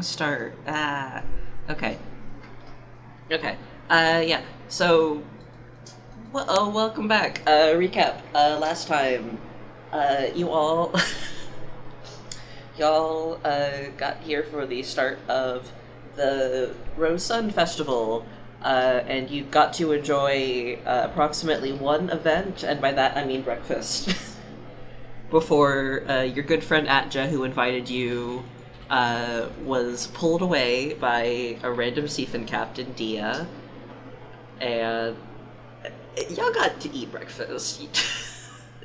start? Okay. Okay. Yeah. So, welcome back. Recap. Last time, you all, y'all, got here for the start of the Rose Sun Festival, and you got to enjoy approximately one event, and by that I mean breakfast, before your good friend Atja, who invited you, was pulled away by a random Seafin captain, Dia, and y'all got to eat breakfast.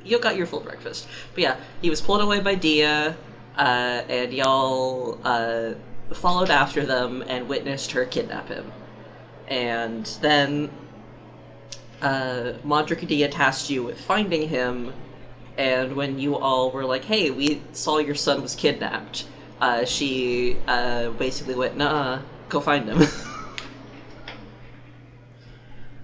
You got your full breakfast. But yeah, he was pulled away by Dia, and y'all followed after them and witnessed her kidnap him. And then Modric Dia tasked you with finding him, and when you all were like, hey, we saw your son was kidnapped, she basically went, nah, go find him.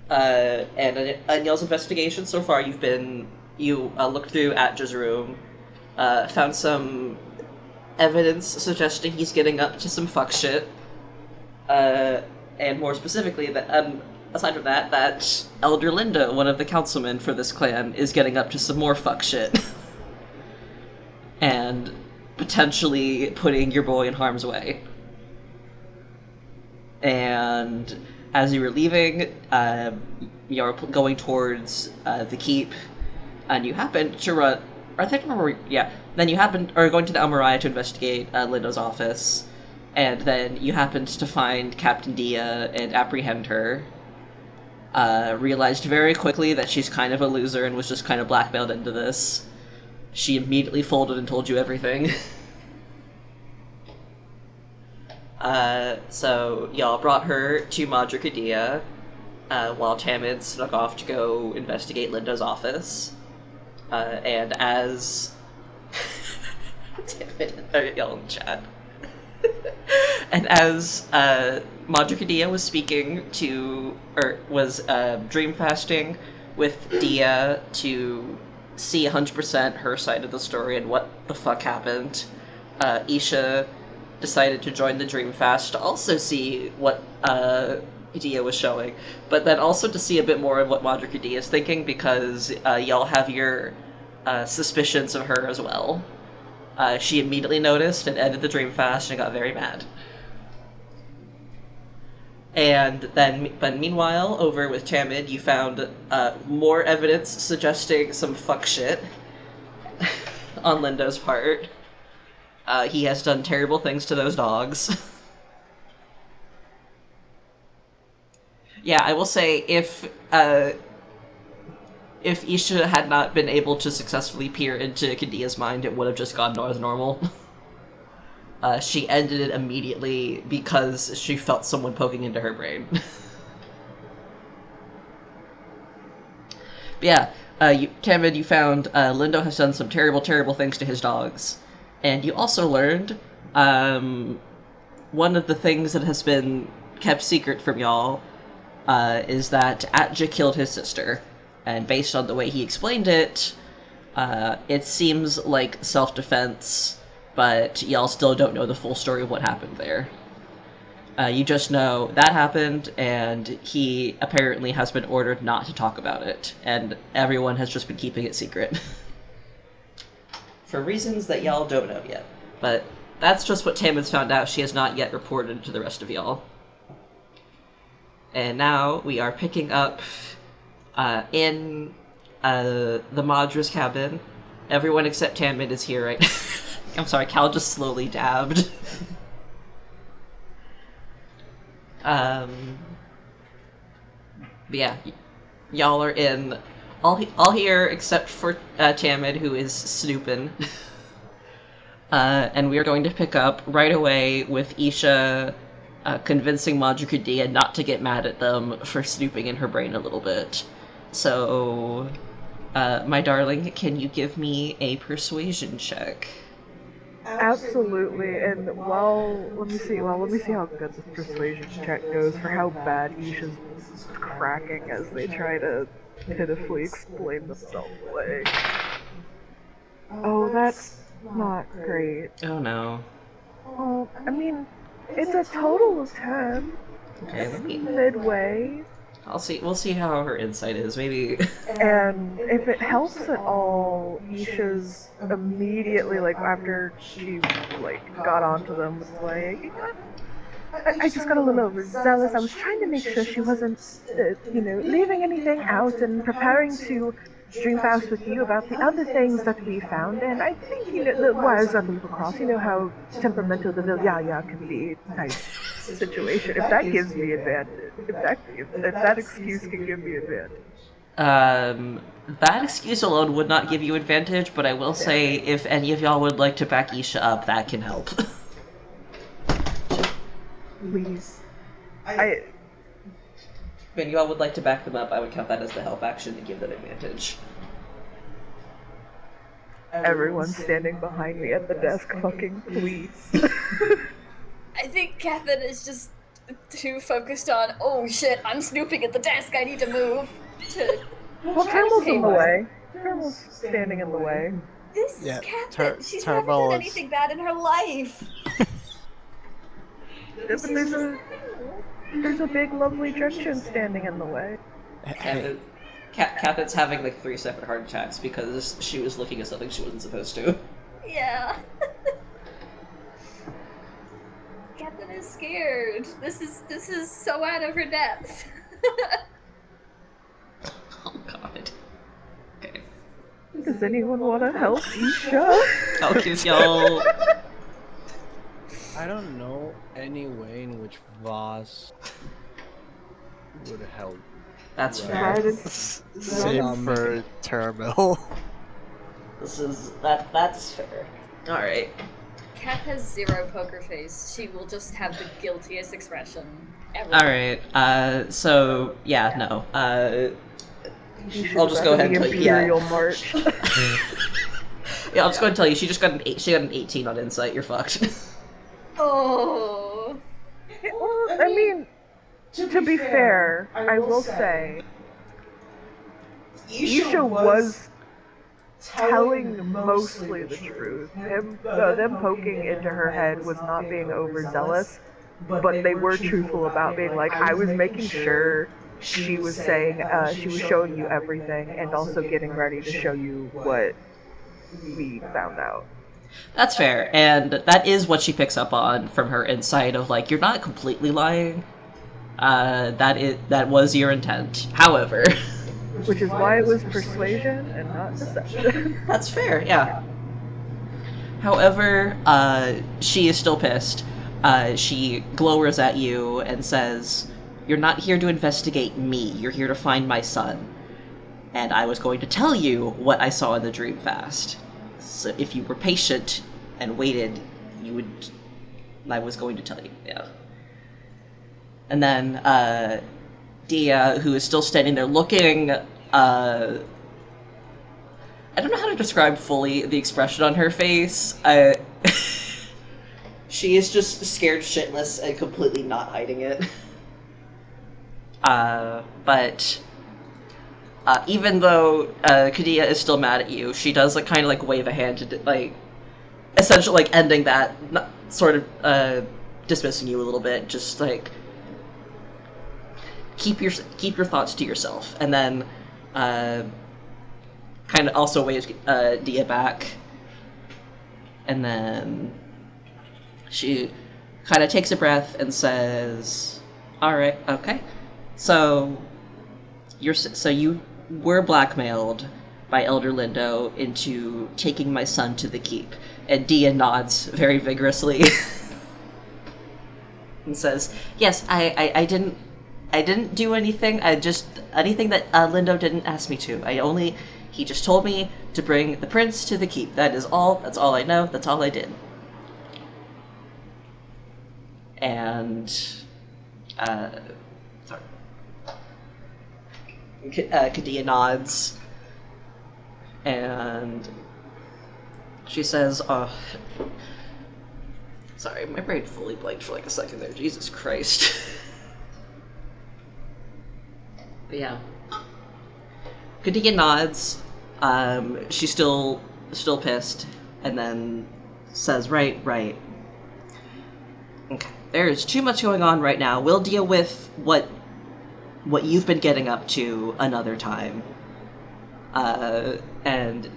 And in y'all's investigation so far, you looked through Atja's room, found some evidence suggesting he's getting up to some fuck shit, and more specifically, that aside from that, that Elder Linda, one of the councilmen for this clan, is getting up to some more fuck shit, and potentially putting your boy in harm's way. And as you were leaving, you're going towards the keep, and you happen to run. I think I remember. Yeah. Then you are going to the Almaria to investigate Linda's office, and then you happened to find Captain Dia and apprehend her. Realized very quickly that she's kind of a loser and was just kind of blackmailed into this. She immediately folded and told you everything. So y'all brought her to Modric Dia, while Tamid snuck off to go investigate Linda's office. And as Tamid, y'all in chat. And as Modric Dia was speaking to, or was dream fasting with Dia to see 100% her side of the story and what the fuck happened, Isha decided to join the dream fast to also see what Dia was showing, but then also to see a bit more of what Modric Dia is thinking, because y'all have your suspicions of her as well. She immediately noticed and ended the dream fast and got very mad. And then, but meanwhile, over with Tamid, you found more evidence suggesting some fuck shit on Linda's part. He has done terrible things to those dogs. Yeah, I will say, if Isha had not been able to successfully peer into Kadia's mind, it would have just gone as normal. She ended it immediately because she felt someone poking into her brain. But yeah, Tamid, you found Lindo has done some terrible, terrible things to his dogs. And you also learned one of the things that has been kept secret from y'all is that Atja killed his sister. And based on the way he explained it, it seems like self-defense, but y'all still don't know the full story of what happened there. You just know that happened, and he apparently has been ordered not to talk about it, and everyone has just been keeping it secret. For reasons that y'all don't know yet. But that's just what Tamid's found out. She has not yet reported to the rest of y'all. And now we are picking up in the Madra's cabin. Everyone except Tamid is here right now. I'm sorry, Cal just slowly dabbed. But yeah, y'all are in, all here except for Tamid, who is snooping. And we are going to pick up right away with Isha convincing Modric Dia not to get mad at them for snooping in her brain a little bit. So, my darling, can you give me a persuasion check? Absolutely, and let me see how good this persuasion check goes for how bad Isha's is cracking as they try to pitifully explain themselves away. Oh, that's not great. Oh no. Well, I mean, It's a total of 10. Okay, let me. Midway. I'll see. We'll see how her insight is. Maybe. And if it helps at all, Isha's immediately, like, after she, like, got onto them, was like, I just got a little overzealous. I was trying to make sure she wasn't, leaving anything out and preparing to dream fast with you about the other things that we found. And I think, the wires got a little crossed. You know how temperamental the Vilyaya can be type situation. If that gives me advantage, if that excuse can give me advantage. That excuse alone would not give you advantage, but I will say if any of y'all would like to back Isha up, that can help. Please. When y'all would like to back them up, I would count that as the help action to give them advantage. Everyone's standing behind me at the desk, fucking please. I think Catherine is just too focused on, oh shit, I'm snooping at the desk, I need to move. Well, Thermal's in the way. Thermal's standing in the way. This is Catherine. She's never done anything bad in her life. But there's a big, lovely Gretchen standing in the way. Catherine's having like 3 separate heart attacks because she was looking at something she wasn't supposed to. Yeah. Catherine is scared. This is so out of her depth. Oh god. Okay. Does anyone want to help Isha? I'll give y'all... I don't know any way in which Voss would help. That's Right. fair. Same for Terminal. That's fair. Alright. Kath has 0 poker face. She will just have the guiltiest expression ever. Alright, so, yeah, no. I'll just go ahead and tell you. Imperial March. Yeah, I'll just go ahead and tell you, she got an 18 on insight, you're fucked. Oh. Well, I mean, to be fair, I will say, Isha was telling mostly the truth. Them poking into her head was not being overzealous, but they were truthful about being like, I was making sure she was saying, she was showing you everything and also getting ready to show you what we found out. That's fair, and that is what she picks up on from her insight of, like, you're not completely lying. That was your intent. However... Which is why it was persuasion and not deception. That's fair, yeah. However, she is still pissed. She glowers at you and says, "You're not here to investigate me, you're here to find my son. And I was going to tell you what I saw in the dream fast. So if you were patient and waited, I was going to tell you, yeah." And then, Dia, who is still standing there looking, I don't know how to describe fully the expression on her face. She is just scared shitless and completely not hiding it. But even though Kadia is still mad at you, she does kind of wave a hand to essentially ending that, sort of dismissing you a little bit, just keep your thoughts to yourself, and then kind of also waves Dia back, and then she kind of takes a breath and says, "All right, okay, so you were blackmailed by Elder Lindo into taking my son to the keep." And Dia nods very vigorously and says, "Yes, I didn't do anything. Anything that Lindo didn't ask me to. He just told me to bring the prince to the keep. That's all I know. That's all I did." And, sorry. Kadia nods, and she says, sorry, my brain fully blanked for a second there. Jesus Christ. Yeah. Kadia nods. She's still pissed, and then says, "Right. Okay. There's too much going on right now. We'll deal with what you've been getting up to another time. And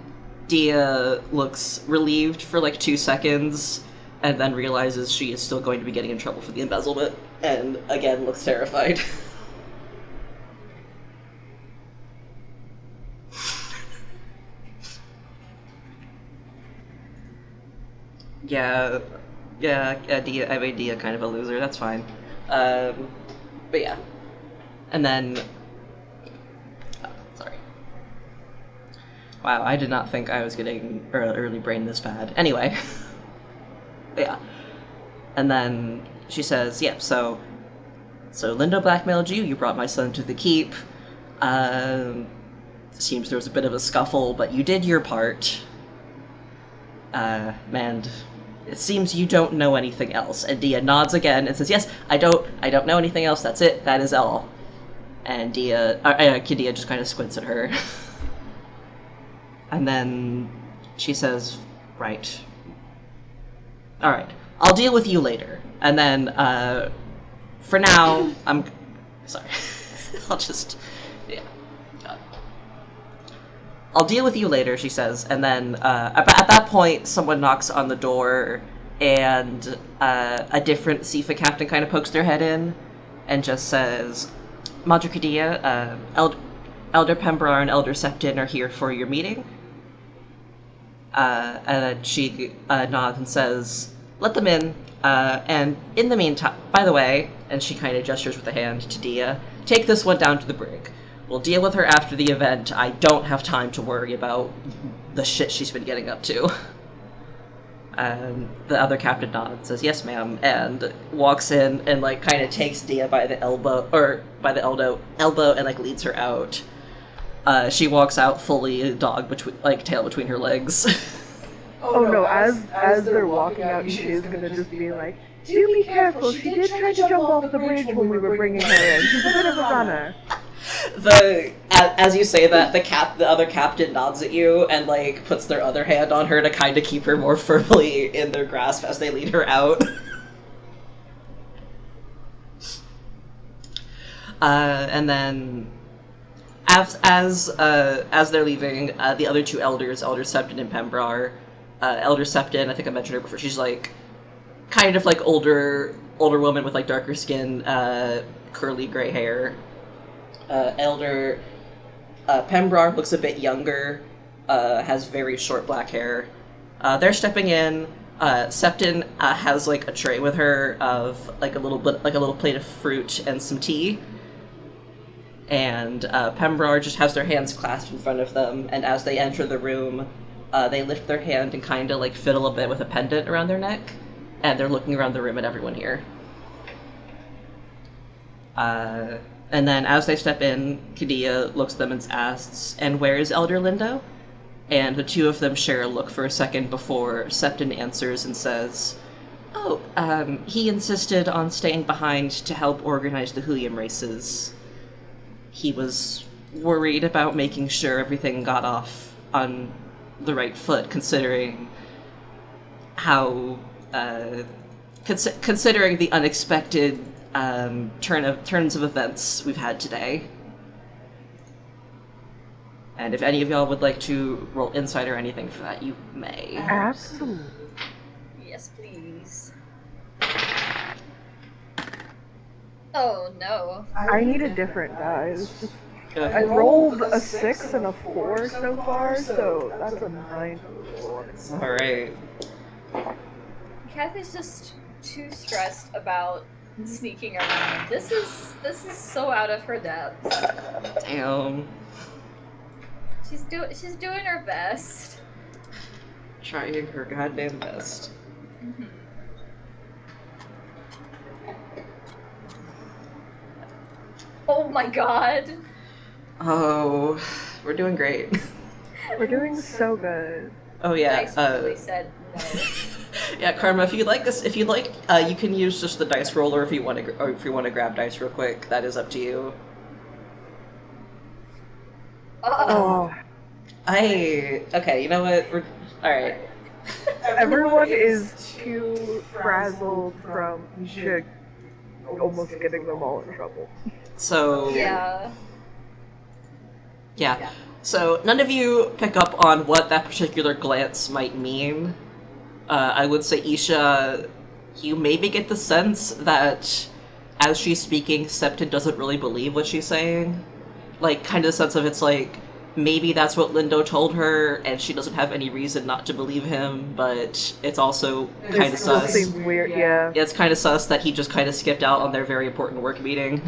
Dia looks relieved for like 2 seconds, and then realizes she is still going to be getting in trouble for the embezzlement, and again looks terrified. Yeah, Dia, I made Dia kind of a loser, that's fine. But yeah. And then... sorry. Wow, I did not think I was getting early brain this bad. Anyway. Yeah. And then she says, yep, so Lindo blackmailed you, you brought my son to the keep. Seems there was a bit of a scuffle, but you did your part. And it seems you don't know anything else. And Dia nods again and says, yes, I don't know anything else, that's it, that is all. And Kidia just kind of squints at her. And then she says, right. Alright, I'll deal with you later. And then, for now, I'm... sorry. I'll just... yeah. I'll deal with you later, she says, and then at that point, someone knocks on the door, and a different Sifa captain kind of pokes their head in, and just says, Madre Kadia, Elder Pembrar and Elder Septon are here for your meeting. And then she nods and says, let them in, and in the meantime, by the way, and she kind of gestures with a hand to Dia, take this one down to the brig. We'll deal with her after the event. I don't have time to worry about the shit she's been getting up to. And the other captain nods and says, yes, ma'am, and walks in and, like, kind of takes Dia by the elbow, and, like, leads her out. She walks out fully dog tail between her legs. Oh no, as they're walking out, she is gonna just be like, do be careful, she did try to jump off the bridge when we were bringing her in. She's a bit of a runner. As you say that, the other captain nods at you and, like, puts their other hand on her to kind of keep her more firmly in their grasp as they lead her out. And then, as they're leaving, the other two elders, Elder Septon and Pembrar, Elder Septon, I think I mentioned her before, she's, like, kind of, like, older woman with, like, darker skin, curly gray hair. Elder Pembrar looks a bit younger, has very short black hair. They're stepping in. Septon has, like, a tray with her of, like, a little plate of fruit and some tea. And Pembrar just has their hands clasped in front of them, and as they enter the room, they lift their hand and kind of, like, fiddle a bit with a pendant around their neck, and they're looking around the room at everyone here. And then as they step in, Kadia looks at them and asks, and where is Elder Lindo? And the two of them share a look for a second before Septon answers and says, oh, he insisted on staying behind to help organize the Huyam races. He was worried about making sure everything got off on the right foot, considering how, considering the unexpected turns of events we've had today. And if any of y'all would like to roll insight or anything for that, you may. Absolutely. Yes, please. Oh no. I need a different dice. I rolled a 6 and a 4 so far, so that's a 9. Alright. Kath is just too stressed about sneaking around. This is so out of her depth. Damn. She's doing her best. Trying her goddamn best. Mm-hmm. Oh my god. Oh, we're doing great. We're doing so good. Oh yeah. Dice really said no. Yeah, Karma. If you'd like, you can use just the dice roller if you want to grab dice real quick. That is up to you. Oh. Okay. You know what? All right. Everyone is too frazzled from Isha almost getting them all in trouble. So Yeah. yeah. So none of you pick up on what that particular glance might mean. I would say, Isha, you maybe get the sense that as she's speaking, Septon doesn't really believe what she's saying. Like, kind of the sense of it's like, maybe that's what Lindo told her, and she doesn't have any reason not to believe him, but it's also kind It of still sus. seems weird, yeah. It's kind of sus that he just kind of skipped out on their very important work meeting.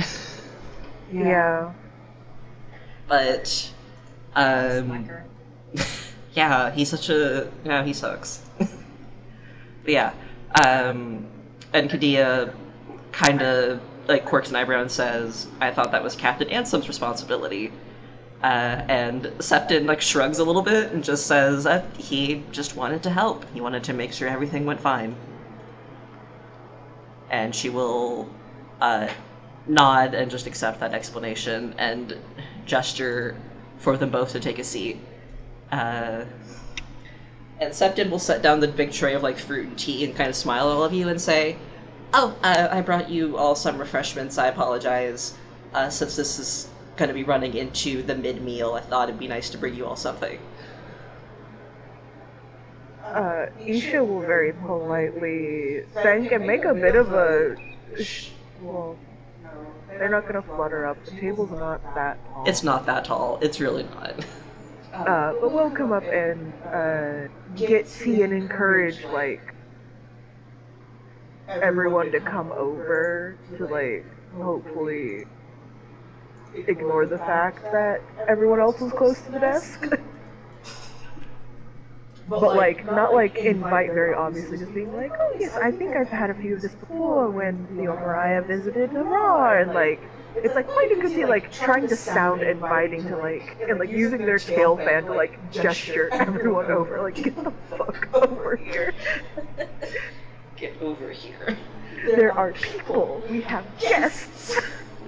Yeah. But, Slacker. yeah, he's such a... yeah, he sucks. But yeah, and Kadia kind of, like, quirks an eyebrow and says, I thought that was Captain Ansom's responsibility. And Septon, like, shrugs a little bit and just says that he just wanted to help. He wanted to make sure everything went fine. And she will, nod and just accept that explanation and gesture for them both to take a seat. And Septon will set down the big tray of, like, fruit and tea and kind of smile at all of you and say, oh, I brought you all some refreshments. I apologize. Since this is going to be running into the mid-meal, I thought it'd be nice to bring you all something. Isha will very politely thank and make a bit of a... well, they're not gonna flutter up. The table's not that tall. It's not that tall. It's really not. But we'll come up and get tea and encourage, like, everyone to come over to, like, hopefully ignore the fact that everyone else is close to the desk. But, like, not, like, invite very obviously, just being like, oh, yes, I think I've had a few of this before when the Mariah visited Navarre, and, like, it's, like, quite a good tea, like, trying to sound inviting to, like, and, like, using their tail fan to, like, gesture everyone over, like, get the fuck over here. Get over here. There are people. We have guests.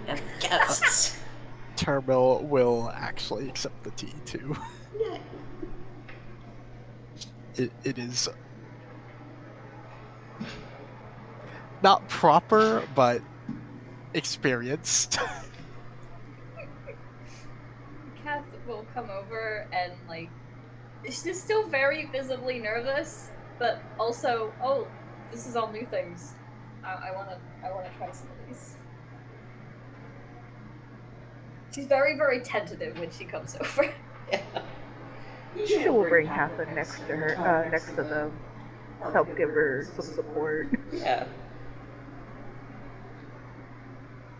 And guests. Termel will actually accept the tea too. It is not proper, but experienced. Kath will come over and, like, she's still very visibly nervous, but also, oh, this is all new things. I wanna try some of these. She's very, very tentative when she comes over. Yeah. Isha will bring Catherine next to her, next to them, help give her some support. Yeah.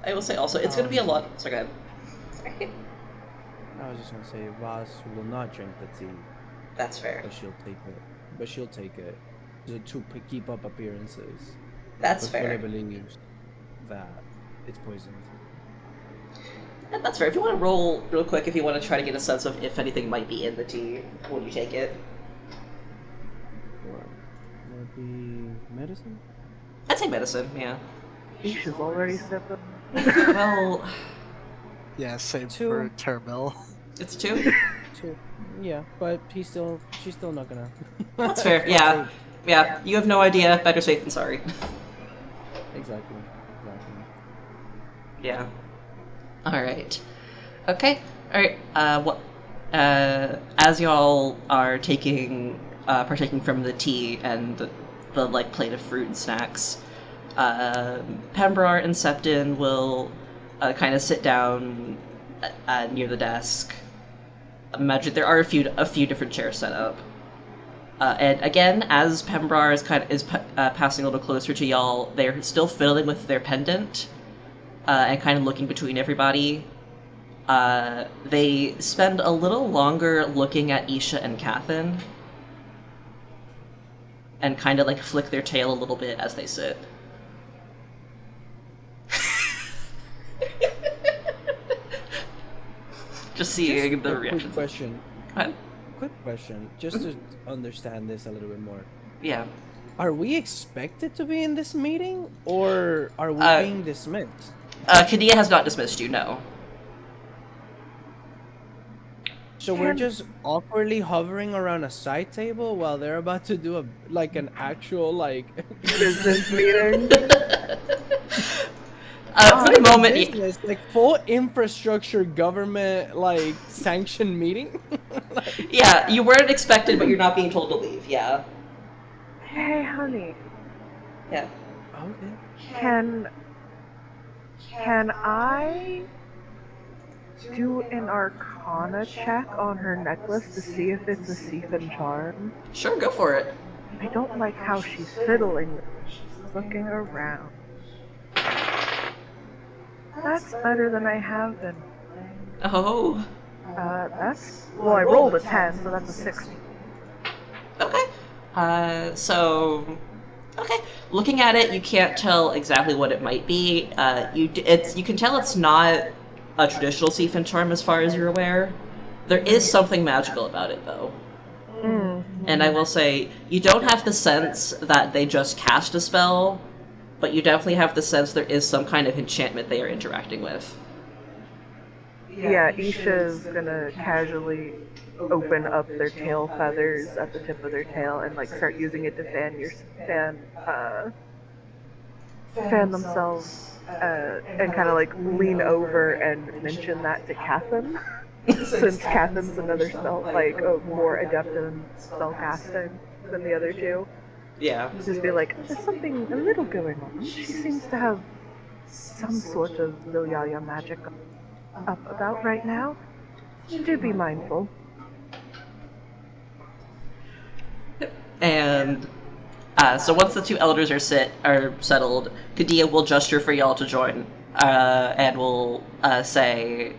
I will say also, it's going to be a lot... Sorry, go ahead. I was just gonna say, Voss will not drink the tea, That's fair. but she'll take it to keep up appearances. That's but fair. fully believes that it's poisoned. And that's fair. If you want to roll real quick, if you want to try to get a sense of if anything might be in the tea, will you take it? Or would be medicine? I'd say medicine, yeah. Isha's already stepped up. Well, Yeah, same Two. for Termel. it's 2? Yeah, but she's still not gonna. That's fair, yeah. Yeah, you have no idea. Better safe than sorry. Exactly. Yeah. Alright. Okay. Alright, as y'all are partaking from the tea and the like, plate of fruit and snacks, Pembrar and Septon will kind of sit down near the desk. Imagine there are a few different chairs set up. And again, as Pembrar is passing a little closer to y'all, they're still fiddling with their pendant. And kind of looking between everybody. They spend a little longer looking at Isha and Cathin. And kind of, like, flick their tail a little bit as they sit. Just seeing the reaction. Quick question, just to understand this a little bit more. Yeah. Are we expected to be in this meeting, or are we being dismissed? Kadia has not dismissed you, no. So we're just awkwardly hovering around a side table while they're about to do an actual Business meeting. For the moment, business, like full infrastructure government sanctioned meeting. yeah, you weren't expected, but you're not being told to leave. Yeah. Hey, honey, Yeah. Okay. can I do an Arcana check on her necklace to see if it's a seeeee charm? Sure, go for it. I don't like how she's fiddling with it. She's looking around. That's better than I have been. Oh. Well, I rolled a 10, so that's a 16. Okay. Okay. Looking at it, you can't tell exactly what it might be. You can tell it's not a traditional seeeee charm as far as you're aware. There is something magical about it, though. And I will say, you don't have the sense that they just cast a spell, but you definitely have the sense there is some kind of enchantment they are interacting with. Yeah, Isha's gonna casually open up their tail feathers at the tip of their tail and start using it to fan themselves, and kind of lean over and mention that to Cathan, since Cathan's another spell, more adept in spell casting than the other two. Yeah. Just be like, there's something a little going on. She seems to have some sort of Lilyaya magic up about right now. Do be mindful. And so once the two elders are settled, Kadia will gesture for y'all to join, and will say,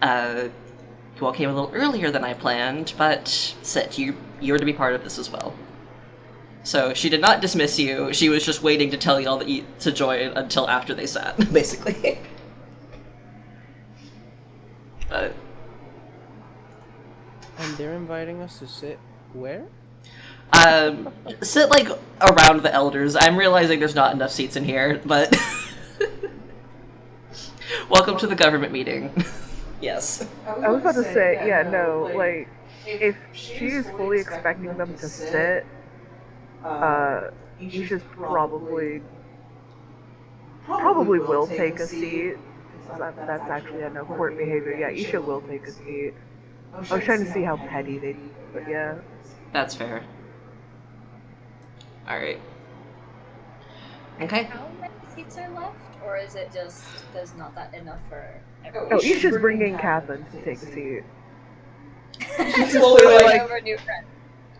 "You all came a little earlier than I planned, but sit. You're to be part of this as well." So she did not dismiss you. She was just waiting to tell y'all to join until after they sat, basically. And they're inviting us to sit where? Sit around the elders. I'm realizing there's not enough seats in here, but welcome to the government meeting. Yes. I was about to say, yeah, no, if she is fully expecting them to sit, Isha's probably will take a seat. That's actually no court behavior. Yeah, Isha will take a seat. I was trying to see how petty they do, but yeah. That's fair. Alright. Okay. How many seats are left? Or is it just there's not that enough for everyone? Oh, Isha's bringing Cathan to take a seat. She's slowly over new friend.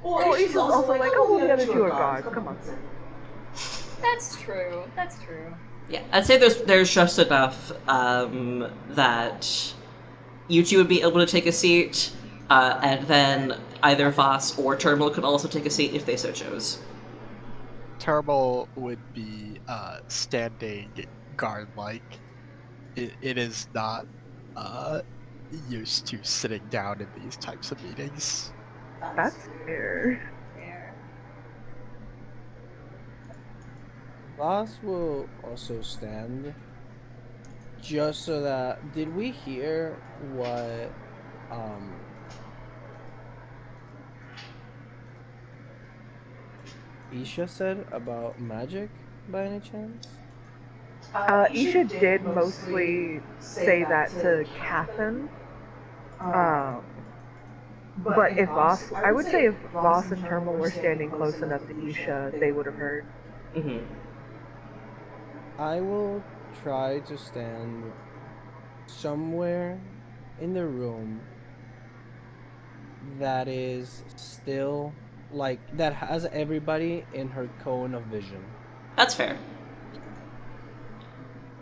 Well, Isha's also well, the other two are gods. Come on. That's true. That's true. Yeah, I'd say there's just enough that you two would be able to take a seat, and then either Voss or Termal could also take a seat if they so chose. Termal would be standing guard-like. It is not used to sitting down in these types of meetings. That's fair. Boss will also stand. Just so that, did we hear what Isha said about magic by any chance? Isha did mostly say that to Cathan. But I would say if Voss and Termal were standing close enough to Isha, they would have heard. Mm-hmm. I will try to stand somewhere in the room that is still, that has everybody in her cone of vision. That's fair.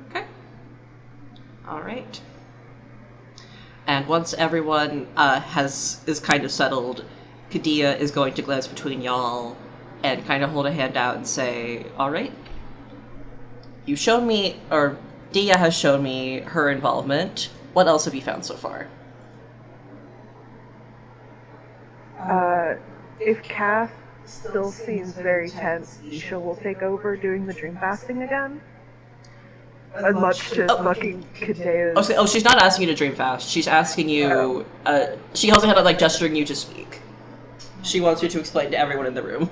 Okay. Alright. And once everyone is kind of settled, Kadia is going to glance between y'all and kind of hold a hand out and say, "Alright. You've shown me, or Dia has shown me her involvement. What else have you found so far?" If Kath still seems very tense, Isha will take over doing the dream fasting again. as much to fucking Kadea's. She's not asking you to dream fast. She's asking you. She also had like gesturing you to speak. She wants you to explain to everyone in the room.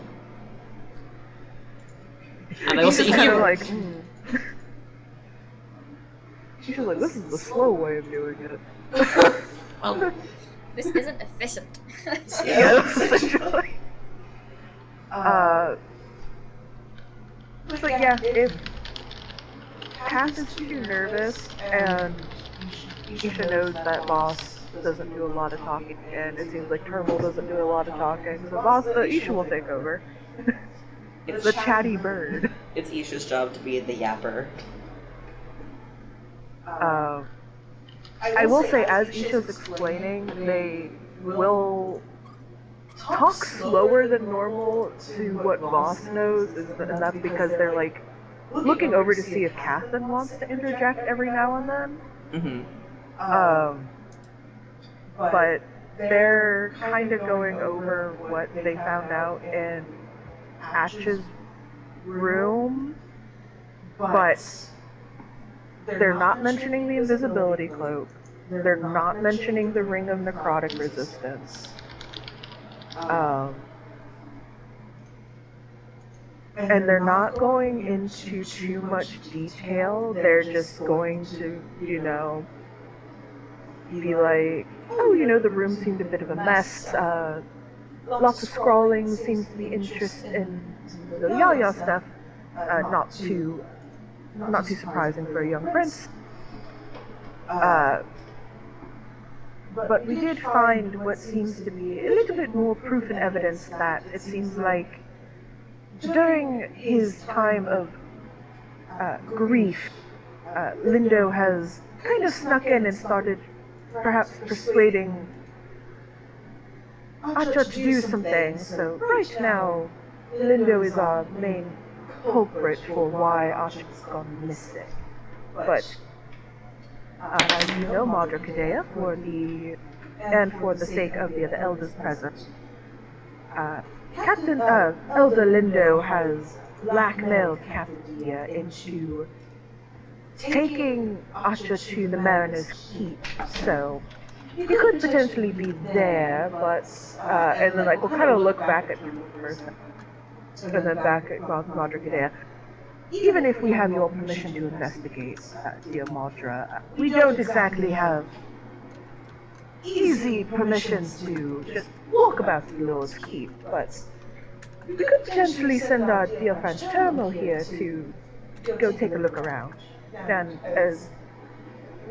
And I will say, kind of like. She's just like, this is the slow way of doing it. Well, This isn't efficient. Yeah, essentially. But yeah, if Kath is too nervous and Isha knows that Boss doesn't do a lot of talking, and it seems like Termal doesn't do a lot of talking, so Isha will take over. it's The chatty bird. It's Isha's job to be the yapper. I will say, as Isha's explaining, they will talk slower than normal to what Voss knows, and that's because they're like looking over to see if Catherine wants to interject every now and then. Mm-hmm. But they're kind of going over what they found out in Ash's room, but they're not mentioning the invisibility cloak. They're not mentioning the ring of necrotic resistance. And they're not going into too much detail. They're just going to, be like, oh, the room seemed a bit of a mess. Lots of scrawling, seems to be interest in the Yaya stuff. Not too surprising for a young prince. But we did find what seems to be a little bit more proof and evidence that it seems like during his time of grief, Lindo has kind of snuck in and started perhaps persuading Acha to do some things. So right now, Lindo is our main culprit for why Acha's gone missing. But as you know, Madra Kadea, for the sake of the other elders present, Captain Elder Lindo has blackmailed Captain Dia into taking Acha to the Mariner's Keep. So he could potentially be there, but and then we'll kind of look back at him first, and then back at Madra Kadea. Even if we have your permission to investigate, dear Madra, we don't exactly have easy permissions to just walk about the Lord's Keep, but we could potentially send our dear friend Termo here to go take a look around. And as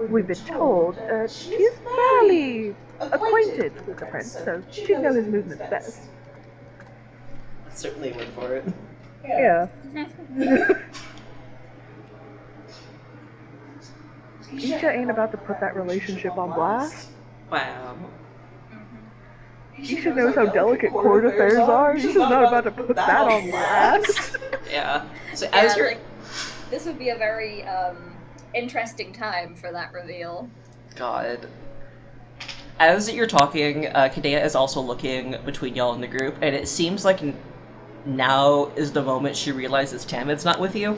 we've been told, she's fairly acquainted with the prince, so she'd know his movements best. Certainly went for it. Yeah. Isha ain't about to put that relationship on blast. Wow. Isha knows how delicate court affairs are. Isha's not about to put that on blast. Yeah. So as you're... this would be a very interesting time for that reveal. God. As you're talking, Kadea is also looking between y'all in the group, and it seems like now is the moment she realizes Tamid's not with you.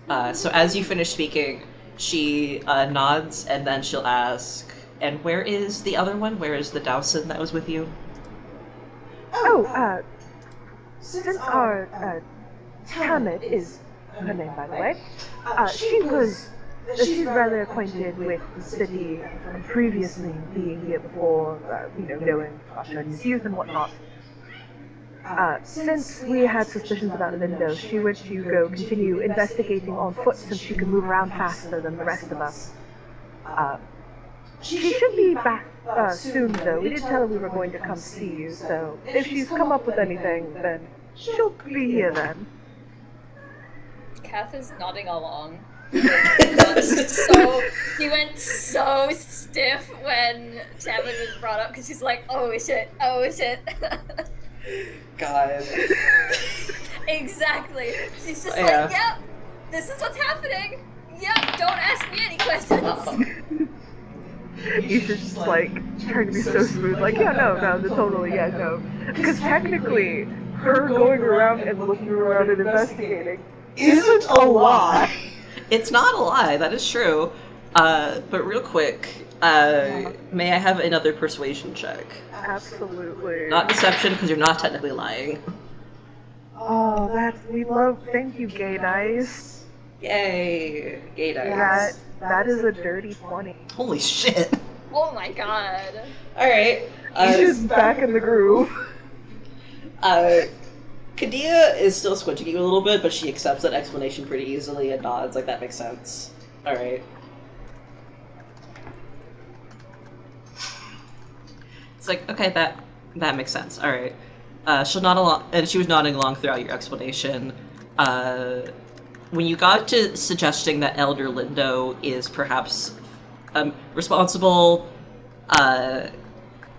So as you finish speaking, she nods, and then she'll ask, and where is the other one? Where is the Dowson that was with you? Oh, since our Tamid is her name, by the way, she's rather acquainted with the city from previously being here before, knowing Asha in his youth and whatnot. Since we had suspicions about Lindo, she went to go continue investigating on foot since she could move around faster than the rest of us. She should be back soon, though. We did tell her we were going to come see you, so if she's come up with anything, then she'll be here then. Kath is nodding along. He went so stiff when Tamid was brought up because he's like, oh shit. God. Exactly. She's just like, yep, this is what's happening. Yep, don't ask me any questions. Isha's just trying to be so smooth, no. Because technically, her going around and looking around and investigating isn't a lie. It's not a lie, that is true. But real quick, may I have another persuasion check? Absolutely. Not deception, because you're not technically lying. Oh, we love. Thank you, gay dice. Yay! Gay dice. That is a dirty 20. Holy shit! Oh my god. Alright. Isha's back in the groove. Kadia is still squinting you a little bit, but she accepts that explanation pretty easily and nods, like, that makes sense. Alright. It's like, okay, that makes sense. Alright. She'll nod along, and she was nodding along throughout your explanation. When you got to suggesting that Elder Lindo is perhaps responsible, Not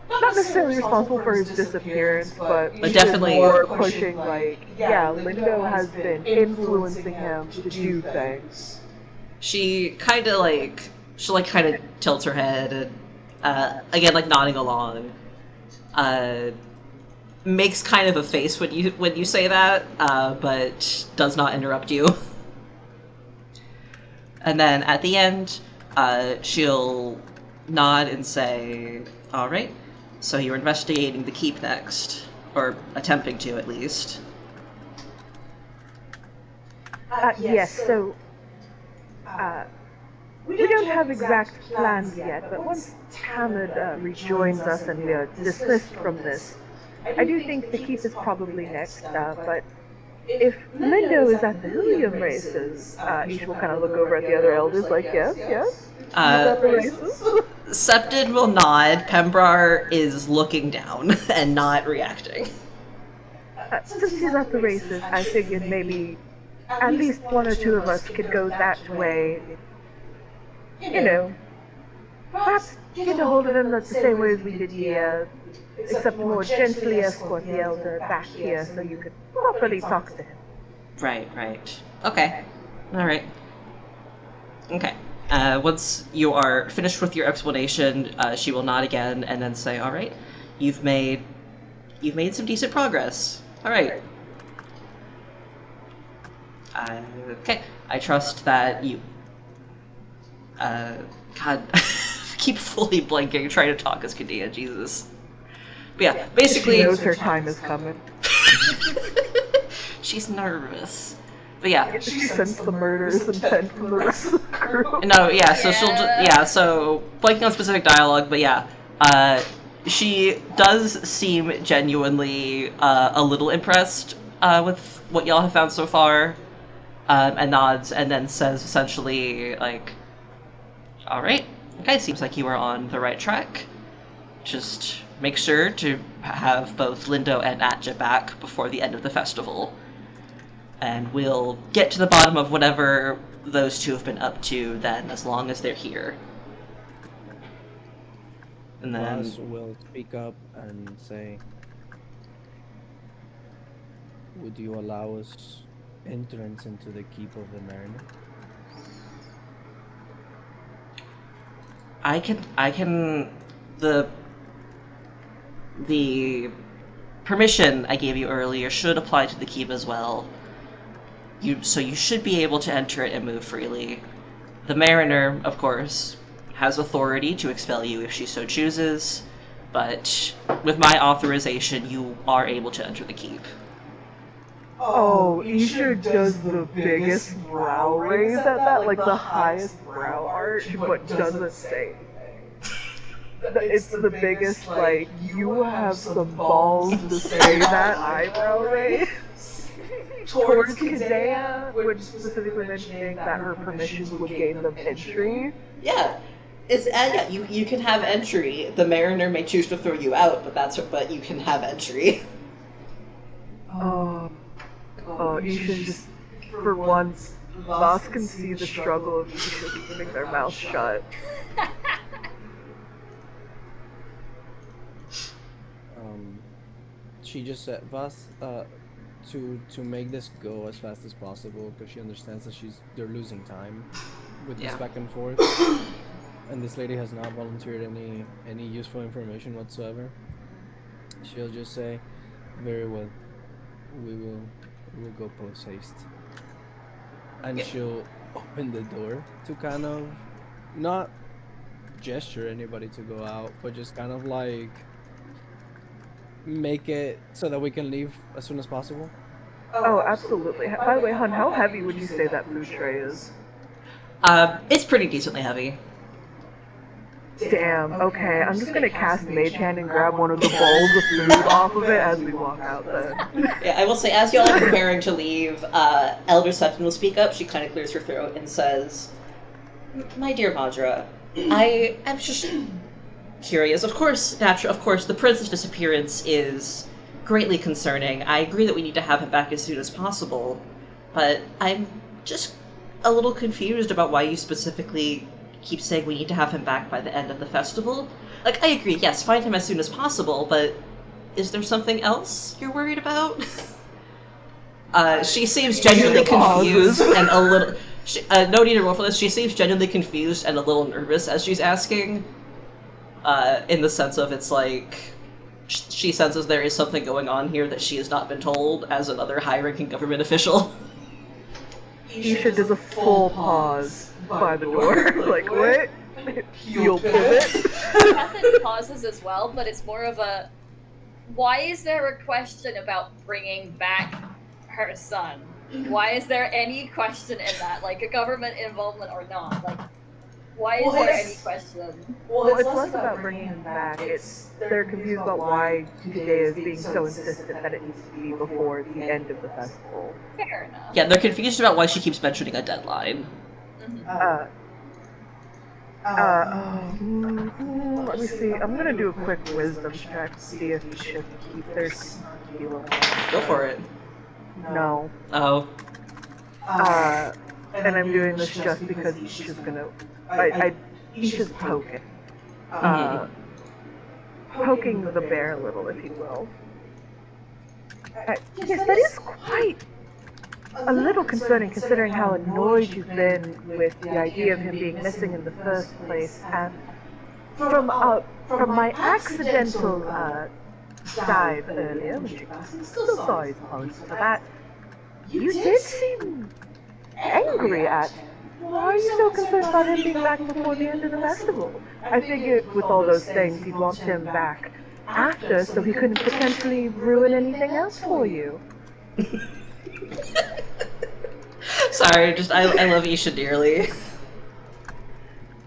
necessarily responsible for his disappearance, but definitely more pushing, like, yeah, Lindo has been influencing him to do things. she'll kind of tilt her head and, again, like, nodding along. Makes kind of a face when you say that, but does not interrupt you. And then at the end, she'll nod and say, "All right, so you're investigating the keep next, or attempting to at least." Yes, so, we don't have exact plans yet, but once Tamid rejoins us and we are dismissed from this, I do think the keep is probably next, but if Lindo is at the helium races, Ish will kind of look over at the other elders like, yes, he's at the races. Septid will nod. Pembrar is looking down and not reacting. Since he's at the races, I figured maybe at least one or two of us could go that way. You know, perhaps get a hold of him the same way as we did here, except more gently escort the elder back here so you could properly talk to him. Right. Okay. Alright. Okay. Once you are finished with your explanation, she will nod again and then say, "Alright, you've made some decent progress. Alright. Okay. I trust that you... God, I keep fully blanking trying to talk as Kadia, Jesus. But yeah, basically... She knows her time is coming. She's nervous. But yeah. She sensed the murderous intent from the rest of the group. No, yeah, so she'll so blanking on specific dialogue, but yeah. She does seem genuinely a little impressed with what y'all have found so far. And nods and then says essentially, like, "Alright, okay, seems like you are on the right track. Just make sure to have both Lindo and Atja back before the end of the festival. And we'll get to the bottom of whatever those two have been up to then, as long as they're here." And then... Voss will speak up and say, "Would you allow us entrance into the keep of the Mariner?" I can... The permission I gave you earlier should apply to the keep as well. So you should be able to enter it and move freely. The Mariner, of course, has authority to expel you if she so chooses, but with my authorization, you are able to enter the keep. Oh, Isha does the biggest brow raise at that, like the highest brow arch, but doesn't say anything. It's the biggest, like, you have some balls to say that eyebrow raise. Towards Kadea, which specifically mentioning that her permissions would gain them entry. Yeah. You can have entry. The Mariner may choose to throw you out, but you can have entry. Oh, Isha just, for once, Voss can see the struggle of Isha keeping their mouth shut. She just said, "Voss, to make this go as fast as possible, because she understands that they're losing time with this back and forth, and this lady has not volunteered any useful information whatsoever." She'll just say, "Very well, we will go post haste." and she'll open the door to kind of not gesture anybody to go out, but just kind of like make it so that we can leave as soon as possible. Oh, absolutely. By the way, hun, how heavy would you say that food tray is? It's pretty decently heavy. Damn, okay, I'm just gonna cast Mage Hand and grab one of the bowls of food off of it as we walk out then. Yeah, I will say, as y'all are preparing to leave, Elder Septon will speak up. She kind of clears her throat and says, "My dear Madra, I am just curious. Of course, the prince's disappearance is greatly concerning. I agree that we need to have him back as soon as possible, but I'm just a little confused about why you specifically keep saying we need to have him back by the end of the festival. Like, I agree, yes, find him as soon as possible, but is there something else you're worried about?" She seems genuinely confused and a little... no need to roll for this. She seems genuinely confused and a little nervous as she's asking. In the sense of, it's like, she senses there is something going on here that she has not been told as another high-ranking government official. Isha does a full pause by the door. Like, what? You'll pivot? Catherine pauses as well, but it's more of a, why is there a question about bringing back her son? Why is there any question in that? Like, a government involvement or not? Like, why is there any question? Well, it's less about bringing him back. They're confused about why today is being so insistent that it needs to be before the end of the festival. Fair enough. Yeah, they're confused about why she keeps mentioning a deadline. Let me see. I'm gonna do a quick wisdom check to see if you should keep their sneaky little... Go for it. No. Oh. And I'm doing this just because Isha's gonna... Isha's poking. Poking the bear a little, if you will. Yes, that is quite a little concerning, considering how annoyed you've been with the idea of him being missing in the first place, and from my accidental dive earlier, which I'm still sorry apologies for that, you did seem angry at. Why are you so concerned about him being back before the end of the festival? I figured with all those things you'd want him back after so he couldn't potentially ruin anything else for you. Sorry, just I love Isha dearly.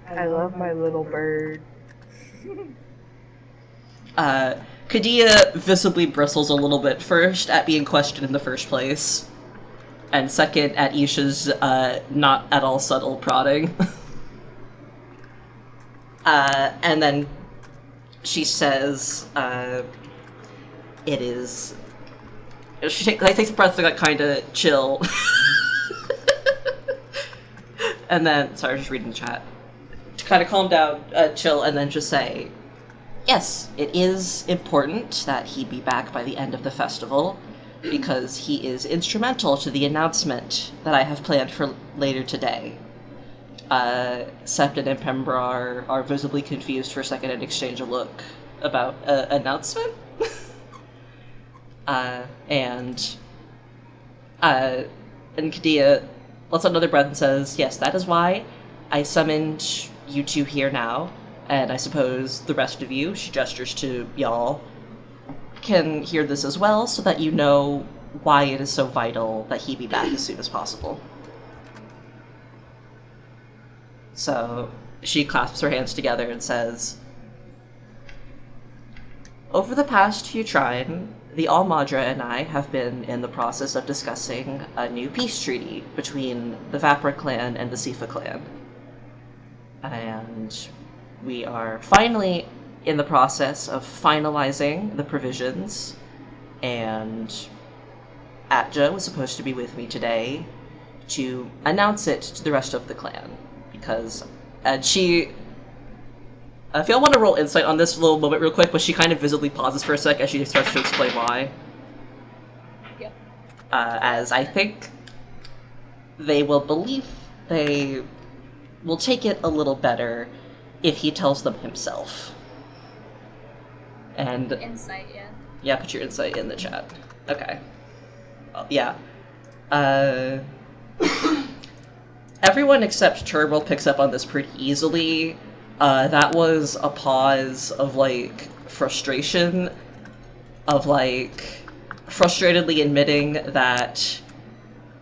I love my little bird. Kadia visibly bristles a little bit, first at being questioned in the first place, and second at Isha's not at all subtle prodding. And then she says, it is... She takes a breath to like, kind of chill. And then, sorry, I'm just reading the chat. To kind of calm down, chill, and then just say, yes, it is important that he be back by the end of the festival, because he is instrumental to the announcement that I have planned for later today. Septon and Pembra are visibly confused for a second and exchange a look about announcement. And Kadia lets out another breath and says, yes, that is why I summoned you two here now, and I suppose the rest of you, she gestures to y'all, can hear this as well, so that you know why it is so vital that he be back as soon as possible. So she clasps her hands together and says, over the past few trine, the Almadra and I have been in the process of discussing a new peace treaty between the Vapra clan and the Sifa clan. And we are finally in the process of finalizing the provisions, and Atja was supposed to be with me today to announce it to the rest of the clan, because she... if y'all want to roll insight on this little moment real quick, but she kind of visibly pauses for a sec as she starts to explain why. Yep. As I think they will take it a little better if he tells them himself. And Insight, yeah. yeah, put your insight in the chat. Okay. Well, yeah. Everyone except Turbo picks up on this pretty easily. That was a pause of, like, frustration, of, like, frustratedly admitting that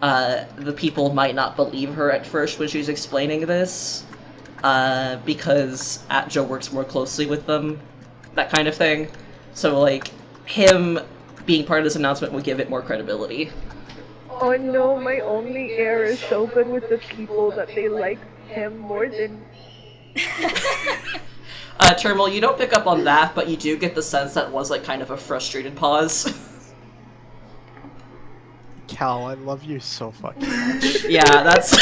the people might not believe her at first when she was explaining this, because Atjo works more closely with them, that kind of thing. So, like, him being part of this announcement would give it more credibility. Oh no, my only heir is so good with the people that they like him more than Termal, you don't pick up on that, but you do get the sense that was, like, kind of a frustrated pause. Cal, I love you so fucking much. Yeah, that's...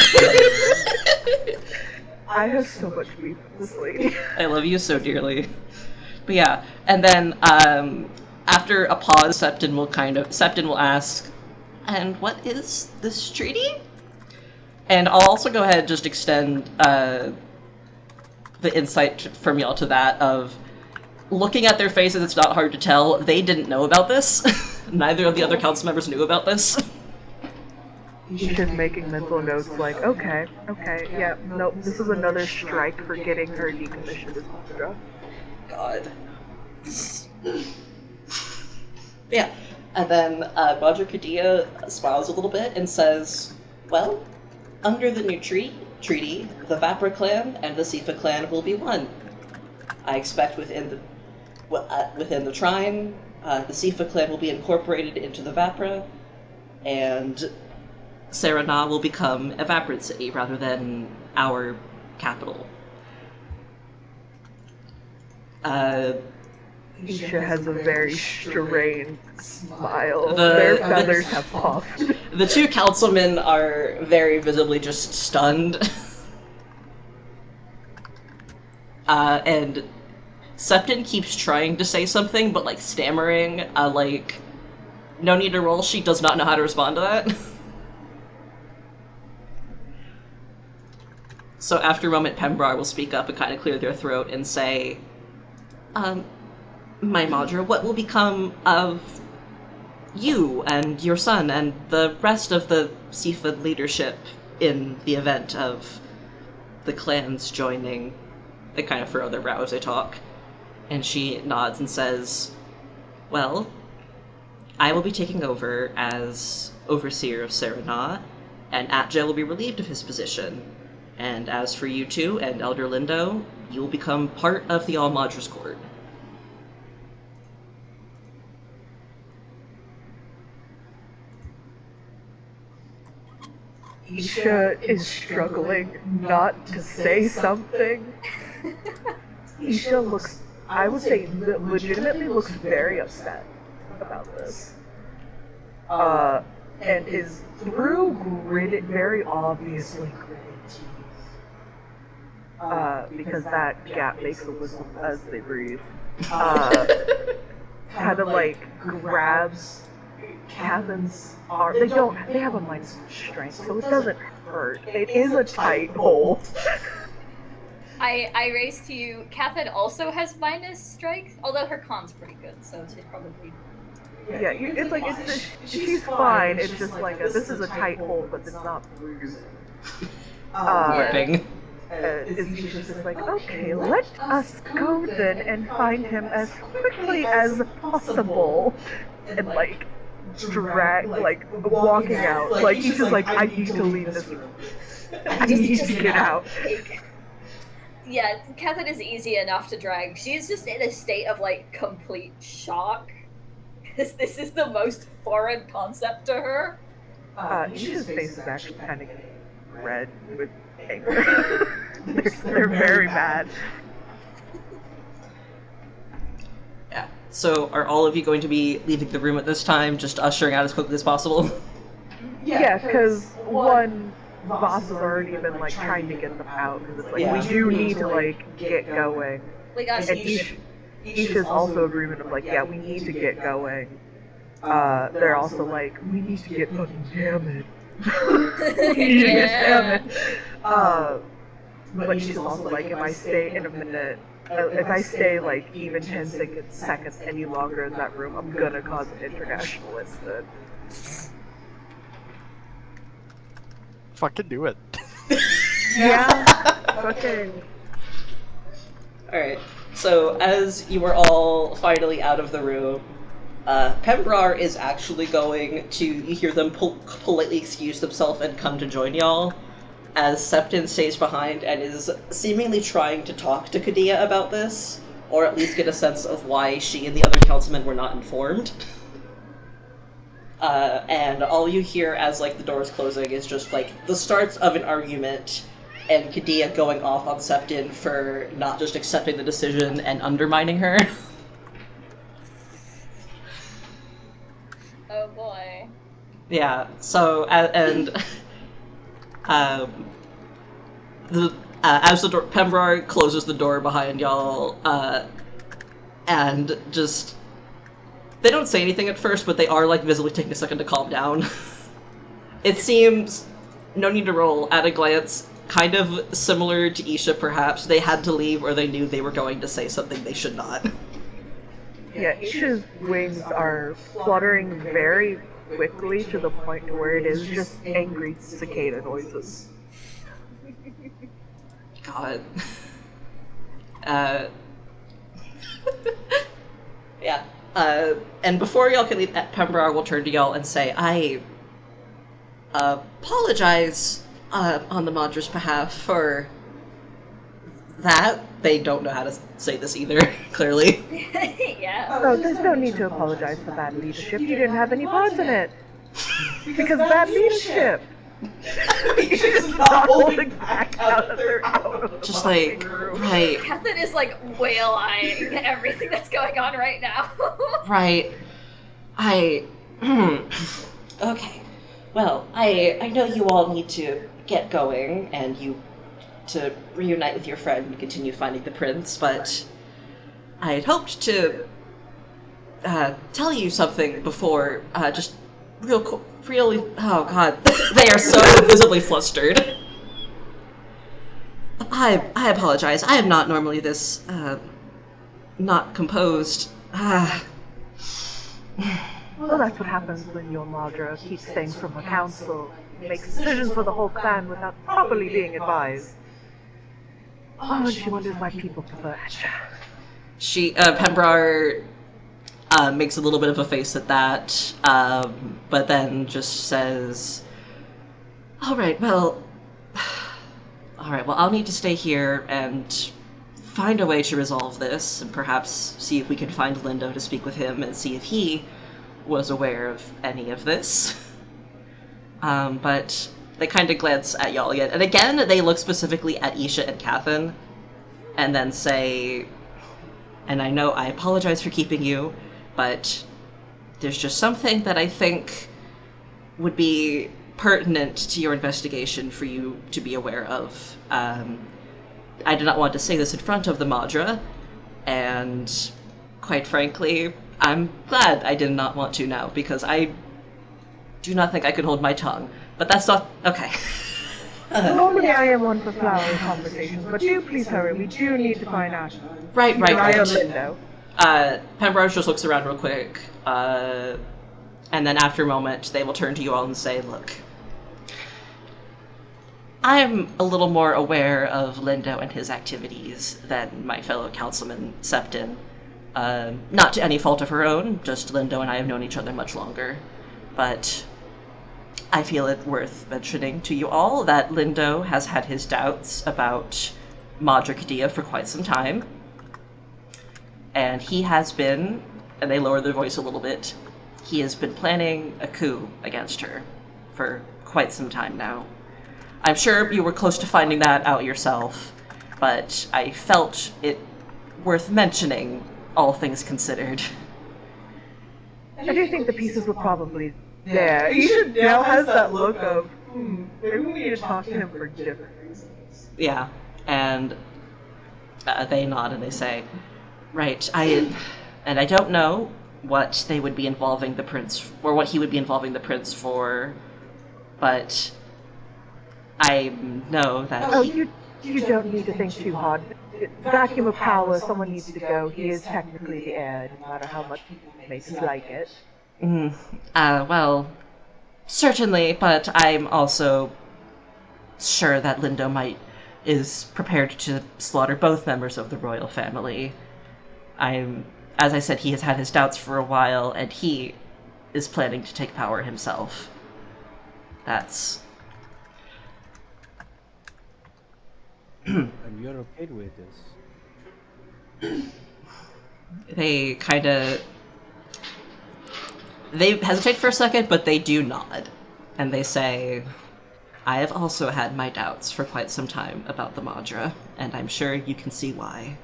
I have so much beef with this lady. I love you so dearly. But yeah, and then, after a pause, Septon will ask, and what is this treaty? And I'll also go ahead and just extend, the insight from y'all to that of, looking at their faces, it's not hard to tell, they didn't know about this. Neither of the other council members knew about this. She's just making mental notes like, okay, yeah, no, this is another strike for getting her decommissioned as Hydra. God. Yeah, and then Roger Kadia smiles a little bit and says, well, under the new treaty, the Vapra clan and the Sifa clan will be one. I expect within the Trine, the Sifa clan will be incorporated into the Vapra, and Serenah will become a Vaprid city rather than our capital. Isha has a very strained smile. The- Their feathers have puffed. The two councilmen are very visibly just stunned. And Septon keeps trying to say something, but, like, stammering, like, no need to roll, she does not know how to respond to that. So after a moment, Pembrar will speak up and kind of clear their throat and say, my Madra, what will become of you and your son and the rest of the Sifa leadership in the event of the clans joining? They kind of furrow their brow as they talk. And she nods and says, well, I will be taking over as overseer of Serenah, and Atja will be relieved of his position. And as for you two and Elder Lindo, you will become part of the All-Madra's court. Isha is struggling not to say something. Isha looks, I would say, legitimately looks very upset about this. And is through gritted, very obviously gritted teeth. Because that gap makes a whistle as they breathe. Kind of like grabs Kevin's arm. They have a minus strength, so it doesn't hurt. It is a tight hold. I raise to you, Catherine also has minus strength, although her con's pretty good, so she's probably... Yeah, it's like, she's fine, it's just like, this is a tight hold, but it's not bruised. Whipping. She's just like, okay, let us go then and find him as quickly as possible. And like, walking out. Like, he's just like, I need to leave this room. I need to get out. Yeah, Catherine is easy enough to drag. She's just in a state of, like, complete shock. This is the most foreign concept to her. Isha's face is actually kind of red with anger. they're very mad. Yeah. So are all of you going to be leaving the room at this time, just ushering out as quickly as possible? Yeah, because one, Voss has already been like trying to get them out, because it's like, we do need to like get going. We got And Isha's also agreement of like, yeah, we need to get going. They're also like, we need to get fucking damage. We need to get damage. But she's also like, if I stay in a minute, if I stay like even 10 seconds any longer in that room, I'm gonna cause an international incident. Fucking do it. Yeah. Okay. Alright, so as you are all finally out of the room, Pembrar is actually going to, you hear them politely excuse themselves and come to join y'all, as Septon stays behind and is seemingly trying to talk to Kadia about this, or at least get a sense of why she and the other councilmen were not informed. And all you hear as, like, the doors closing is just, like, the starts of an argument, and Kadia going off on Septon for not just accepting the decision and undermining her. Oh boy. Yeah, so, and as the door, Pembrar closes the door behind y'all, and just, they don't say anything at first, but they are, like, visibly taking a second to calm down. It seems, no need to roll, at a glance, kind of similar to Isha, perhaps. They had to leave, or they knew they were going to say something they should not. Yeah, Isha's wings are fluttering very quickly to the point where it is just angry cicada noises. God. Yeah. And before y'all can leave, Pembrar will turn to y'all and say, I apologize on the Madra's behalf for that. They don't know how to say this either, clearly. Yeah. Oh, there's no need to apologize for bad leadership. You didn't have any parts in it. Because bad leadership. She's not holding back out of their Just like, right. Catherine is like whale-eyeing everything that's going on right now. Right. Okay. Well, I know you all need to get going, and you to reunite with your friend and continue finding the prince, but I had hoped to tell you something before, just really, oh god, they are so visibly flustered. I apologize, I am not normally this, not composed. Well, that's what happens when your Madra keeps things from the council, makes decisions for the whole clan without properly being advised. Oh, and she wonders why people prefer Asha. Pembrar makes a little bit of a face at that, but then just says, Alright, well, I'll need to stay here and find a way to resolve this, and perhaps see if we can find Lindo to speak with him and see if he was aware of any of this. But they kind of glance at y'all again. And again, they look specifically at Isha and Cathan, and then say, and I know I apologize for keeping you, but there's just something that I think would be pertinent to your investigation for you to be aware of. I did not want to say this in front of the Madra, and quite frankly, I'm glad I did not want to now, because I do not think I could hold my tongue. But that's not... okay. Normally I am one for flowery conversations, but do please hurry, we do need to find Asha. Right. Lindo. Pembroke just looks around real quick, and then after a moment, they will turn to you all and say, look, I'm a little more aware of Lindo and his activities than my fellow councilman, Septon. Not to any fault of her own, just Lindo and I have known each other much longer. But I feel it worth mentioning to you all that Lindo has had his doubts about Madra Kadia for quite some time. And he has been, and they lower their voice a little bit, he has been planning a coup against her for quite some time now. I'm sure you were close to finding that out yourself, but I felt it worth mentioning, all things considered. I do think the pieces were probably there. Isha now has that look of, maybe we need to talk to him for different reasons. Yeah, and they nod and they say, right, I don't know what they would be involving the prince, or what he would be involving the prince for, but I know that you don't need to think too hard. Vacuum of power, someone needs to go. He is technically the heir, no matter how much people may dislike it. Well, certainly, but I'm also sure that Lindo is prepared to slaughter both members of the royal family. As I said, he has had his doubts for a while, and he is planning to take power himself. That's... And you're okay with this? They hesitate for a second, but they do nod. And they say, I have also had my doubts for quite some time about the Madra, and I'm sure you can see why.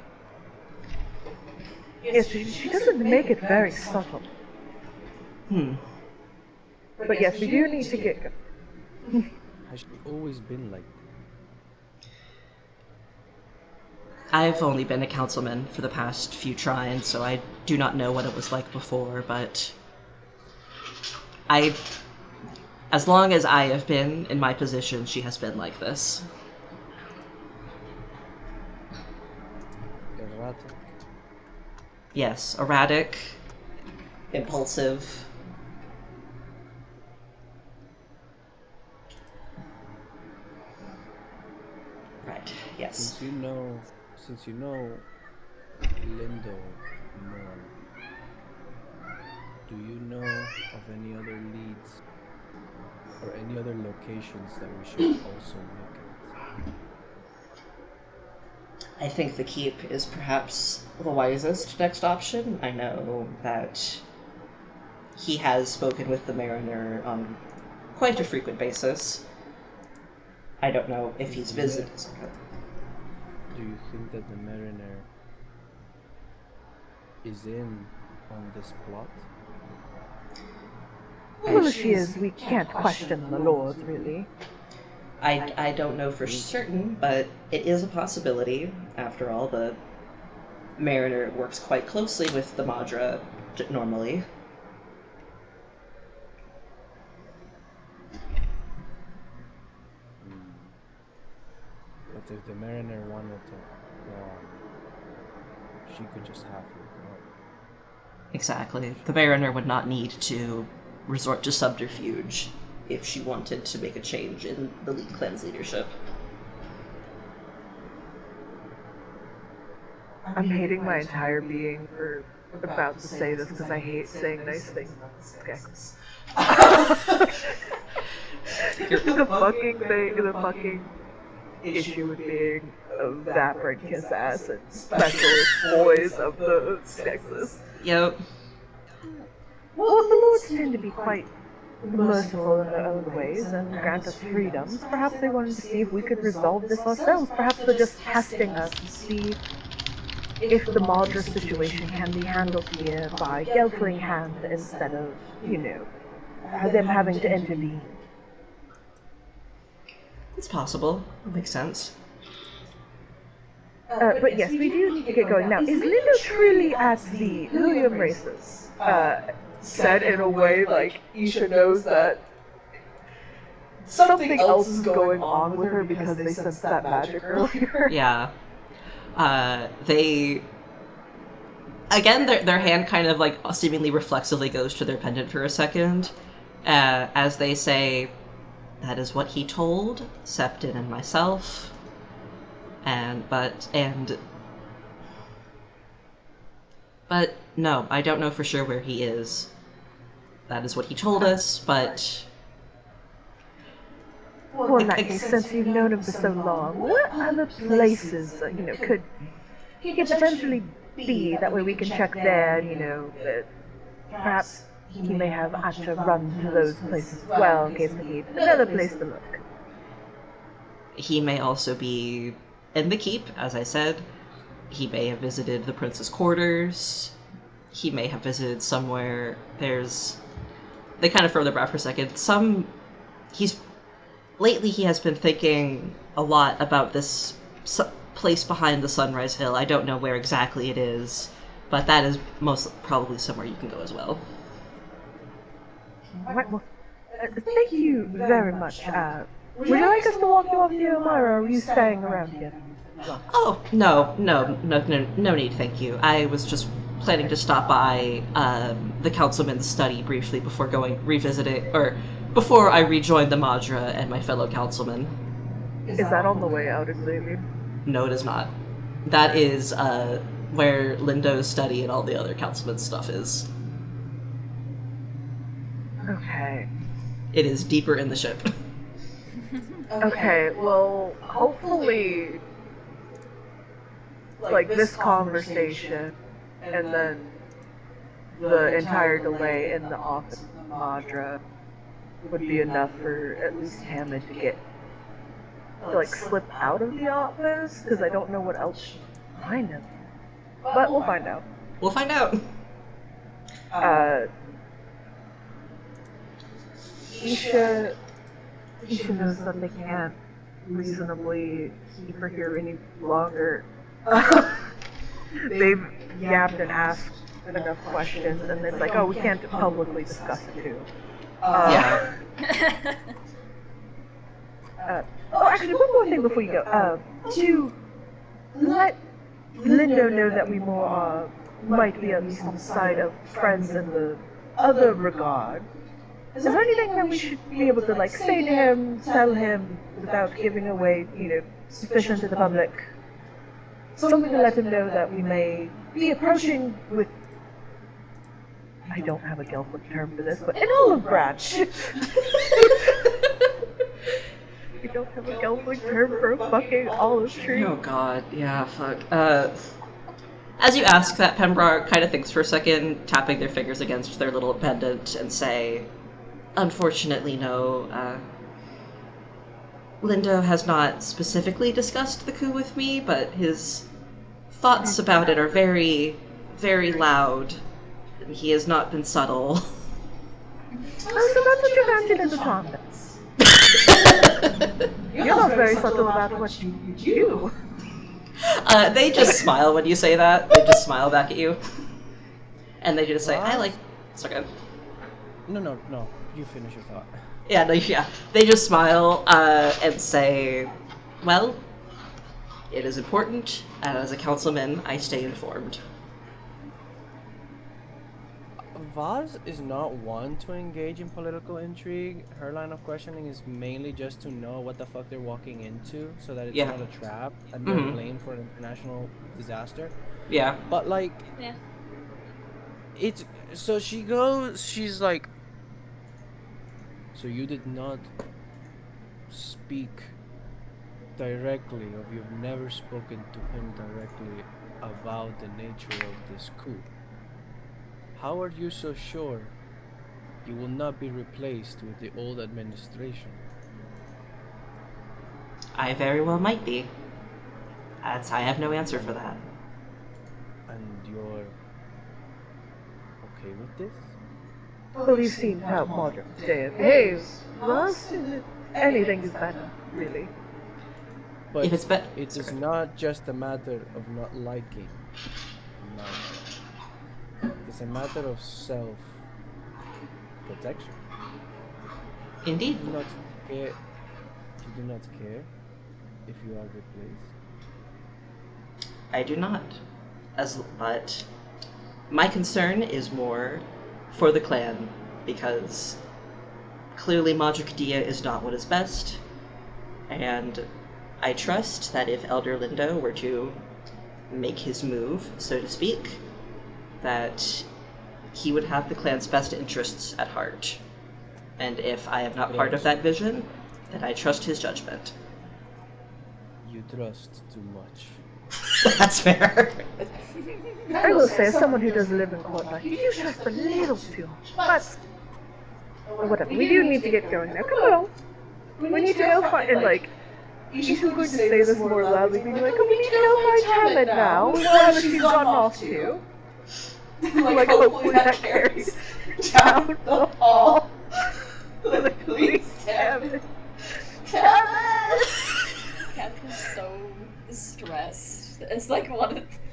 Yes, she doesn't make it very subtle. But yes, we do need to get... Has she always been like that? I've only been a councilman for the past few trines, so I do not know what it was like before, but as long as I have been in my position, she has been like this. Erratic. Yes, erratic, impulsive. Right, yes. Since you know Lindo more, do you know of any other leads or any other locations that we should also look at? I think the keep is perhaps the wisest next option. I know that he has spoken with the Mariner on quite a frequent basis. I don't know if he's visited. Do you think that the Mariner is in on this plot? Well, as she is, we can't question the Lord, really. I don't know for certain, but it is a possibility. After all, the Mariner works quite closely with the Madra normally. But if the Mariner wanted to go on, she could just have her go. Exactly. The Mariner would not need to resort to subterfuge if she wanted to make a change in the League Clan's leadership. I'm hating my entire being for about to say this because I hate saying nice things about the Skeks. The fucking issue with being a vapor and kiss ass and specialist boys of the Skeksis. Yep. Well, the Lords tend to be quite merciful in their own ways and grant us freedoms. Perhaps they wanted to see if we could resolve this ourselves. Perhaps they're just testing us to see if the Madra situation can be handled here by Gelfling hand instead of, them having to intervene. It's possible. It makes sense. But yes, we do need to get going. Now, is Lindo truly at the William races? Said in a way like Isha knows that something else is going on with her because they sensed that magic earlier. Yeah. Again, their hand kind of like seemingly reflexively goes to their pendant for a second, as they say, that is what he told Septon and myself, but no, I don't know for sure where he is. That is what he told us, but... Well, in that case, since you've known him for so long, what other places, could he potentially be? That way we can check there, that perhaps he may have had to run to those places as well in case we need another place to look. He may also be in the keep, as I said. He may have visited the prince's quarters. He may have visited somewhere. They kind of throw their breath for a second. Lately he has been thinking a lot about this place behind the Sunrise Hill. I don't know where exactly it is, but that is most probably somewhere you can go as well. Alright, well, thank you very much. Would you like us to walk you off to Elmira, or are you staying around here? Oh, no need, thank you. I was just planning to stop by the councilman's study briefly before before I rejoined the Madra and my fellow councilmen. Is that on the way out, Xavier? No, it is not. That is where Lindo's study and all the other councilman's stuff is. Okay. It is deeper in the ship. Okay, well, hopefully, like, this conversation and then the entire delay in the office of Madra would be enough for at least Hammond to get, like, slip out of the office, because I don't know what else she's behind him. But we'll find out. We'll find out. Isha knows that they can't reasonably keep her here any longer. They've yapped and asked enough questions, and it's like, oh, we can't publicly discuss it too. Yeah. Oh, actually, one more thing before you go. To let Lindo know that we more might be at least on the side of friends in the other regard. Is there anything that we should be able to, like, say to him, tell him, without giving away, suspicion to the public? Something to let him know that we may be approaching with... I don't have a Gelfling term for this, but an olive branch! We don't have a Gelfling term for a fucking olive tree. Oh god, yeah, fuck. As you ask that, Pembroke kind of thinks for a second, tapping their fingers against their little pendant, and say, unfortunately, no. Lindo has not specifically discussed the coup with me, but his thoughts about it are very, very loud. And he has not been subtle. Oh, so that's what you fancied at the time. You're not very subtle about what you do. They just smile when you say that. They just smile back at you. And they just say, I like... It's okay. No. You finish your thought. Yeah, no, yeah. They just smile and say, well, it is important, and as a councilman, I stay informed. Vaz is not one to engage in political intrigue. Her line of questioning is mainly just to know what the fuck they're walking into, so that it's not a trap and they're blamed for an international disaster. Yeah. But, like... Yeah. It's... So she goes... She's like... So you did not speak directly, or you've never spoken to him directly about the nature of this coup. How are you so sure you will not be replaced with the old administration? I very well might be. I have no answer for that. And you're okay with this? Well, you've seen how modern today behaves. Plus, anything is better, really. But If it's it is not just a matter of not liking. It's a matter of self-protection. Indeed. You do not care if you are replaced. I do not. But my concern is more for the clan, because clearly Madra Dia is not what is best, and I trust that if Elder Lindo were to make his move, so to speak, that he would have the clan's best interests at heart. And if I am not part of that vision, then I trust his judgment. You trust too much. That's fair. I will say, as someone who does live in Quadlight, you do trust a little too much. But whatever, we do need to get going now. Come on. We need to go find, and like, Isha's going to say this more loudly, being like, oh, we need to go find Hammond now, wherever she's gone off to. Like, hopefully that carries down the hall. Like, please, Hammond. Hammond! Captain's so stressed. It's like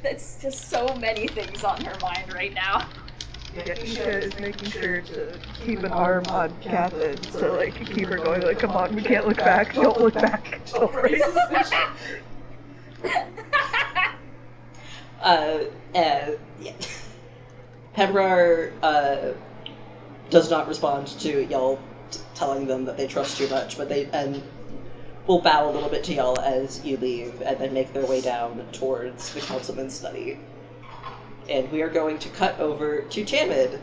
it's just so many things on her mind right now. Yeah, Isha is making sure to keep an arm on Catherine to like keep her going. Like, come on, we can't look back. Don't look back. Don't raise suspicion. Yeah. Pembrar does not respond to y'all telling them that they trust too much, but will bow a little bit to y'all as you leave, and then make their way down towards the councilman's study. And we are going to cut over to Chamid.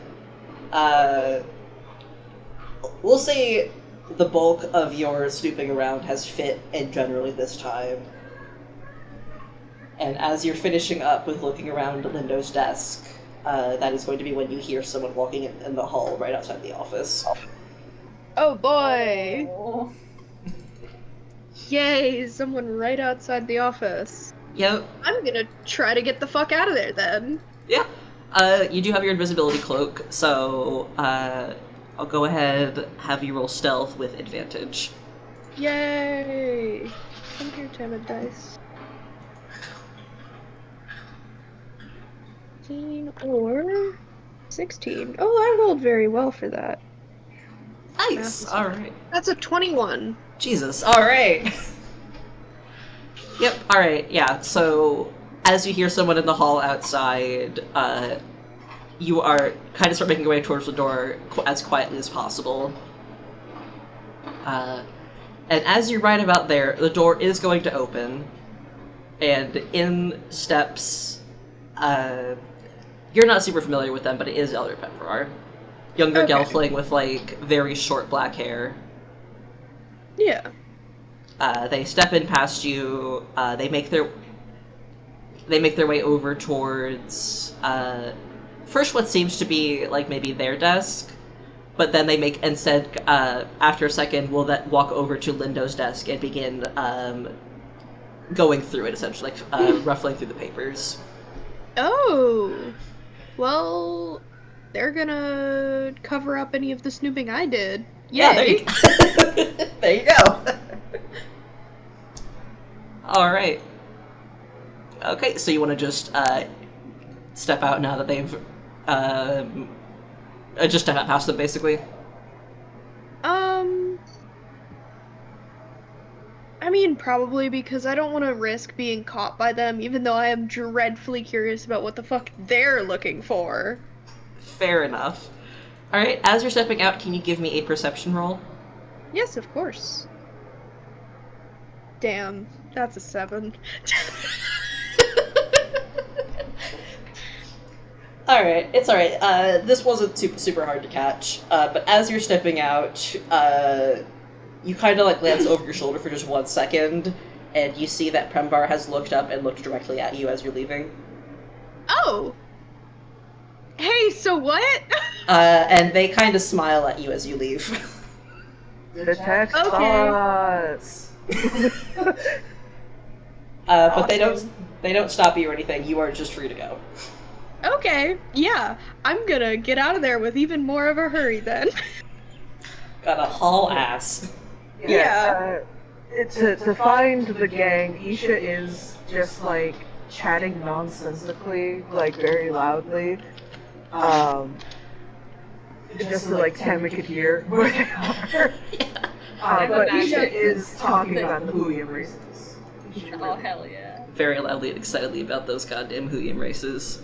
We'll say the bulk of your snooping around has fit in generally this time. And as you're finishing up with looking around Lindo's desk, that is going to be when you hear someone walking in the hall right outside the office. Oh boy! Oh. Yay, someone right outside the office. Yep. I'm gonna try to get the fuck out of there then. Yeah. You do have your invisibility cloak, so I'll go ahead, have you roll stealth with advantage. Yay! Come here, timid dice. 15 or 16. Oh, I rolled very well for that. Nice! Alright. That's a 21. Jesus, alright. Yep, alright, yeah, so as you hear someone in the hall outside, you are kind of start making your way towards the door as quietly as possible. And as you're right about there, the door is going to open, and in steps, you're not super familiar with them, but it is Elder Pepperar. Younger Okay. gelfling with, like, very short black hair. Yeah. They step in past you, they make their way over towards, first what seems to be, like, maybe their desk, but then they make, instead, after a second, will that walk over to Lindo's desk and begin, going through it, essentially, like, ruffling through the papers. Oh! Well, they're gonna cover up any of the snooping I did. Yeah, there Yay. you go. There you go. Alright. Okay, so you want to just, step out now that they've, just step out past them, basically? I mean, probably because I don't want to risk being caught by them, even though I am dreadfully curious about what the fuck they're looking for. Fair enough. Alright, as you're stepping out, can you give me a perception roll? Yes, of course. Damn, that's a 7. Alright, it's alright. This wasn't super hard to catch, but as you're stepping out, you kind of, like, glance over your shoulder for just 1 second, and you see that Premvar has looked up and looked directly at you as you're leaving. Oh! Hey, so what? And they kind of smile at you as you leave. Detect Okay. thoughts. But they don't stop you or anything. You are just free to go. Okay, yeah, I'm gonna get out of there with even more of a hurry then. Got a haul ass. Yeah. To find the gang, Isha is just like chatting nonsensically, like very loudly. Just so like Tammy could hear where they are. But Isha is talking about the William races. Oh, hell yeah. Very loudly and excitedly about those goddamn Huyan races.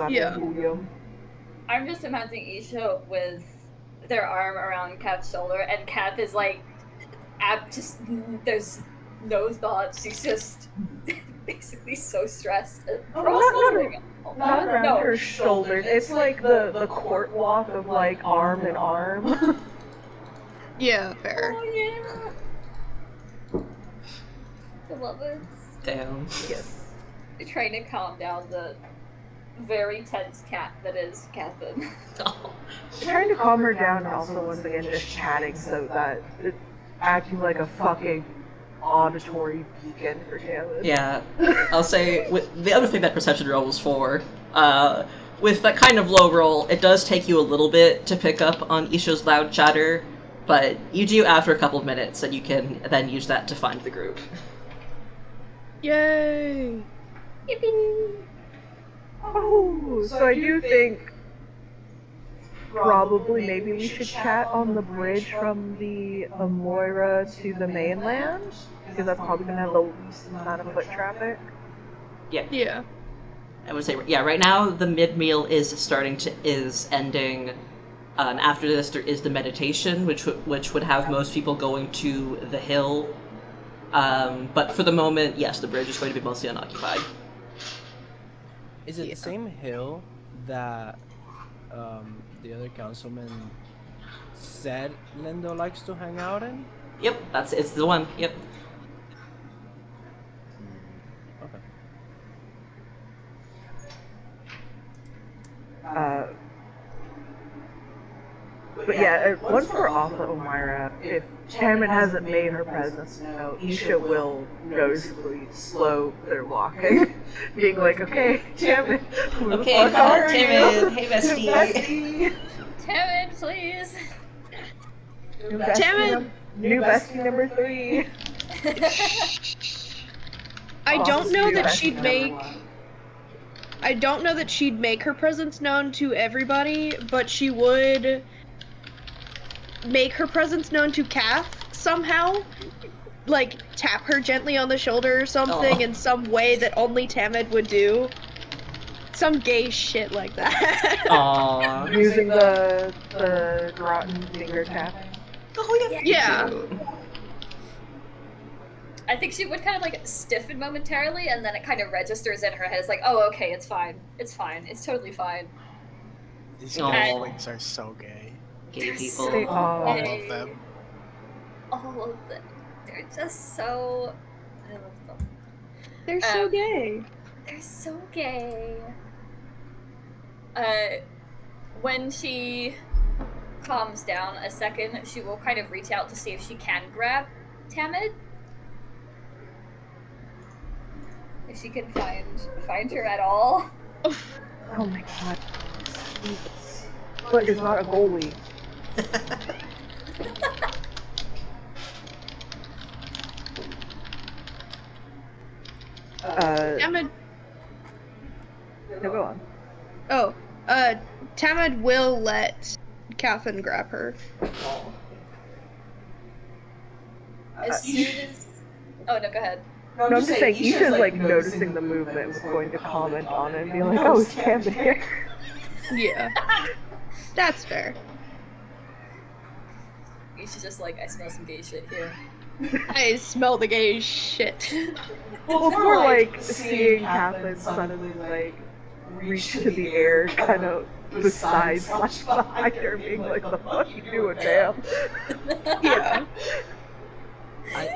Yeah. I'm just imagining Isha with their arm around Kath's shoulder, and Kath is like, there's no thoughts. She's just basically so stressed. Not around her shoulders. It's like the court walk of like arm in arm. Yeah, fair. Oh yeah. I love it. Damn. Yes. You're trying to calm down the very tense cat that is Catherine. Trying to calm her down and also once again just chatting so that it's acting like a fucking auditory beacon for Taylor. Yeah, I'll say the other thing that perception roll was for, with that kind of low roll, it does take you a little bit to pick up on Isha's loud chatter, but you do after a couple of minutes, and you can then use that to find the group. Yay! Yippee! Oh, so I do think probably maybe we should chat on the bridge from the Moira to the mainland, because that's probably gonna have the least amount of foot traffic. Yeah. I would say, yeah, right now the mid-meal is ending. After this, there is the meditation, which would have most people going to the hill, But for the moment, yes, the bridge is going to be mostly unoccupied. Is it the same hill that the other councilman said Lindo likes to hang out in? Yep, it's the one. Yep. Okay. But yeah, once we're off of Omira, if Tammin hasn't made her presence known, Isha will noticeably slow their walking, being like, "Okay, Tammin, who the Okay, fuck are Tammin, you? hey bestie." Bestie. Tammin, please. New bestie, Tammin! new bestie number 3. I don't know New that bestie she'd number make. 1. I don't know that she'd make her presence known to everybody, but she would make her presence known to Kath somehow. Like, tap her gently on the shoulder or something in some way that only Tamid would do. Some gay shit like that. Aww. Using the rotten finger tap. Oh Yeah. I think she would kind of like stiffen momentarily, and then it kind of registers in her head. It's like, oh, okay, it's fine. It's fine. It's totally fine. These Aw. halflings are so gay. Gay They're people. so All All gay. of them. All of them. They're just so. I love them. They're so gay. They're so gay. When she calms down a second, she will kind of reach out to see if she can grab Tamid. If she can find her at all. Oh my god. Jesus. But it's not a goalie. Tamid. No, go on. Oh, Tamid will let Catherine grab her. As soon as. Oh no, go ahead. No, I'm just saying, Isha's like noticing the movement, was going to comment on it and be like, "Oh, it's Tammin here." Yeah. That's fair. She's just like, I smell some gay shit here. I smell the gay shit. Well, it's more like seeing Catherine suddenly like reach to the air, kind of beside slash behind her, being like, "The fuck you doing, damn?" Yeah.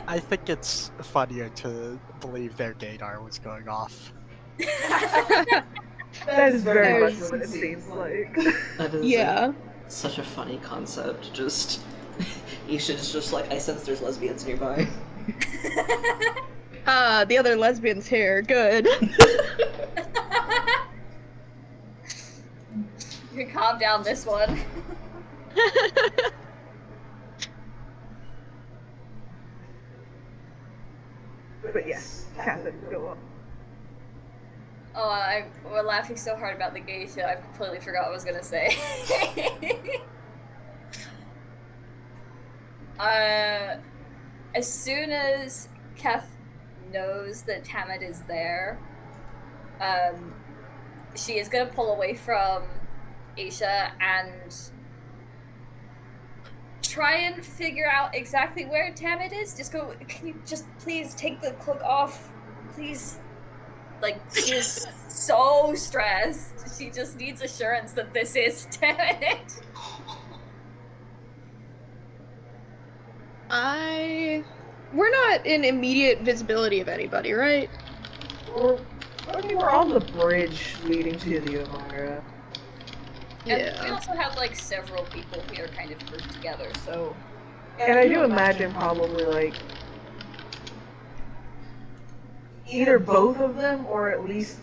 I think it's funnier to believe their gaydar was going off. That is very much There's- what it seems like. That is Yeah. such a funny concept. Just Isha's just like, I sense there's lesbians nearby. The other lesbians here. Good. You can calm down this one. But yes, Catherine, go on. Oh, we're laughing so hard about the gay shit, I completely forgot what I was gonna say. As soon as Kef knows that Tamid is there, she is gonna pull away from Aisha and try and figure out exactly where Tamid is. Just go, can you just please take the cloak off? Please. Like, she is so stressed. She just needs assurance that this is Tamid. We're not in immediate visibility of anybody, right? We're on the bridge leading to the Omira. And we also have, like, several people here kind of grouped together, so... And I do imagine probably, like, either both of them or at least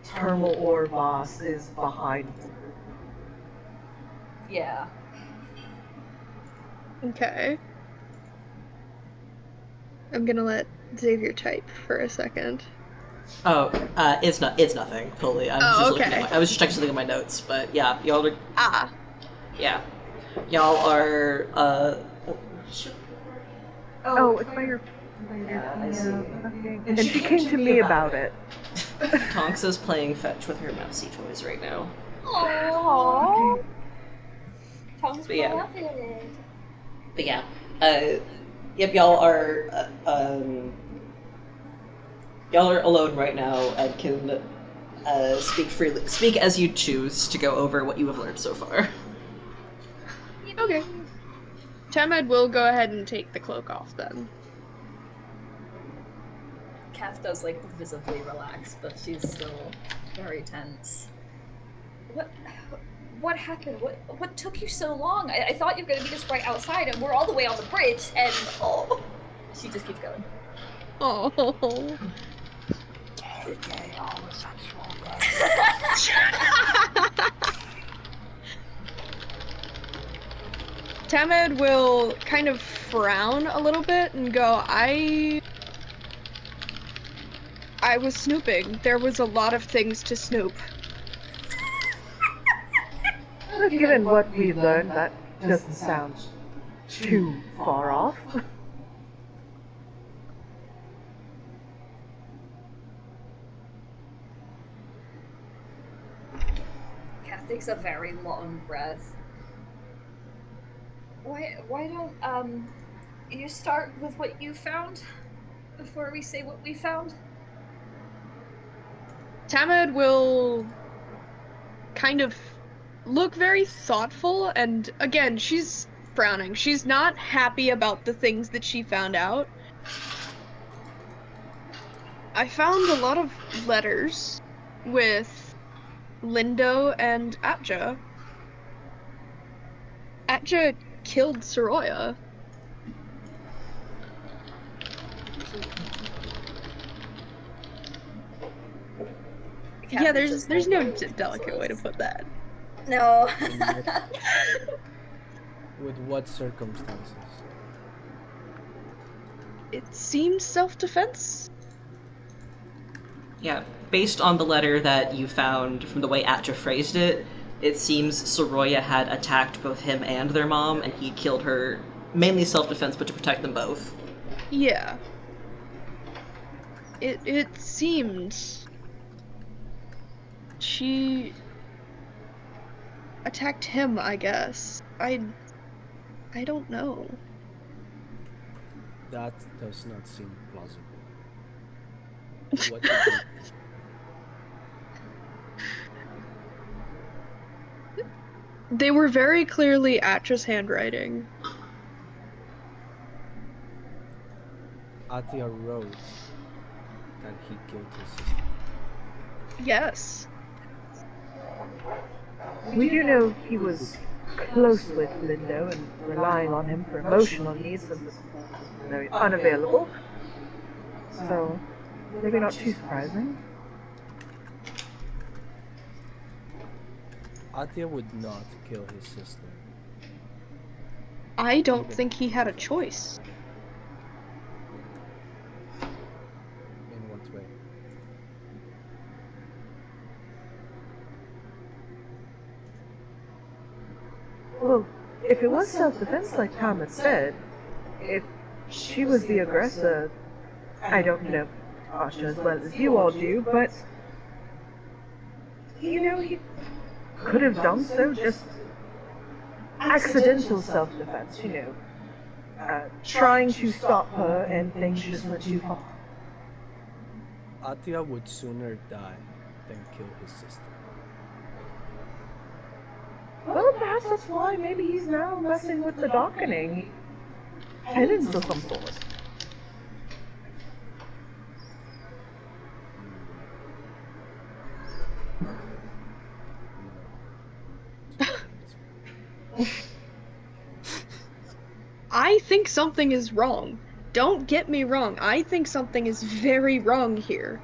Termal or Voss is behind them. Yeah. Okay. I'm gonna let Xavier type for a second. Oh, it's nothing. Totally. I was just checking something in my notes, but yeah, y'all are. Ah. Yeah, y'all are. Oh, it's by your. Yeah, I see. Okay. And she came to me about it. Tonks is playing fetch with her mousy toys right now. Aww. Tom's But yeah. beloved. But yeah, Yep, y'all are alone right now and can speak freely. Speak as you choose to go over what you have learned so far. Okay. Temad will go ahead and take the cloak off then. Kath does like visibly relax, but she's still very tense. What happened? What took you so long? I thought you were gonna meet us right outside, and we're all the way on the bridge. And oh, she just keeps going. Oh. Temad will kind of frown a little bit and go, I was snooping. There was a lot of things to snoop. Well, given what we learned, that doesn't sound too far off. Kath takes a very long breath. Why don't you start with what you found before we say what we found? Temad will kind of look very thoughtful, and again, she's frowning. She's not happy about the things that she found out. I found a lot of letters with Lindo and Atja. Atja killed Soroya. Yeah, there's no delicate way to put that. No. With what circumstances? It seemed self-defense. Yeah, based on the letter that you found from the way Atja phrased it, it seems Soroya had attacked both him and their mom, and he killed her mainly self-defense, but to protect them both. Yeah. It seemed she attacked him, I guess. I don't know. That does not seem plausible. What They were very clearly Atja's handwriting. Atia wrote that he killed his sister. Yes. We do know he was close with Lindo and relying on him for emotional needs since it's very unavailable. So, maybe not too surprising. Atia would not kill his sister. I don't think he had a choice. In what way? Well, if it was self-defense like Tom had said, if she was the aggressor, I don't know Asha as well as you all do, but you know, he could have done so just accidental self-defense, you know, trying to stop her and things just went too far. Atia would sooner die than kill his sister. Well, perhaps that's why maybe he's now messing with the darkening. Penance of some sort. I think something is wrong. Don't get me wrong. I think something is very wrong here.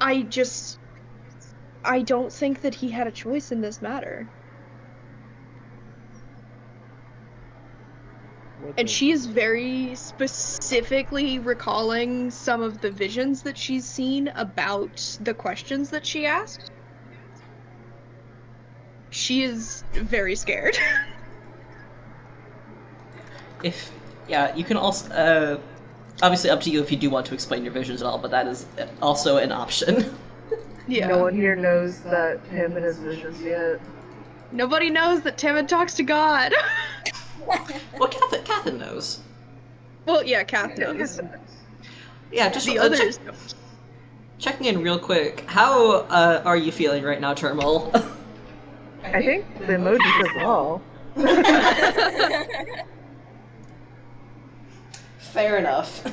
I don't think that he had a choice in this matter. And she is very specifically recalling some of the visions that she's seen about the questions that she asked. She is very scared. You can also, obviously up to you if you do want to explain your visions at all, but that is also an option. Yeah. No one here knows that him and his visions yet. Nobody knows that Timid talks to God. Well, Catherine knows. Well, yeah, Kath knows. Yeah, just The others. checking in real quick. How are you feeling right now, Termal? I think the emoji says all. Fair enough.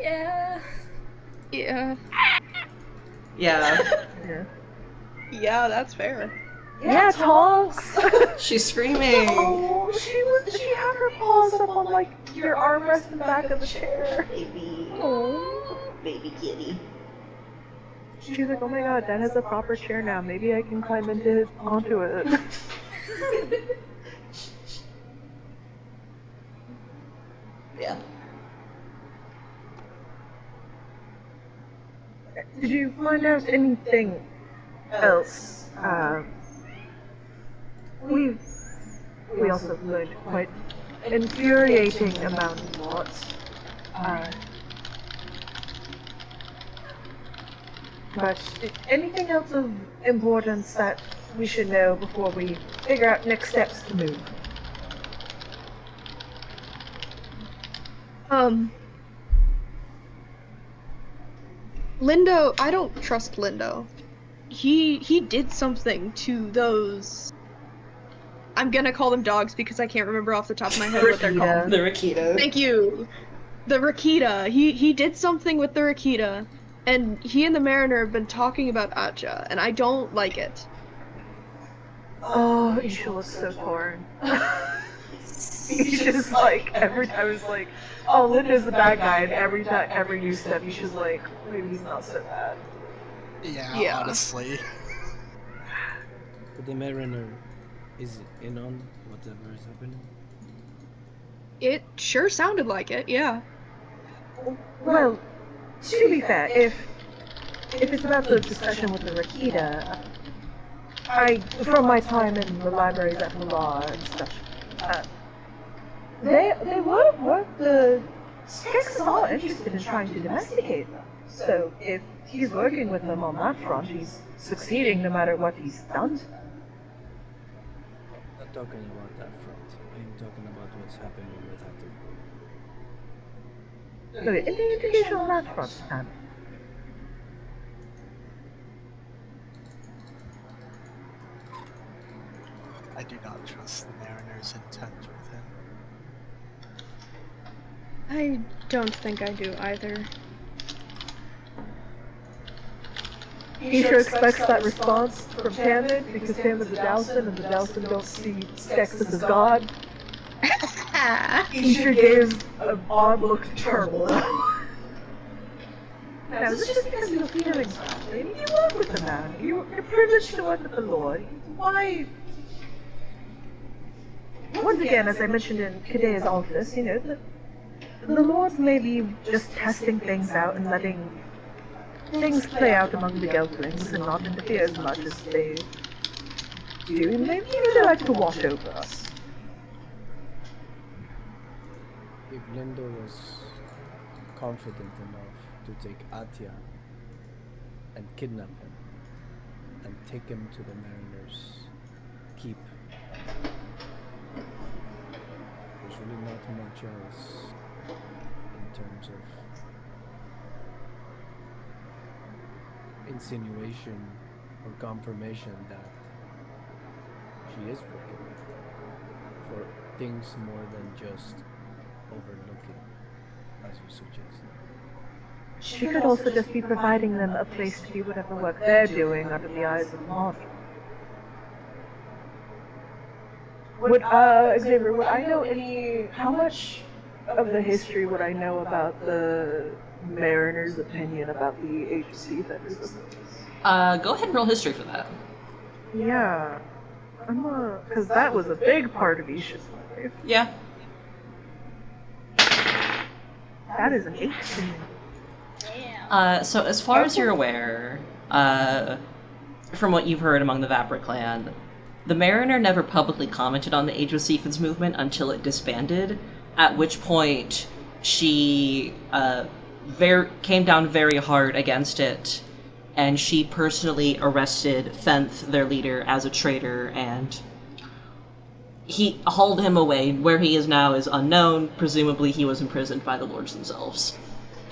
Yeah. Yeah. Yeah. Yeah. Yeah, that's fair. Yeah, Tonks! She's screaming. Oh, she had her paws up on, like, your armrest and back of the chair. Baby. Oh. Baby kitty. She's like, oh my god, Dad has a proper chair now. Maybe I can climb onto it. Yeah. Did you find out anything else? We also learned quite infuriating amount of what. But anything else of importance that we should know before we figure out next steps to move? Lindo, I don't trust Lindo. He did something to those. I'm gonna call them dogs because I can't remember off the top of my head what they're called. The Rakita. Thank you. The Rakita. He did something with the Rakita, and he and the Mariner have been talking about Atja, and I don't like it. Oh, Isha looks so torn. Isha's like, every time it's like, oh, Linda's the bad guy, and every new step, Isha's like, maybe he's not so bad. Yeah, honestly. But the Mariner is in on whatever is happening. It sure sounded like it, yeah. Well, to be fair, if it's about the discussion with the Rakita, from my time in the libraries at Milan and stuff, they were the Skex is all interested in trying to domesticate them. So if he's working with them on that front, he's succeeding no matter what he's done to them. I'm not talking about that front. I'm talking about what's happening with Atja. Okay, any indication on that front, Sam? I do not trust the Mariner's intent with him. I don't think I do either. Isha expects that response from Tamid because Tamid's a Dowson and the Dowson don't see Skexus as God. Isha gives an odd look to Turbo. Now, is this just because you have feelings about him? You work with the man. You're privileged to work with the Lord. Why? Once again, as I mentioned in Kadea's office, you know, the Lords may be just testing things out and letting things play out among the Gelflings and not interfere as much as they do. Maybe they like to watch over us. If Lindo was confident enough to take Atya and kidnap him and take him to the Mariner's keep, there's really not much else in terms of insinuation or confirmation that she is working with him for things more than just overlooking, as you suggest. She could also just be providing them a place to do whatever work they're doing under the eyes of Marty. Xavier, would I know how much of the history would I know about the Mariner's opinion about the agency that is Go ahead and roll history for that. Yeah. Because that was a big part of Isha's life. Yeah. That is an 18. So as far as you're aware, from what you've heard among the Vapor clan, the Mariner never publicly commented on the Age of Seafin's movement until it disbanded, at which point she came down very hard against it, and she personally arrested Fenth, their leader, as a traitor, and he hauled him away. Where he is now is unknown. Presumably he was imprisoned by the lords themselves.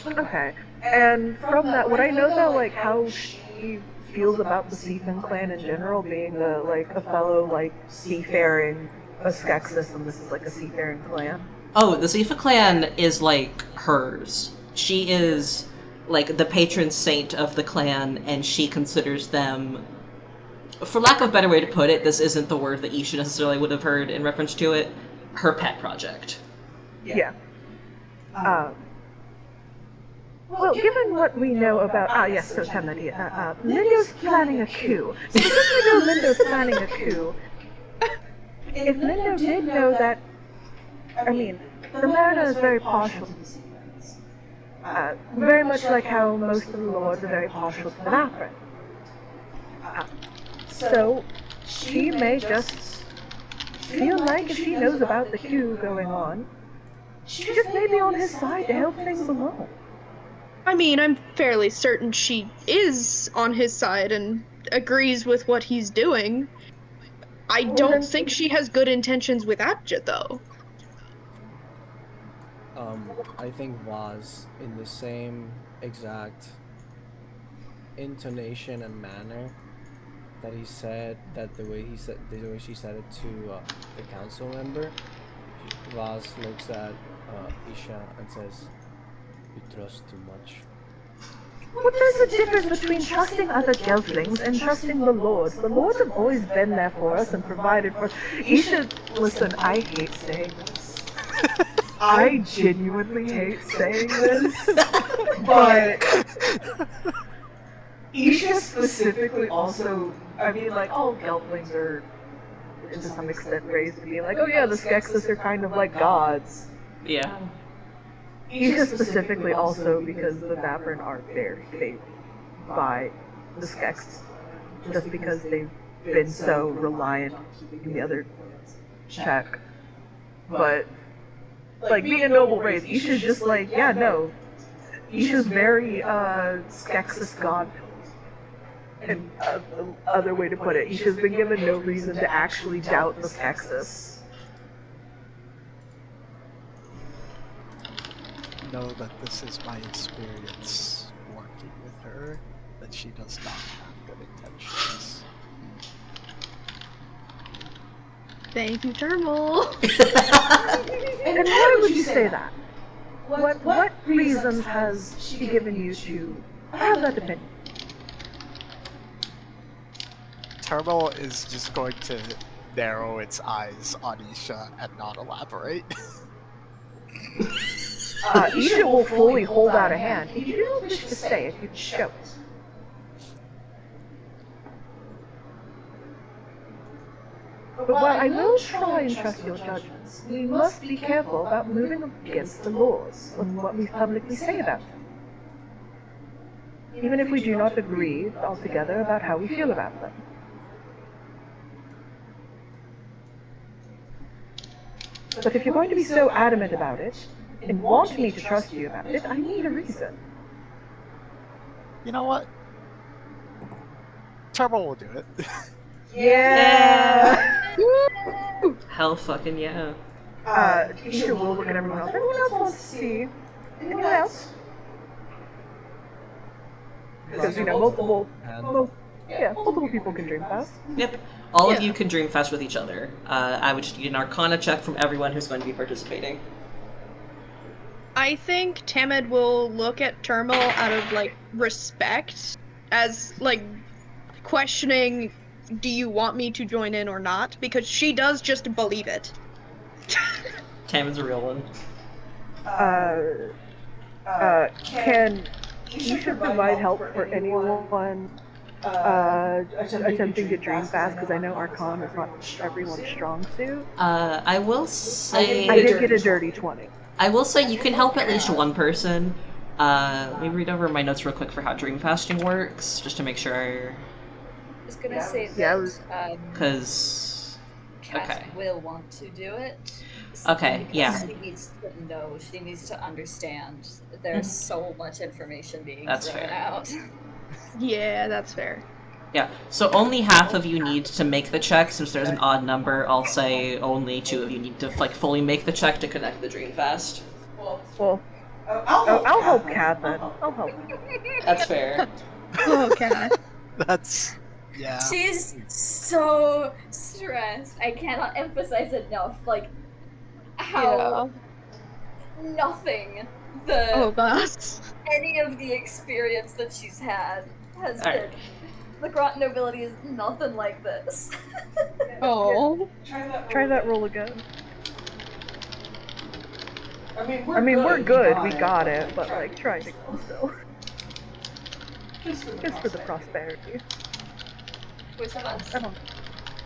Okay. And from that, would I know that, like, how she feels about the Seafen clan in general, being a fellow, like, seafaring, a Skeksis, and this is, like, a seafaring clan? Oh, the Sifa clan is, like, hers. She is, like, the patron saint of the clan, and she considers them... For lack of a better way to put it, this isn't the word that Isha necessarily would have heard in reference to it, her pet project. Yeah. Well, given what we know about... yes, so Tamadia, Lindo's planning a coup. So since we know Lindo's planning a coup, if Lindo did know that... I mean, the Mariner is very partial. Very much like how most of the lords are very partial to the Vaprin. So, she may just feel like if she knows about the coup going on, she just may be on his side to help things along. I mean, I'm fairly certain she is on his side and agrees with what he's doing. I don't think she has good intentions with Abjad, though. I think Vaz, in the same exact intonation and manner that he said, that the way she said it to the council member, Vaz looks at Isha and says, "You trust too much." Well, there's a difference between trusting other gelflings and trusting the lords. The lords have always been there for us and provided for us. Isha, listen, I hate saying this. I genuinely hate saying this, but Isha specifically also, I mean, like, all gelflings are, to some extent, raised to be like, oh yeah, the Skeksis are kind of like gods. Yeah. Isha specifically also because the Vaprin are very favored by the Skeks, just because they've been so reliant on keeping the other check. But, like, being a noble race, Isha's just like, yeah, no. Isha's very, Skeksis god. And the other way to put it, Isha's been given no reason to actually doubt the Skeksis. Know that this is my experience working with her, that she does not have good intentions. Thank you, Thermal. And why would you say that? What reasons has she given you to have that opinion? Turbo is just going to narrow its eyes on Isha and not elaborate. Isha will fully hold out a hand. If you don't wish to say it, you show it. But while I will try and trust your judgments, we must be careful about moving against the laws and what we publicly say about them. Even if we do not agree altogether about how we feel about them. But if you're going to be so adamant about it, and want me to trust you about it, I need a reason. You know what? Turbo will do it. Yeah! Hell fucking yeah. Isha will look at everyone else. Everyone else wants to see. Anyone else? Because, you know, multiple people can dream fast. Yep. All of you can dream fast with each other. I would just need an Arcana check from everyone who's going to be participating. I think Tamid will look at Turmal out of, like, respect, as, like, questioning, do you want me to join in or not? Because she does just believe it. Tamid's a real one. Can Isha provide help for anyone attempting to dream fast? Because I know Arcana is not everyone's strong suit. I will say... I did get a dirty 20. I will say you can help at least one person. Let me read over my notes real quick for how dream fasting works, just to make sure. I was gonna say that because Cass will want to do it. Okay, yeah. She needs to know. She needs to understand. There's so much information being thrown out. Yeah, that's fair. Yeah, so only half of you need to make the check. Since there's an odd number, I'll say only 2 of you need to like fully make the check to connect the dream fast. Well, I'll help Kat then. I'll help. That's fair. Oh, Kat. That's yeah. She's so stressed. I cannot emphasize enough, like, how nothing Oh gosh. any of the experience that she's had has Alright. been. The Grot nobility is nothing like this. Oh. Try that roll again. I mean, we're good. We got it, but like, try to go still. Just for the prosperity. Which of us? I don't.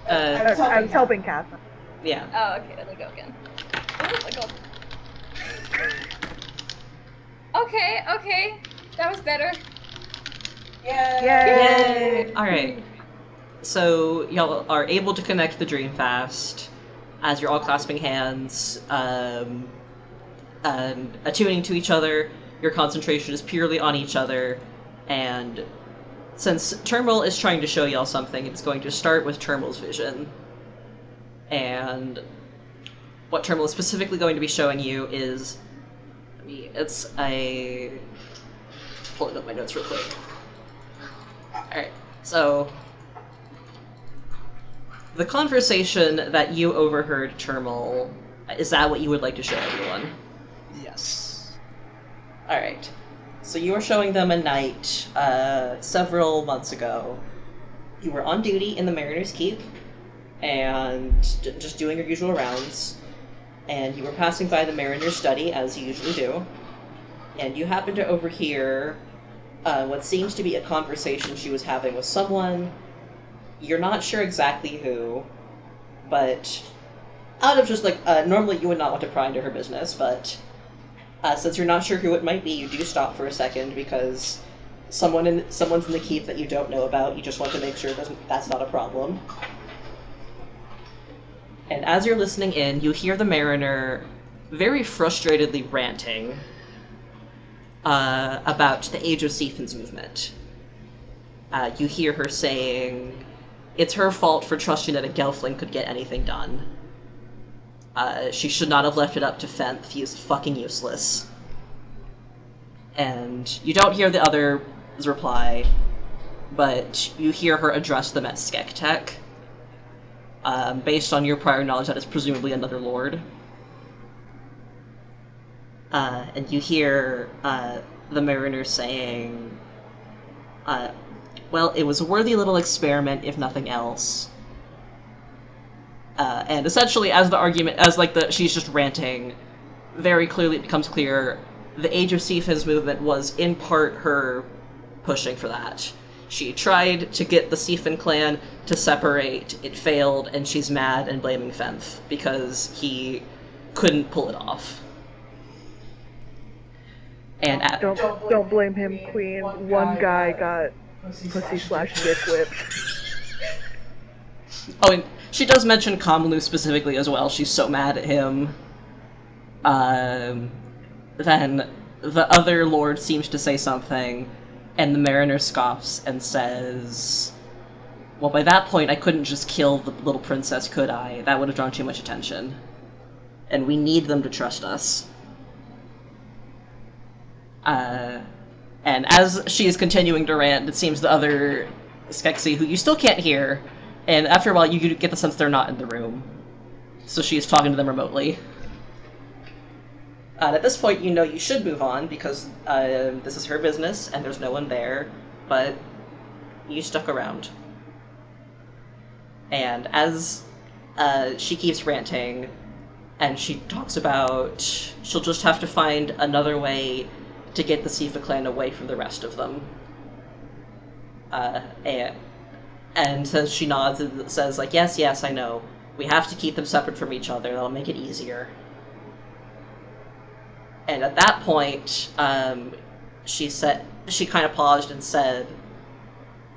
Uh, I was helping Kat. yeah. Oh, okay, let me go again. Oh my god. Okay, that was better. Yay! Alright. So, y'all are able to connect the dream fast as you're all clasping hands, attuning to each other. Your concentration is purely on each other, and since Termal is trying to show y'all something, it's going to start with Termal's vision. And what Termal is specifically going to be showing you is... it's a... pulling up my notes real quick. Alright, so... the conversation that you overheard, Termal, is that what you would like to show everyone? Yes. Alright. So you were showing them a night, several months ago. You were on duty in the Mariner's Keep, and just doing your usual rounds, and you were passing by the Mariner's study, as you usually do, and you happened to overhear what seems to be a conversation she was having with someone. You're not sure exactly who, but out of just like, normally you would not want to pry into her business, but since you're not sure who it might be, you do stop for a second because someone's in the keep that you don't know about. You just want to make sure that's not a problem. And as you're listening in, you hear the Mariner very frustratedly ranting about the Age of Seethan's movement. You hear her saying it's her fault for trusting that a Gelfling could get anything done. She should not have left it up to Fenth. He is fucking useless. And you don't hear the other's reply, but you hear her address them as Skektek. Based on your prior knowledge, that is presumably another lord. And you hear the Mariner saying, well, it was a worthy little experiment, if nothing else. And essentially, as the argument, she's just ranting, very clearly it becomes clear the Age of Seethan's movement was in part her pushing for that. She tried to get the Seethan clan to separate, it failed, and she's mad and blaming Fenth because he couldn't pull it off. And Don't blame him, Queen. One guy got pussy/dick whipped. Oh, and she does mention Kamlu specifically as well. She's so mad at him. Then the other lord seems to say something, and the Mariner scoffs and says, well, by that point, I couldn't just kill the little princess, could I? That would have drawn too much attention. And we need them to trust us. And as she is continuing to rant, it seems the other Skeksis, who you still can't hear, and after a while you get the sense they're not in the room. So she is talking to them remotely. And at this point, you know you should move on, because this is her business, and there's no one there, but you stuck around. And as she keeps ranting, and she talks about she'll just have to find another way to get the Sifa clan away from the rest of them. And says, she nods and says, like, yes, I know. We have to keep them separate from each other. That'll make it easier. And at that point, she kind of paused and said,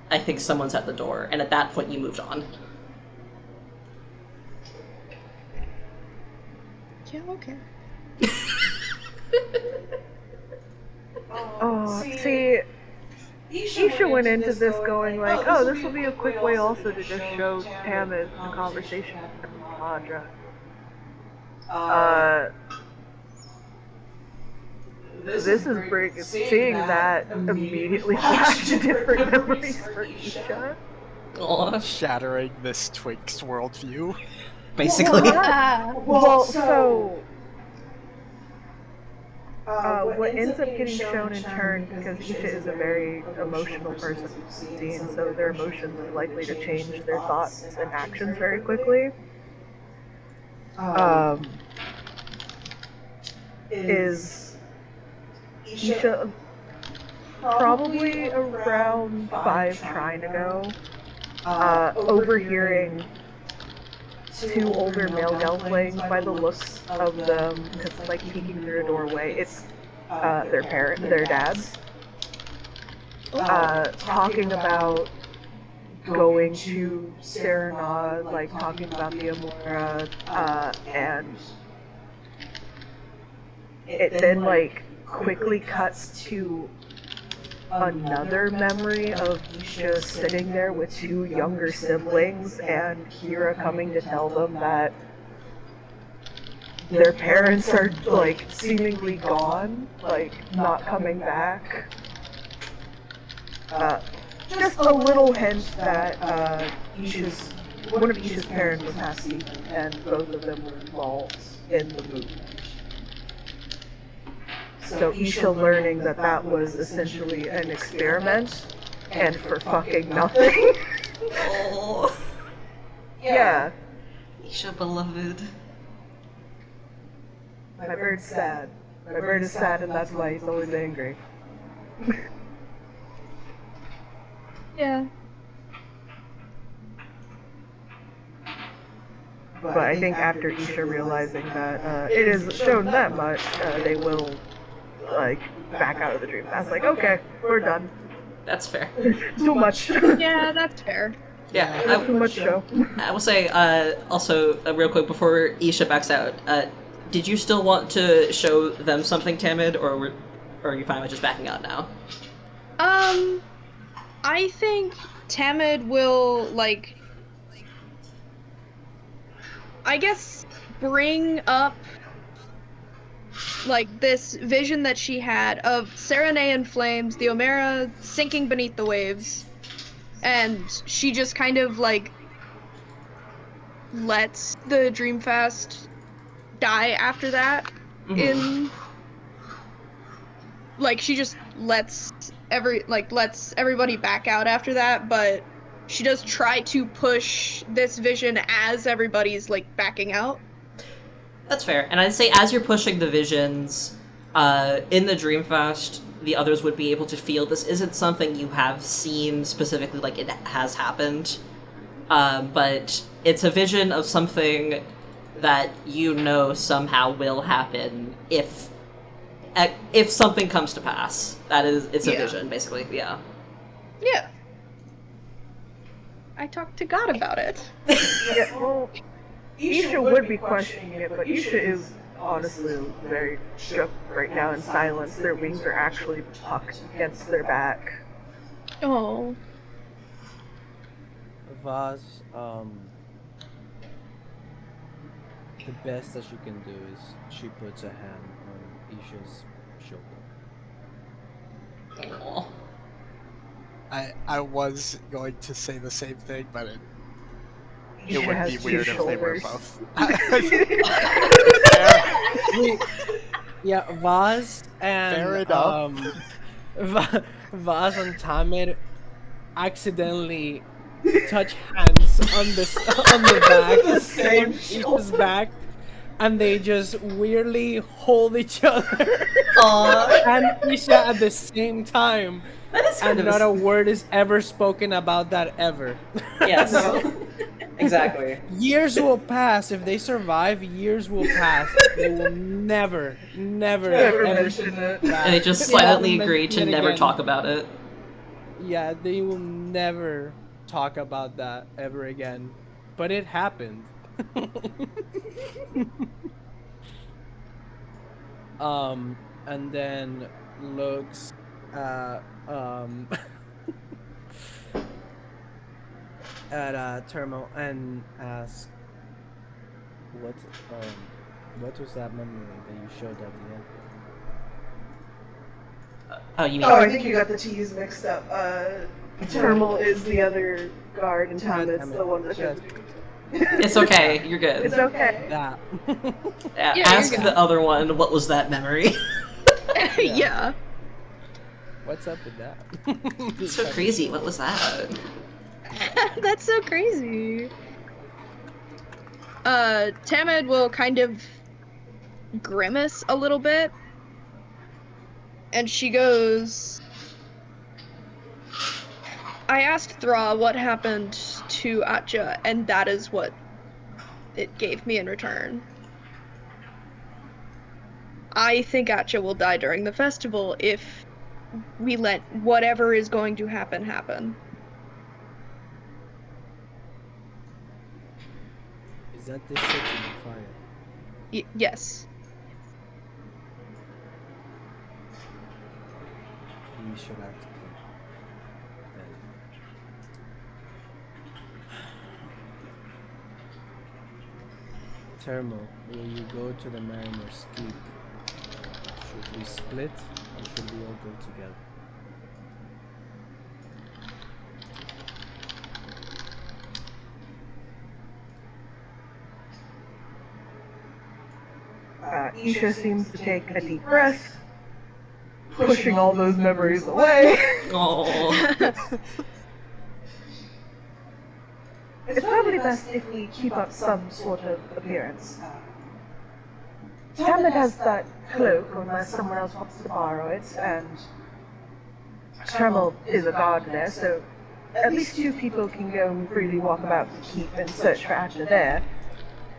I think someone's at the door. And at that point, you moved on. Yeah, okay. Oh, see, Isha went into this going like, oh, this will be a quick way also to just show Tamid the conversation with Audra. This is seeing that immediately flash different memories for Isha. Aw, Shattering this Twink's worldview. basically. Well, so what ends up getting shown in turn, because Isha is a very emotional person, and so their emotions are likely to change their thoughts and actions very quickly. Is Isha probably around 5 trying to go, overhearing two older male gelflings by the looks of them, because it's like peeking through a doorway. It's their dads, talking about going to Serenade, like talking about the Amora, and it then like quickly cuts to another memory of Isha sitting there with two younger siblings and Kira coming to tell them that their parents are like seemingly gone, like not coming back. Just a little hint that one of Isha's parents was Hassi, and both of them were involved in the movement. So Isha learning that that was essentially an experiment, and for fucking nothing. Oh, Yeah, Isha beloved. my bird's sad. My bird is sad, and that's why he's always angry. Yeah. But I think after Isha realizing that it isn't shown that much, they will like back out of the dream. I was like, okay, we're done. That's fair. Too much. Yeah, that's fair. Yeah, Too much show. I will say, also, real quick before Isha backs out, did you still want to show them something, Tamid, or are you fine with just backing out now? I think Tamid will, like, I guess bring up, like, this vision that she had of Serenade in flames, the Omera sinking beneath the waves, and she just kind of, like, lets the Dreamfast die after that. Mm-hmm. Like, she just lets everybody back out after that, but she does try to push this vision as everybody's, like, backing out. That's fair. And I'd say as you're pushing the visions, in the Dreamfast, the others would be able to feel this isn't something you have seen specifically, like it has happened. But it's a vision of something that you know somehow will happen if something comes to pass. It's a vision, basically, yeah. Yeah. I talked to God about it. Yeah, well, Isha would be questioning it, but Isha is honestly very shook right now in silence. Their wings are actually pucked against their back. Oh. Vaz, the best that she can do is she puts a hand on Isha's shoulder. Aw. I was going to say the same thing, but it Isha would has be two weird if they were shoulders. both. Yeah, Vaz and Fair enough. Vaz and Tamir accidentally touch hands on the back, Same Isha's back, and they just weirdly hold each other Aw. and Isha at the same time. That is kind And of not a word is ever spoken about that ever. Yes. Exactly. Years will pass. If they survive, years will pass. They will never Never ever mention speak it. back. And they just Yeah, silently never agree to mention it never again. talk about it. Yeah, they will never talk about that ever again. But it happened. And then looks at Thermal and ask what was that memory that you showed at the end? Oh, you mean? Oh, I think you got the T's mixed up. Thermal is the other guard, and Tamid's the one that should. It's okay. You're good. It's okay. That. Yeah, Ask you're the good. other one. What was that memory? Yeah. What's up with that? It's so crazy. What was that? That's so crazy. Tamid will kind of grimace a little bit. And she goes, I asked Thra what happened to Atja, and that is what it gave me in return. I think Atja will die during the festival if we let whatever is going to happen happen. Is that this setting on fire? Yes. We should act quick. Thermal, will you go to the Mariner's Keep? Should we split or should we all go together? Isha seems to take a deep breath, pushing all those memories away. Oh. It's probably best if we keep up some sort of appearance. Tamid has that cloak unless someone else wants to borrow it, and Tremel is a guard there, so at least two people can go and freely walk about the keep and search for Atcha there,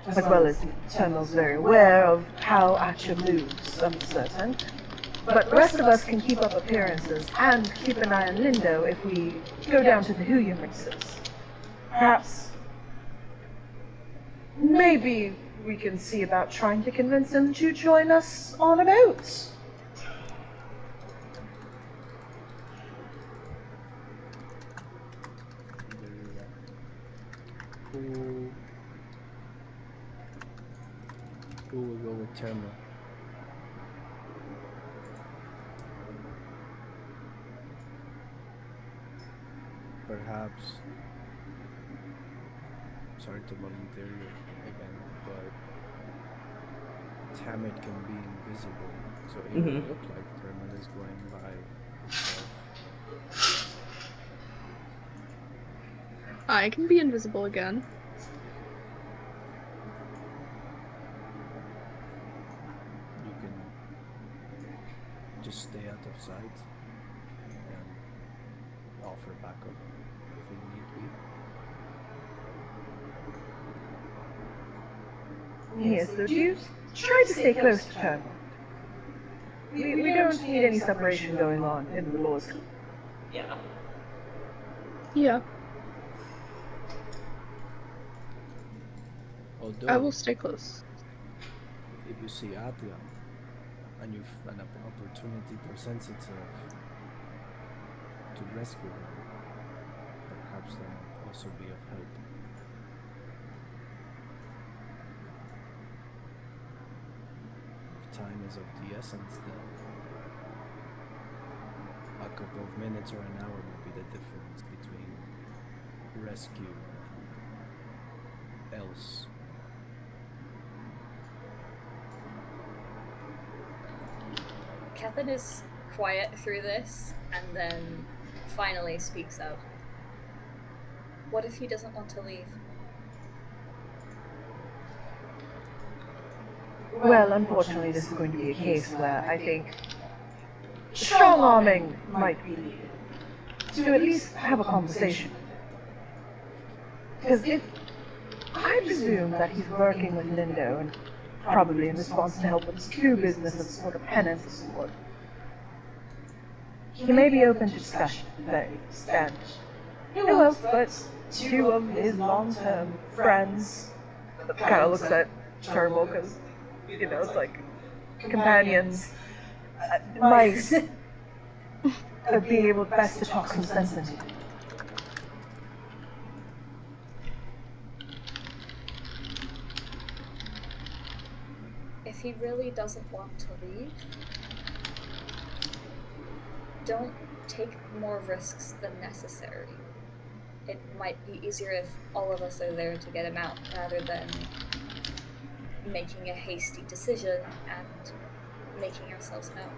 as well as Tremel's very aware of how Atcha moves, I'm certain. But the rest of us can keep up appearances and keep an eye on Lindo if we go down to the Huya races. Perhaps, maybe we can see about trying to convince him to join us on a boat. Who will go with Thermal? Perhaps, sorry to volunteer you again, but Tamid can be invisible, so it will look like Thermal is going by itself. I can be invisible again. You can just stay out of sight and offer backup if it need be. Yes, so do you try to stay close to Thermal? We don't need any separation going on in the Lord's. Yeah. Yeah, Although, I will stay close. if you see Atya and you an opportunity presents itself to rescue him, perhaps that might also be of help. If time is of the essence, then a couple of minutes or an hour might be the difference between rescue and else. Catherine is quiet through this and then finally speaks out. What if he doesn't want to leave? Well, unfortunately, this is going to be a case where I think strong arming might be needed to at least have a conversation. Because if I presume that he's working with Lindo and probably in response to help with his coup business as a sort of penance of sort, he may be open to discussion, thanks, and who else but two of his long-term friends. Kind of looks at Thermal because, you know, it's like companions, might being able best to talk some sense into. if he really doesn't want to leave, don't take more risks than necessary. It might be easier if all of us are there to get him out rather than making a hasty decision and making ourselves known.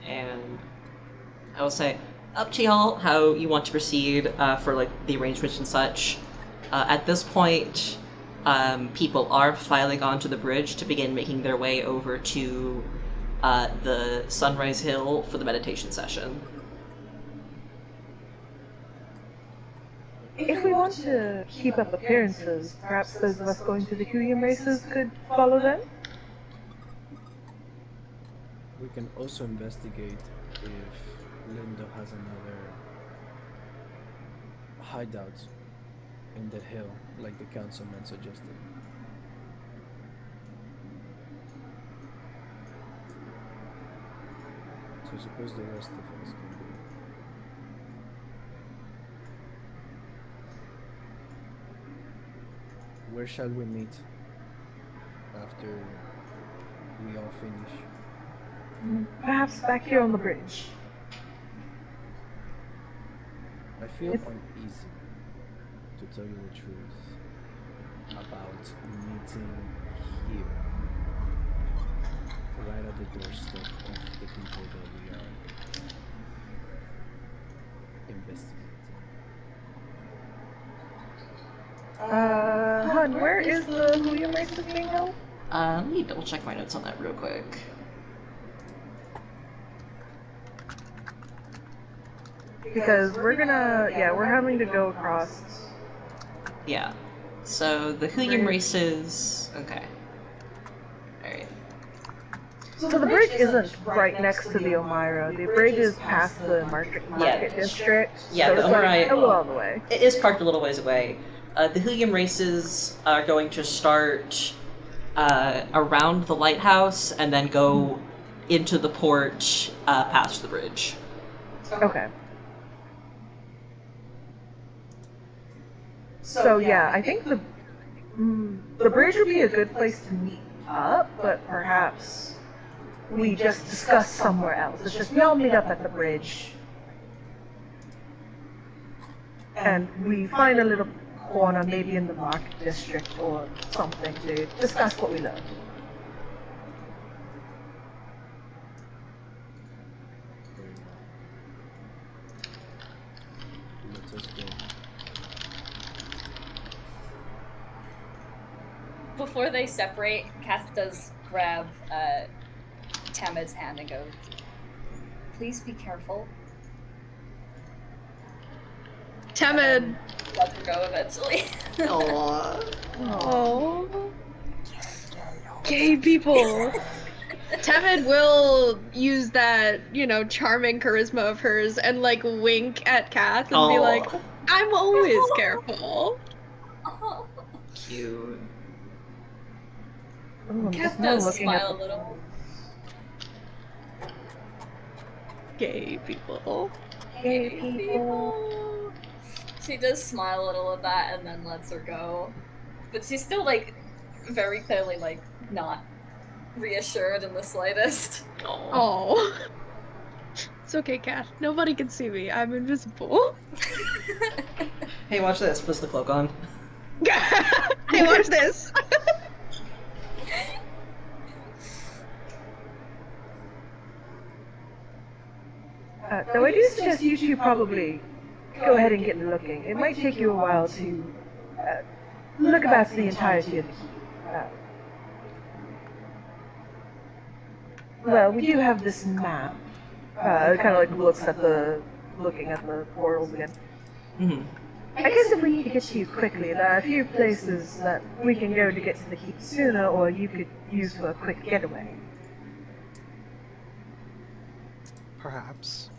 And I will say, up to y'all how you want to proceed for like the arrangements and such. At this point, people are filing onto the bridge to begin making their way over to the Sunrise Hill for the meditation session. If we want to keep up appearances, perhaps those of us going to the Huyum races could follow them? We can also investigate if Linda has another hideout in that hill, like the councilman suggested. So I suppose the rest of us can do it. Where shall we meet after we all finish? Perhaps back here on the bridge. I feel uneasy, to tell you the truth, about meeting here, right at the doorstep of the people that we are investigating. Hun, where is the Huyum races being held? Let me double check my notes on that real quick. Because we're having to go across. Yeah. So the Huyum races. Okay. Alright. So the bridge isn't right next to the Omira. The bridge is past the market district. Yeah, so the it's like Omira- a little on the way. It is parked a little ways away. The Huyum races are going to start around the lighthouse and then go into the port past the bridge. Okay. So yeah, I think the bridge would be a good place to meet up, but perhaps we just discuss somewhere else. It's just we all meet up at the bridge, and we find a little corner, maybe in the market district or something, to discuss what we learned. Very well. Let us go. Before they separate, Kath does grab Tamid's hand and goes, "Please be careful." Tamid. Let her go eventually. Aww. Oh. Gay people. Tamid will use that, charming charisma of hers and wink at Kath and be like, "I'm always careful." Cute. Ooh, Kath now does looking at smile a the- little. Gay people. Gay people. She does smile a little at that and then lets her go. But she's still, very clearly, not reassured in the slightest. Oh. It's okay, Kath. Nobody can see me. I'm invisible. Hey, watch this. Puts the cloak on. Hey, watch this. Though I do suggest you two probably go ahead and get looking. It might take you a while to look about the entirety of the keep. Well, we do have this map. It kind of looks at looking at the portals again. Mm-hmm. I guess if we need to get to you quickly, there are a few places that we can go to get to the keep sooner, or you could use for a quick getaway. Perhaps.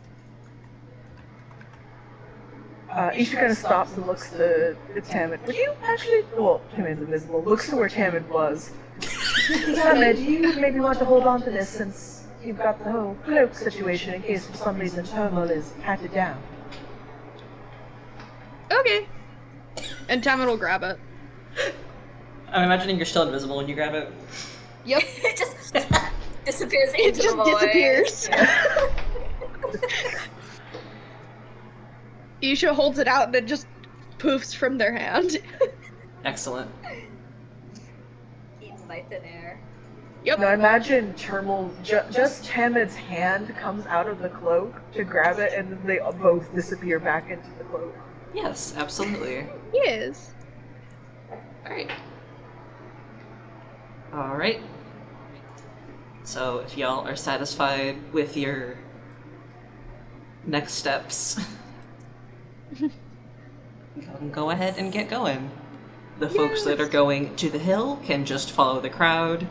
Isha kind of stops and looks to Tamid. Would you actually, well, Tamid's invisible, looks to where Tamid was. Tamid, do you maybe want to hold on to this since you've got the whole cloak situation in case for some reason Termal is patted down? Okay. And Tamid will grab it. I'm imagining you're still invisible when you grab it. Yep. It just disappears It into just the void. disappears. Isha holds it out and it just poofs from their hand. Excellent. Eaten by thin air. Yep. Now imagine Termal, just Tamid's hand comes out of the cloak to grab it, and then they both disappear back into the cloak. Yes, absolutely. Yes. Alright. Alright. So, if y'all are satisfied with your next steps, go ahead and get going. The folks that are going to the hill can just follow the crowd,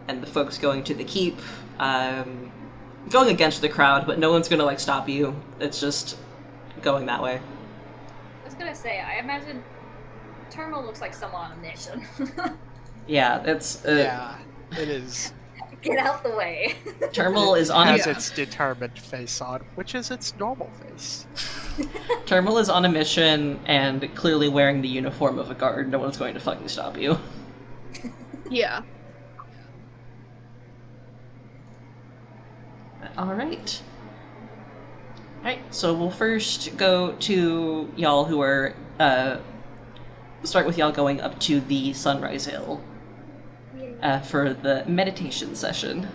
and the folks going to the keep, going against the crowd, but no one's gonna, like, stop you. It's just going that way. I was gonna say, I imagine Termal looks like someone on a mission. Yeah, it's... Yeah, it is. Get out the way. Termal is on Has a... its determined face on, which is its normal face. Termal is on a mission and clearly wearing the uniform of a guard. No one's going to fucking stop you. Yeah. Alright. Alright, so we'll first go to y'all who are, start with y'all going up to the Sunrise Hill, for the meditation session.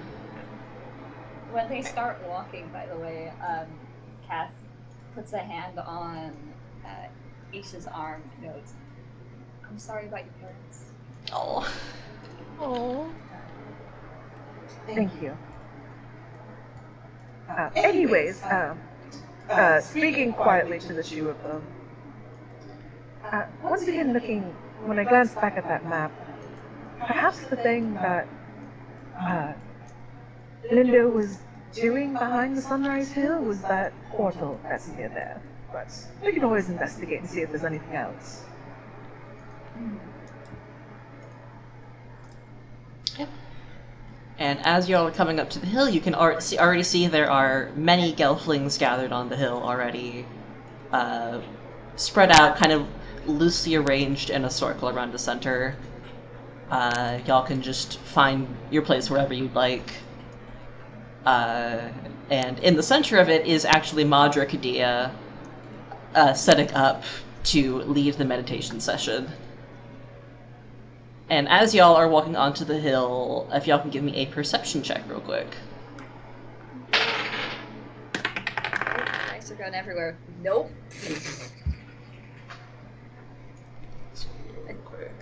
When they start walking, by the way, Kath puts a hand on Isha's arm and goes, I'm sorry about your parents. Oh. Oh. Thank you. Anyways, speaking quietly to the two of them, once again looking, when I glanced back at that map, perhaps the thing that Lindo was doing behind the Sunrise Hill was that portal that's near there. But we can always investigate and see if there's anything else. Yep. And as y'all are coming up to the hill, you can already see there are many gelflings gathered on the hill already, spread out, kind of loosely arranged in a circle around the center. Y'all can just find your place wherever you'd like. And in the center of it is actually Madra Kadia, setting up to lead the meditation session. And as y'all are walking onto the hill, if y'all can give me a perception check real quick. Dice are going everywhere. Nope. Real quick.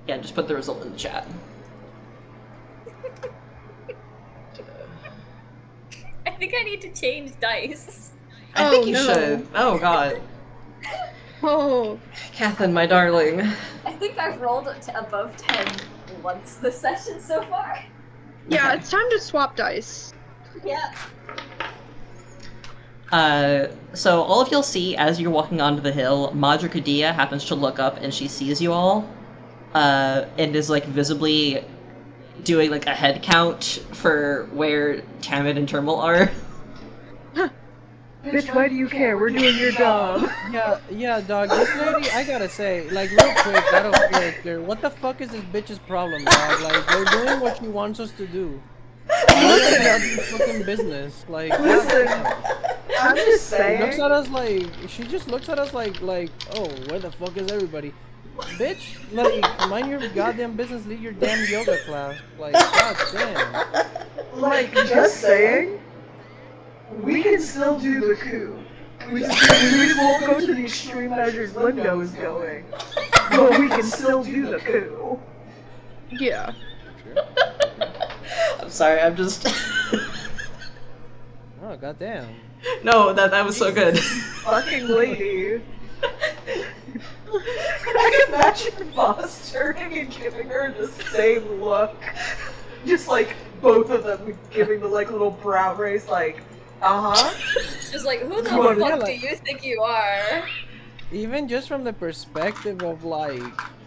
Yeah, just put the result in the chat. I think I need to change dice. I think you no. should. Oh god. Oh. Catherine, my darling. I think I've rolled to above 10 once this session so far. Yeah, it's time to swap dice. Yeah. So all of y'all see as you're walking onto the hill, Madra Kadia happens to look up and she sees you all, and is like visibly doing like a head count for where Tamid and Termal are. Bitch, why do you care? We're doing your job. Yeah, dog. This lady, I gotta say, like, real quick, out of character, what the fuck is this bitch's problem, dog? Like, we're doing what she wants us to do. Listen, Fucking business, like. listen, I'm just She saying. looks at us like, she just looks at us like, oh, where the fuck is everybody? Bitch, like, mind your goddamn business, lead your damn yoga class. Like, god damn. Like, just saying, we can still do the coup. We just won't go to the extreme measures Lindo is going. But we can still do the coup. Yeah. I'm sorry, I'm just... Oh, goddamn. No, that was so good. Fucking lady. I can imagine Boss turning and giving her the same look. Just like both of them giving the like little brow raise like, uh-huh. Just like, who the Well, fuck yeah, do like- you think you are? Even just from the perspective of like,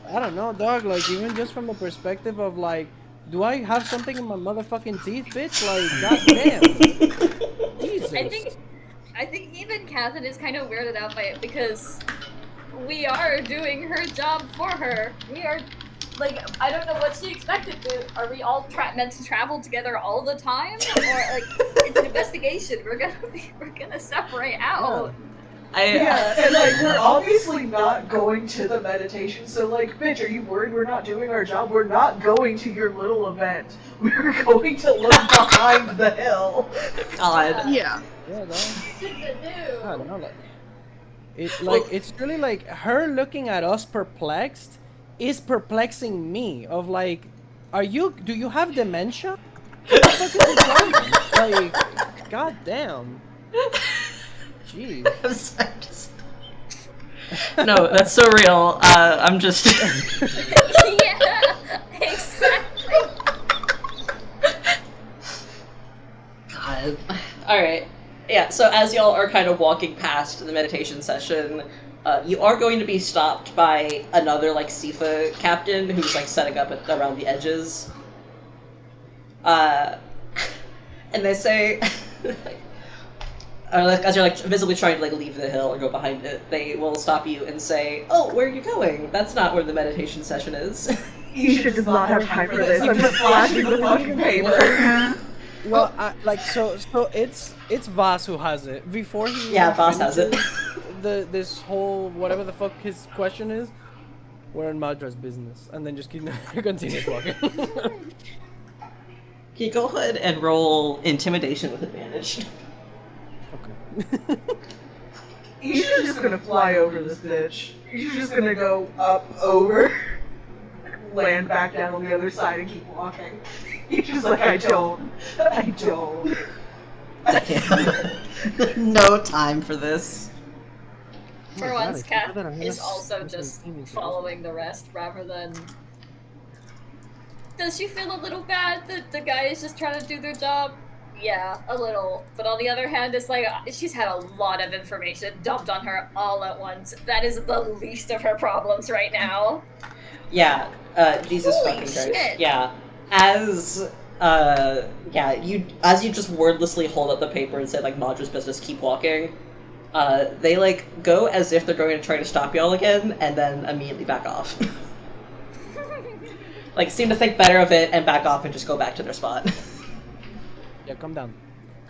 I don't know, dog. Like even just from the perspective of like, do I have something in my motherfucking teeth, bitch? Like, goddamn, Jesus. I think even Catherine is kind of weirded out by it because we are doing her job for her. We are, like, I don't know what she expected. Are we all meant to travel together all the time, or like it's an investigation? We're gonna separate out. Yeah, and like we're obviously not going to the meditation, so like, bitch, are you worried we're not doing our job? We're not going to your little event. We're going to look behind the hill. God. Yeah. Yeah, dog. Shit to do. I don't know, it's really like her looking at us perplexed is perplexing me. Of like, do you have dementia? What the fuck is your problem? Like, goddamn. Jeez. I'm just... No, that's so real. I'm just. Yeah, exactly. God. Alright. Yeah, so as y'all are kind of walking past the meditation session, you are going to be stopped by another, like, Sifa captain who's, like, setting up around the edges. And they say, as you're, like, visibly trying to, like, leave the hill or go behind it, they will stop you and say, "Oh, where are you going? That's not where the meditation session is." Isha does not have time for this. I'm just flashing the fucking paper. Well, so it's Voss who has it before he. Yeah, Voss has it. This whole whatever the fuck his question is, we're in Madra's business, and then just continues walking. Can you go ahead and roll intimidation with advantage? Okay. Isha's just gonna fly over this bitch. Isha's just gonna go up, over, land back down on the other side and keep walking. Isha's like, I don't. No time for this. For Oh my once, God, Kat I is also just following the rest rather than. Does she feel a little bad that the guy is just trying to do their job? Yeah, a little. But on the other hand, it's like she's had a lot of information dumped on her all at once. That is the least of her problems right now. Yeah, Jesus Holy fucking shit. Christ. Yeah. As you just wordlessly hold up the paper and say, like, Madra's business, keep walking, they, like, go as if they're going to try to stop y'all again, and then immediately back off. Like, seem to think better of it and back off and just go back to their spot. Yeah, come down.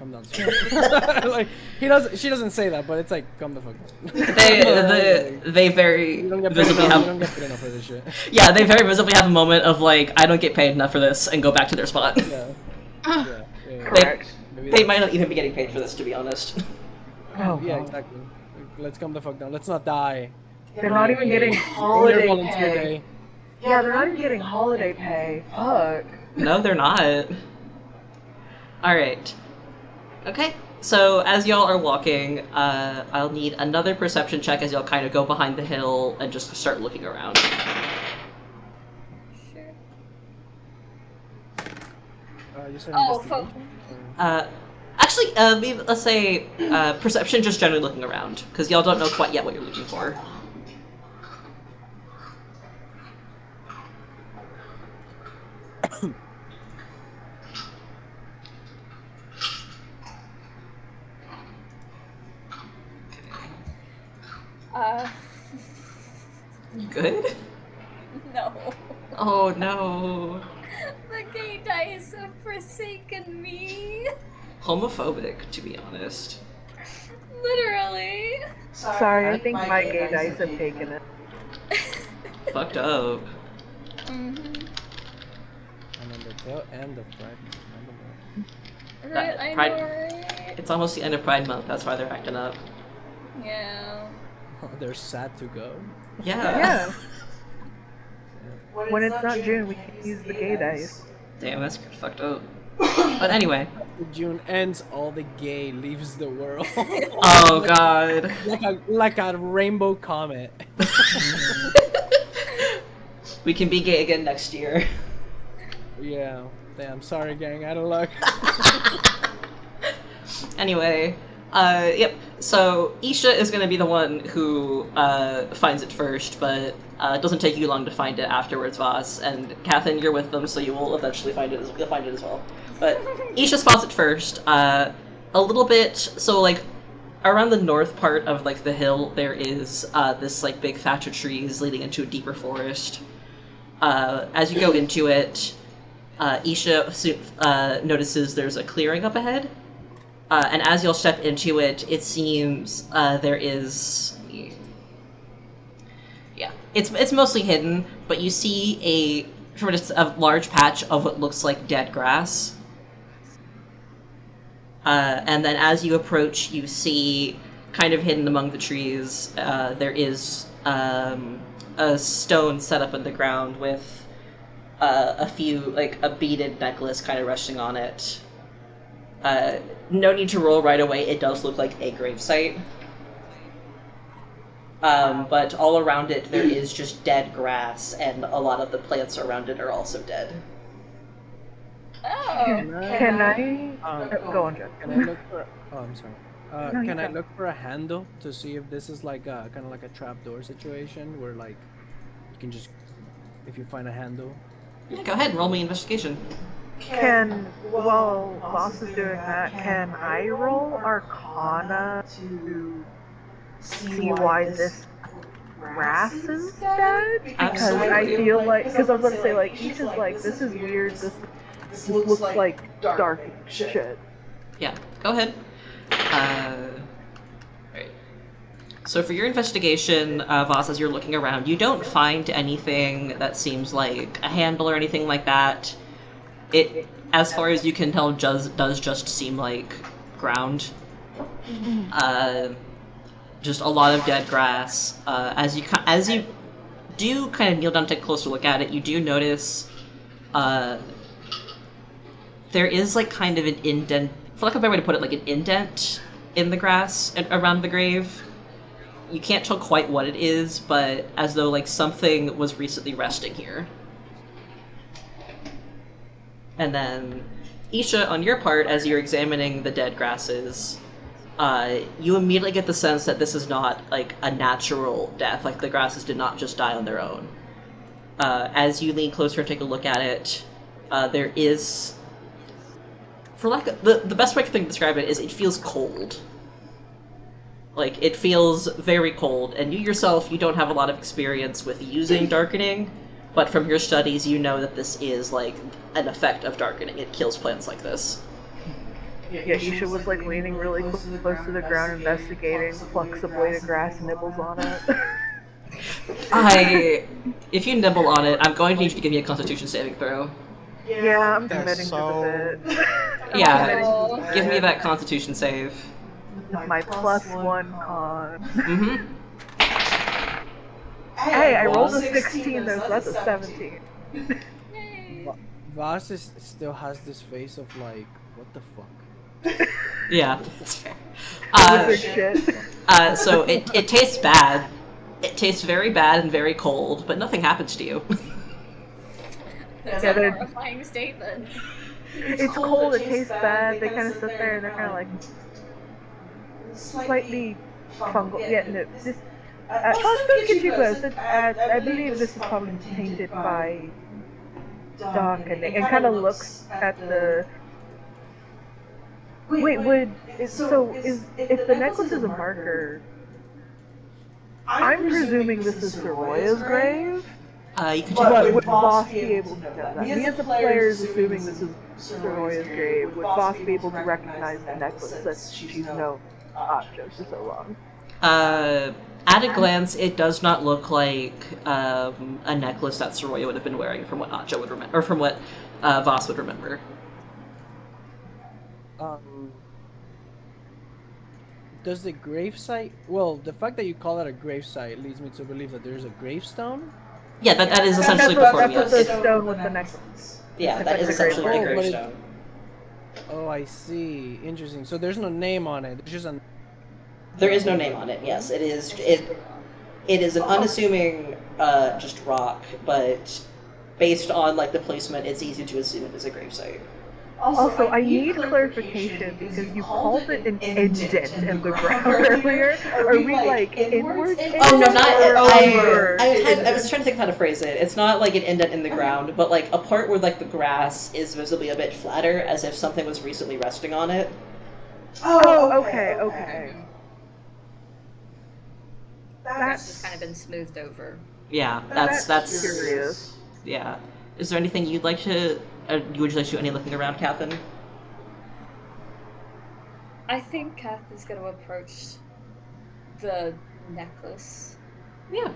Like she doesn't say that, but it's like, come the fuck down. They very You don't get paid visibly enough, you have. don't get paid enough for this shit. Yeah, they very visibly have a moment of, like, I don't get paid enough for this, and go back to their spot. Yeah. Yeah. Correct. Maybe They that's- might not even be getting paid for this, to be honest. Oh, Yeah, God. exactly. Let's come the fuck down. Let's not die. They're not even getting Your holiday volunteer pay. day. Yeah, they're not even getting holiday pay. Fuck. No, they're not. Alright. Okay, so as y'all are walking, I'll need another perception check as y'all kind of go behind the hill and just start looking around. Sure. You said Oh, investigation? Actually, let's say perception, just generally looking around, because y'all don't know quite yet what you're looking for. You good? No. Oh no. The gay dice have forsaken me. Homophobic, to be honest. Literally. Sorry, I think my gay dice have taken it. Fucked up. Mm-hmm. And then the tail end of Pride. Right, I Pride- know, right? It's almost the end of Pride Month, that's why they're acting up. Yeah. They're sad to go. Yeah. Yeah. When it's not June, we can use the gay dice. Damn, that's fucked up. But anyway. June ends, all the gay leaves the world. Oh god. like a rainbow comet. We can be gay again next year. Yeah. Damn, sorry gang, out of luck. Anyway, Yep. So Isha is going to be the one who finds it first, but it doesn't take you long to find it afterwards, Voss. And Kathin, you're with them, so you will eventually find it. You'll find it as well. But Isha spots it first. A little bit. So like around the north part of like the hill, there is this like big thatch of trees leading into a deeper forest. As you go into it, Isha notices there's a clearing up ahead. And as you'll step into it, it seems there is... Yeah, it's mostly hidden, but you see a large patch of what looks like dead grass. And then as you approach, you see, kind of hidden among the trees, there is a stone set up in the ground with a few, like, a beaded necklace kind of resting on it. No need to roll right away, it does look like a gravesite. But all around it there is just dead grass, and a lot of the plants around it are also dead. Oh! Can I... go on, Jeff. Can I look for... Oh, I'm sorry. No, you Can I go. look for a handle to see if this is like a kind of like a trapdoor situation where like you can just, if you find a handle. Yeah, go ahead and roll me investigation. While Boss is doing that, can I roll Arcana to see why this grass is dead? Because I Absolutely. feel like, because I was going to say, like, Isha's like, this is weird, this looks like dark shit. Yeah, go ahead. Right. So for your investigation, Voss, as you're looking around, you don't find anything that seems like a handle or anything like that. It, as far as you can tell, does just seem like ground. Just a lot of dead grass. As you do kind of kneel down to take a closer look at it, you do notice there is like kind of an indent, for lack of a better way to put it, like an indent in the grass around the grave. You can't tell quite what it is, but as though like something was recently resting here. And then, Isha, on your part, as you're examining the dead grasses, you immediately get the sense that this is not like a natural death, like the grasses did not just die on their own. As you lean closer and take a look at it, there is, for lack of, the best way I can describe it is it feels cold. Like, it feels very cold, and you yourself, you don't have a lot of experience with using darkening, but from your studies you know that this is, like, an effect of darkening. It kills plants like this. Yeah, Isha was like leaning really close to the ground, investigating, plucks a blade of grass, nibbles on it. If you nibble on it, I'm going to need you to give me a Constitution saving throw. Yeah, I'm They're committing so- to the bit. Yeah, Oh. give me that Constitution save. My +1 con. Mm-hmm. Hey, I rolled a 16 though, so that's a 17. Yay. Voss still has this face of like, what the fuck? Yeah, that's fair. Wizard shit. So it tastes bad. It tastes very bad and very cold, but nothing happens to you. That's Yeah, a they're- horrifying statement. It's cold, it tastes bad, they kind of sit there and they're kind of like slightly fungal. Yeah, no, this. Don't get too close. I believe this is probably tainted by darkening. And kind of looks at the. Wait, if the necklace is a marker, I'm presuming this is Soroya's grave. You can But would Boss be able to know that? Me as a player is assuming this is Soroya's grave. Would Boss be able to recognize the necklace since she's known Acho for so long? At a glance, it does not look like a necklace that Soroya would have been wearing, from what Acho would remember, or from what Voss would remember. Does the gravesite? Well, the fact that you call it a gravesite leads me to believe that there's a gravestone. Yeah, that is essentially that's performing, what the yes. stone with the necklace. Yeah, It's that like is a essentially what a gravestone. gravestone. Oh, I see. Interesting. So there's no name on it. There's just a. There is no name on it, yes. It is an unassuming just rock, but based on like the placement, it's easy to assume it is a gravesite. Also, I need clarification because you called it an indent in the ground earlier. Are we like inwards? Oh no, not or outward I was indent? trying to think of how to phrase it. It's not like an indent in the ground, but like a part where like the grass is visibly a bit flatter, as if something was recently resting on it. Oh, okay. It's just kind of been smoothed over. Yeah, That's that's curious. yeah. Is there anything you'd like to? Would you like to do any looking around, Catherine? I think Kath is going to approach the necklace Yeah.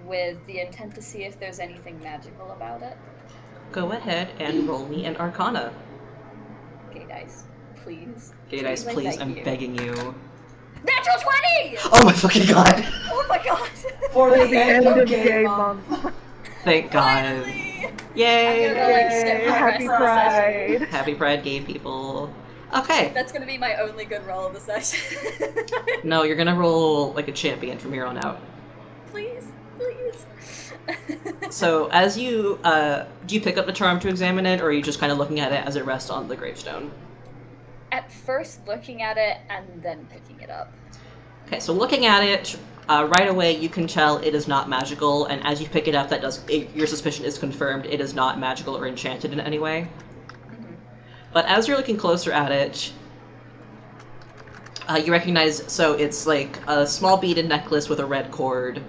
with the intent to see if there's anything magical about it. Go ahead and roll me an Arcana. Okay, dice. Please. Okay, guys, I please, beg I'm you. begging you. Natural 20! Oh my fucking god! Oh my god! For For the end of gay month. Thank God. Finally! Yay! I'm gonna, like, skip the Happy rest of the session. Pride. Happy Pride, gay people. Okay. That's gonna be my only good roll of the session. No, you're gonna roll like a champion from here on out. Please, please. So, as you, do you pick up the charm to examine it, or are you just kind of looking at it as it rests on the gravestone? At first looking at it and then picking it up. Okay, so looking at it, right away you can tell it is not magical, and as you pick it up, your suspicion is confirmed. It is not magical or enchanted in any way. Mm-hmm. But as you're looking closer at it, you recognize, so it's like a small beaded necklace with a red cord.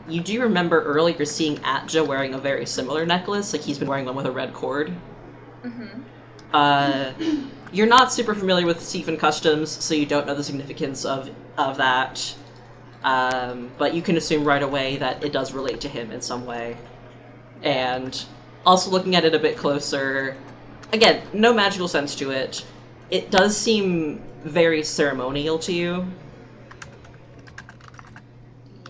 You do remember earlier seeing Atja wearing a very similar necklace, like he's been wearing one with a red cord. Mm-hmm. You're not super familiar with Siphon customs, so you don't know the significance of that. But you can assume right away that it does relate to him in some way. And also looking at it a bit closer, again, no magical sense to it. It does seem very ceremonial to you.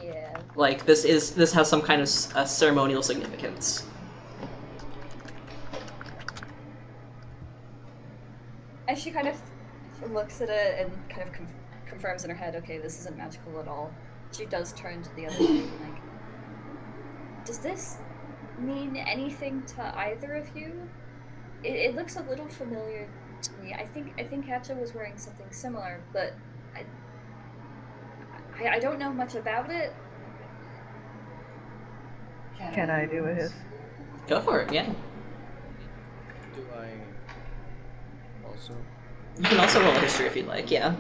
Yeah. Like this has some kind of ceremonial significance. And she kind of looks at it and kind of confirms in her head, okay, this isn't magical at all. She does turn to the other two and like, does this mean anything to either of you? It looks a little familiar to me. I think Hatcha was wearing something similar, but I don't know much about it. Can I do a hiss? Go for it, yeah. Do I also? You can also roll a history if you'd like, yeah.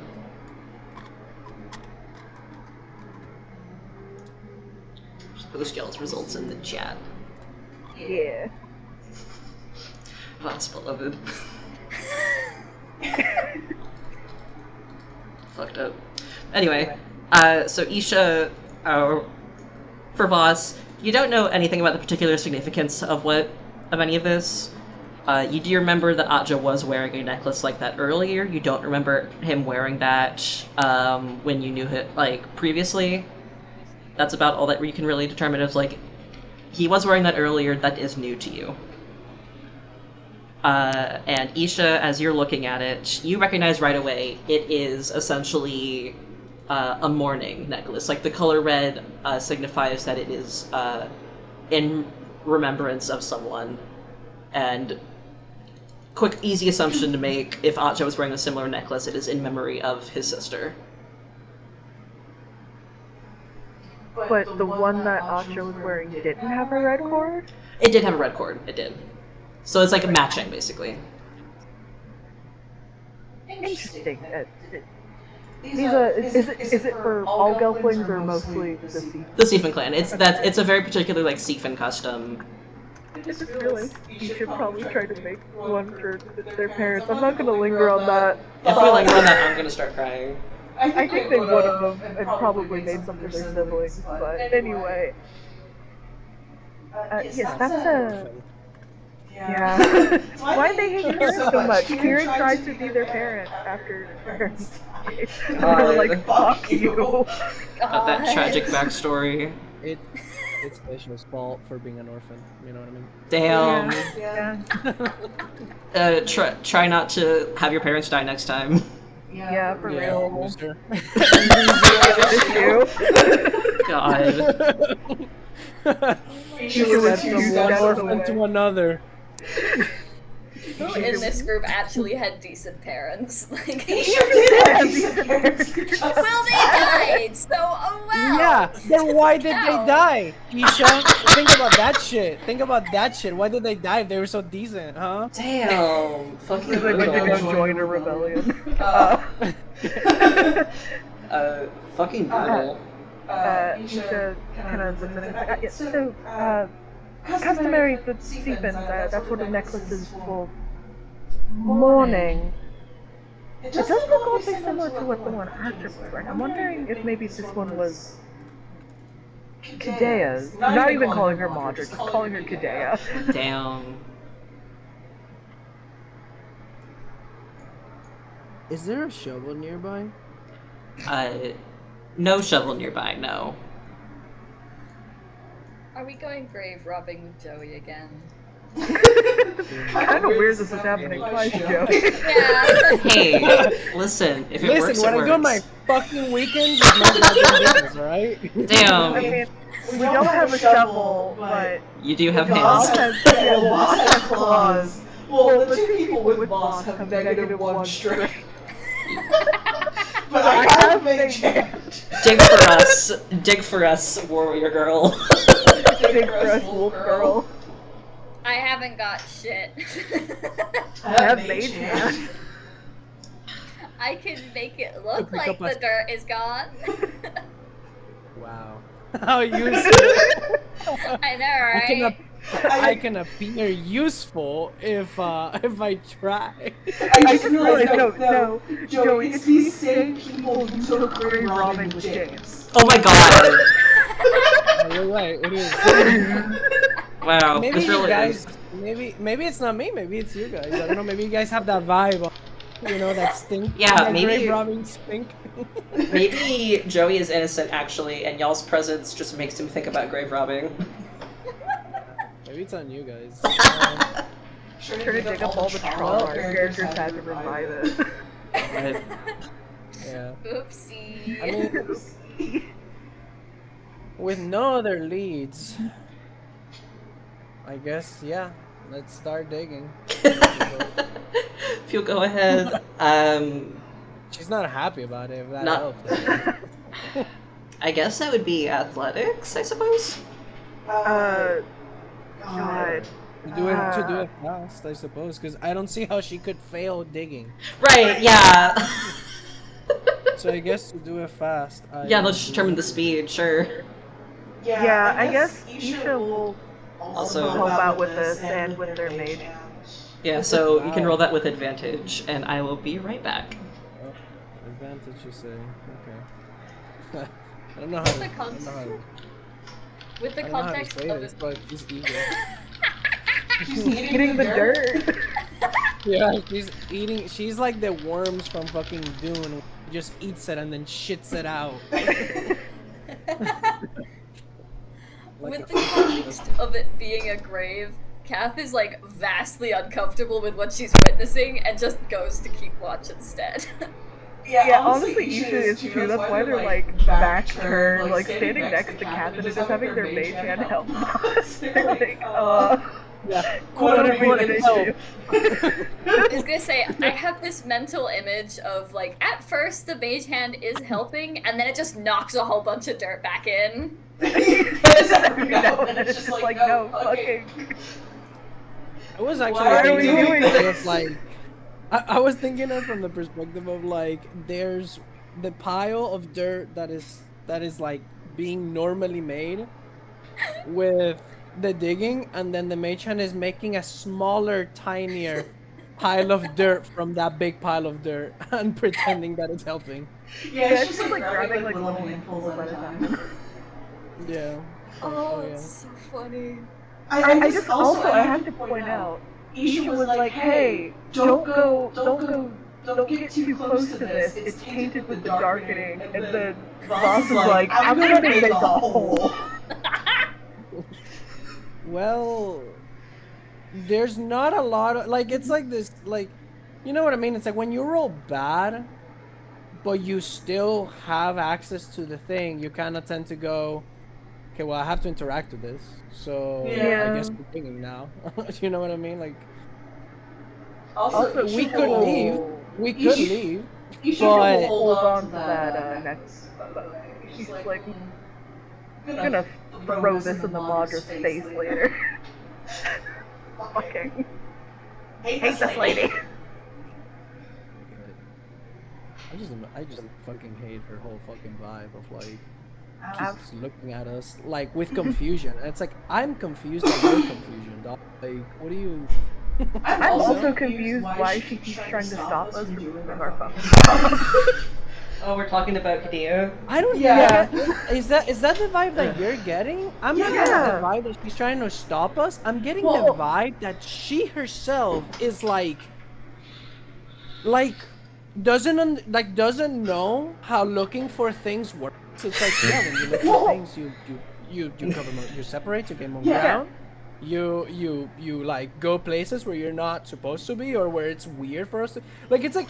Just put the skills results in the chat. Yeah. That's beloved. Fucked up. Anyway, so Isha, for Voss, you don't know anything about the particular significance of any of this. You do remember that Atja was wearing a necklace like that earlier. You don't remember him wearing that when you knew him, like, previously. That's about all that you can really determine. Is like, he was wearing that earlier, that is new to you. And Isha, as you're looking at it, you recognize right away it is essentially a mourning necklace. Like, the color red signifies that it is in remembrance of someone. And quick, easy assumption to make, if Atja was wearing a similar necklace, it is in memory of his sister. But the one that Asha was wearing didn't have a red cord? It did have a red cord, it did. So it's like a matching, basically. Interesting. Is it for all Gelflings or mostly the Siphon? The Siphon clan. It's a very particular, like, Siphon custom. I just realized you should probably try to make one for their parents. I'm not gonna linger on that. If we linger on that, I'm gonna start crying. I think they would have and probably made some for their siblings, but anyway. Yes, that's a... Yeah. Why they hate Kieran so much? Kieran tried to be their parent after parents died. They were like, fuck you. That tragic backstory. It's Isha's fault for being an orphan, you know what I mean? Damn. Yeah. Try not to have your parents die next time. Yeah, for real. Booster. God. You Went from one orphan to another. Who in this group actually had decent parents? Like, He sure did. well, they died, so oh well. Yeah, then why did they Count. die? Isha, think about that shit. Think about that shit. Why did they die if they were so decent, huh? Damn, fucking They went to brutal. go join a rebellion. Fucking brutal. Isha kind of looks at it. Like, yeah, so, customary for Seafins, that sort of necklace is for mourning. It does look awfully similar to what the one after was wearing. I'm wondering if maybe this one was Kadea's. Not even calling her Madra, just calling her Kadea. Damn. Is there a shovel nearby? No shovel nearby, no. Are we going grave robbing with Joey again? Kind of weird this is happening twice, Joey. Yeah. Hey, listen, if it works, Listen, when it I do my works. fucking weekends, it's my goddamn business, alright? Damn. I mean, we don't have a shovel, but You do have Boss hands. has, Boss has claws. Well, the two people with Boss have -1 strength. But I have mage hand. Dig for us, warrior girl. Dig for us, wolf girl. I haven't got shit. I have mage hand. I can make it look Pick like up the a- dirt is gone. Wow. How useful. I know, right? I can appear useful if I try. I just realized, no, Joey, it's these same people you took grave robbing with James. Oh my god. You're right, it is. Wow, Maybe this you really guys, is. maybe it's not me, maybe it's you guys. I don't know, maybe you guys have that vibe, you know, that stink. Yeah, that maybe- grave robbing stink. Maybe Joey is innocent actually, and y'all's presence just makes him think about grave robbing. Maybe it's on you guys. Trying to dig up all the trauma our characters had to revive it. Right. Yeah. Oopsie. I mean, with no other leads, I guess, yeah, let's start digging. If you'll go ahead, She's not happy about it, if that Not- helps. I guess that would be athletics, I suppose. God. To do it fast, I suppose, because I don't see how she could fail digging. Right, yeah. So I guess to do it fast, Yeah, let's determine the speed, sure. Yeah, I guess Isha will Also- help out with this and with their mage. Yeah, so you can roll that with advantage, and I will be right back. Oh, advantage, you say? Okay. I don't know how to. The I don't know how to. With the I don't know how to context say of this, it. but she's eager. She's eating the dirt. Yeah, she's eating. She's like the worms from fucking Dune. Just eats it and then shits it out. With the context of it being a grave, Kath is like vastly uncomfortable with what she's witnessing and just goes to keep watch instead. Yeah, honestly, Isha is too. That's why they're like back turned, like standing next to Kath and just having their mage hand help us. They're like, Yeah. what are we gonna do? I was gonna say, I have this mental image of like, at first the mage hand is helping, and then it just knocks a whole bunch of dirt back in. It's just like, no, fucking. I was Why actually are we thinking doing of this? like. I was thinking it from the perspective of like, there's the pile of dirt that is like being normally made with the digging, and then the mage hand is making a smaller, tinier pile of dirt from that big pile of dirt and pretending that it's helping. Yeah, it's just like grabbing like little handfuls at a time. Yeah. Oh, yeah. it's so funny. I just also I have to point out, Isha was like, hey, don't get too close to this. It's tainted with the darkening. And then Boss was like, I'm gonna make a hole. Well, there's not a lot of like, it's like this, like, you know what I mean? It's like when you roll bad, but you still have access to the thing, you kind of tend to go, okay, well, I have to interact with this, so Yeah. I guess we're digging now. You know what I mean? Like, Also, We could leave. We could leave. You should But hold on to that next. She's like, I'm gonna throw this in the Madra's face later. Fucking hate this lady. I just fucking hate her whole fucking vibe of like keeps looking at us like with confusion. And it's like I'm confused at your confusion, dog. Like, what do you? I'm also confused why she keeps trying to stop us from doing our fucking. Oh, we're talking about Kadia? I don't. Yeah. Is that the vibe that you're getting? I'm not getting the vibe that she's trying to stop us. I'm getting the vibe that she herself is like doesn't know how looking for things works. It's like when you look for things, you cover you separate to gain more ground. You like go places where you're not supposed to be or where it's weird for us to like. It's like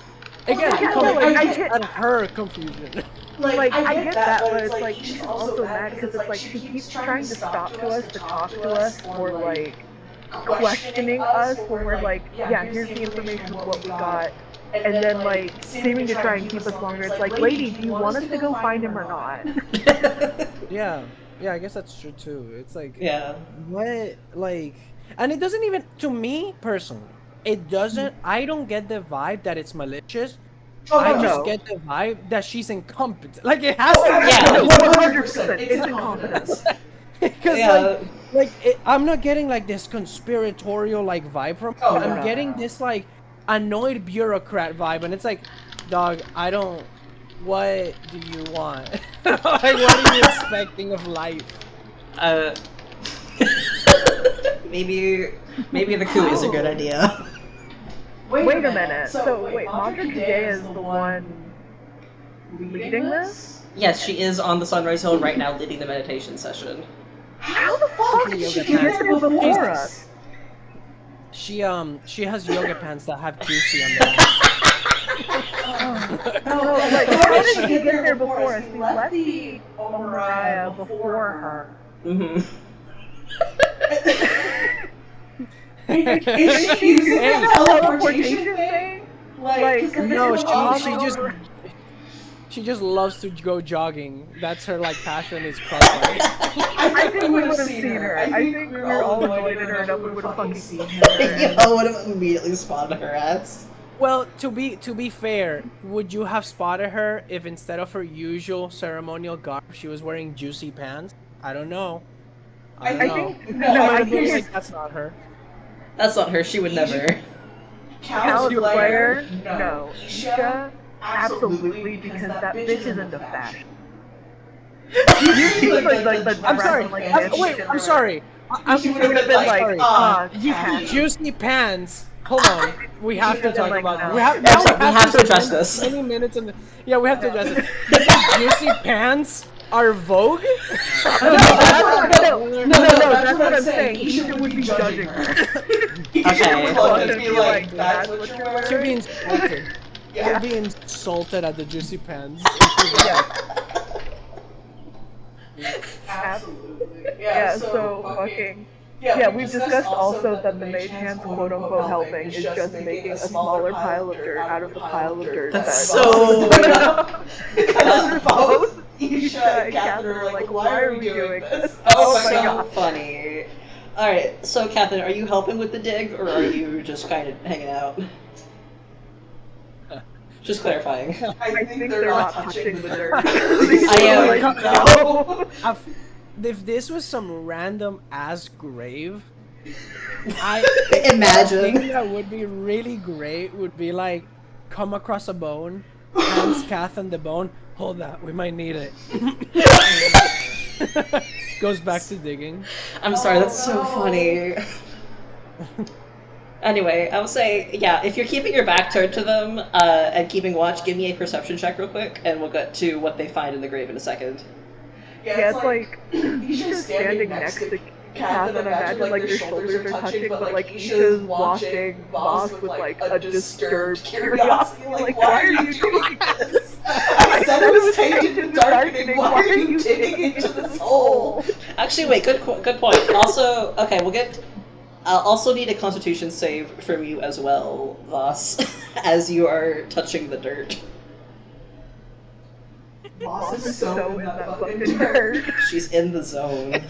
again, I get her confusion. Like I get that, but it's like she's also mad because it's like she keeps trying to talk to us, or like questioning us when we're like, yeah, here's the information of what we got. And then, like, seeming to try and keep us longer. It's like, lady, do you want us to go find him or not? Yeah, I guess that's true too. It's like, what, like, and it doesn't even, to me personally, it doesn't, I don't get the vibe that it's malicious. I just get the vibe that she's incompetent. Like, it has to be. 100%. It's incompetence. Because, I'm not getting, like, this conspiratorial, like, vibe from her. I'm getting this, like, annoyed bureaucrat vibe, and it's like, dog, what do you want? Like, what are you expecting of life? Maybe the coup is a good idea. Wait a minute. So wait, Madra Kadea is the one leading this? Yes, she is on the Sunrise Hill right now leading the meditation session. How the fuck did she get there before us? She has yoga pants that have juicy on them. No, like, how did she get there before us? We left the Omariah before her. Is she using the teleportation thing? Like, no, she just loves to go jogging. That's her like passion is crossfit. I think we would have seen her. I think we were all avoided her enough we would have fucking seen her. I would have immediately spotted her ass. Well, to be fair, would you have spotted her if instead of her usual ceremonial garb, she was wearing juicy pants? I don't know. I think that's not her. That's not her. She would never. Caliplayer? No. Isha? Absolutely, because that bitch is into fashion. You see, like the I'm sorry. I'm sorry. She would have been like, juicy pants. Hold on. We have to talk about that. We have to address this. Many minutes in the... Yeah, we have to address this. You think juicy pants are Vogue? No, that's what I'm saying. Isha would be judging her. Okay. That's what you're wearing? She'll be insulted. She'll be insulted at the juicy pants. Absolutely. Yeah, so fucking... Yeah, we've discussed also that the mage hand's quote-unquote helping is just making a smaller pile of dirt out of the pile of dirt. That's so... Because both Isha and Catherine are like, why are we doing this? Oh my god. Funny. Alright, so Catherine, are you helping with the dig, or are you just kind of hanging out? Just clarifying. I think they're not touching the dirt. I am. No. If this was some random ass grave, Imagine. The thing that would be really great would be like, come across a bone, hands Kath on the bone, hold that, we might need it. Goes back to digging. I'm sorry, that's so funny. Anyway, I would say, yeah, if you're keeping your back turned to them and keeping watch, give me a perception check real quick, and we'll get to what they find in the grave in a second. Yeah, it's like Isha's standing next to Kath, and imagine like their shoulders are touching, but like Isha's watching Boss with like a disturbed curiosity. Like, why are you doing this? I said it was tainted and darkening. Why are you digging into this hole? Actually, wait, good point. Also, okay, we'll get I'll also need a Constitution save from you as well, Voss, as you are touching the dirt. Boss is so in that fucking dirt. She's in the zone.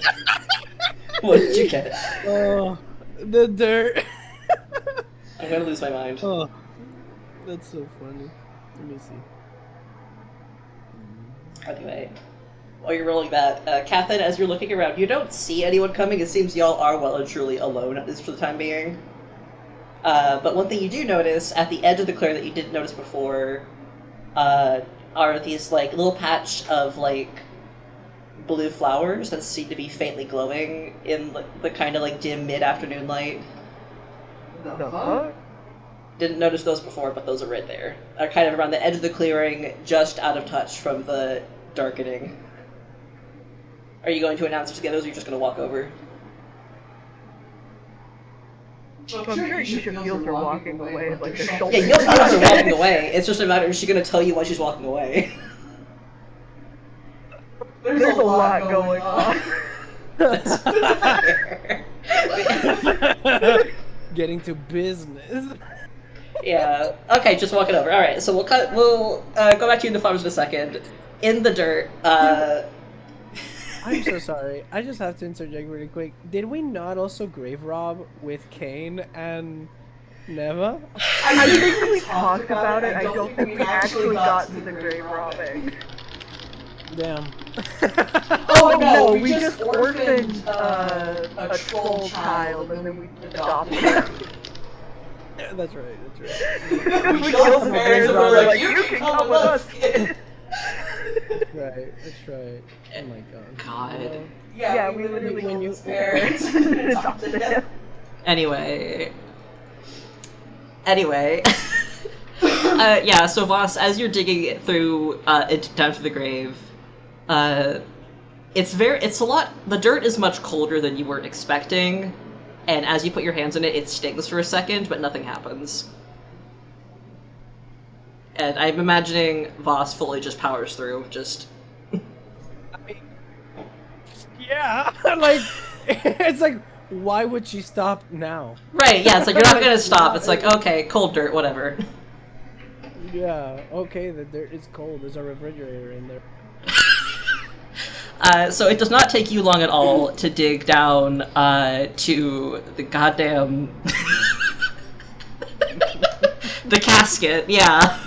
What did you get? Oh, the dirt. I'm gonna lose my mind. Oh, that's so funny. Let me see. Anyway, while you're rolling that, Catherine, as you're looking around, you don't see anyone coming. It seems y'all are well and truly alone, at least for the time being. But one thing you do notice, at the edge of the clearing that you didn't notice before, are these, like, little patch of, like, blue flowers that seem to be faintly glowing in the kind of, like, dim mid-afternoon light. The fuck? Didn't notice those before, but those are right there. Are kind of around the edge of the clearing, just out of touch from the darkening. Are you going to announce it together, or are you just going to walk over? Well, I'm sure you should feel her walking away, like the shoulder. Yeah, you'll feel her walking away. It's just a matter of she's going to tell you why she's walking away. There's a lot going on. Getting to business. Yeah. Okay, just walking over. All right. So we'll go back to you in the farms in a second. In the dirt. I'm so sorry. I just have to interject really quick. Did we not also grave rob with Kane and Neva? I think we talked about it. I don't think we actually got to the grave robbing. Damn. Oh no, we just orphaned a troll child and then we adopted him. Yeah, that's right. We killed the bears and we're like, you can come with us, kid. That's right. That's right. Oh my god. God. Yeah, we literally killed his parents and adopted him. Anyway. Yeah, so Voss, as you're digging through, down to the grave, the dirt is much colder than you were expecting, and as you put your hands in it, it stings for a second, but nothing happens. And I'm imagining Voss fully just powers through, just... Yeah, like, it's like, why would she stop now? Right, yeah, it's like, you're not gonna stop, it's like, okay, cold dirt, whatever. Yeah, okay, the dirt is cold, there's a refrigerator in there. So it does not take you long at all to dig down to the goddamn... the casket, yeah.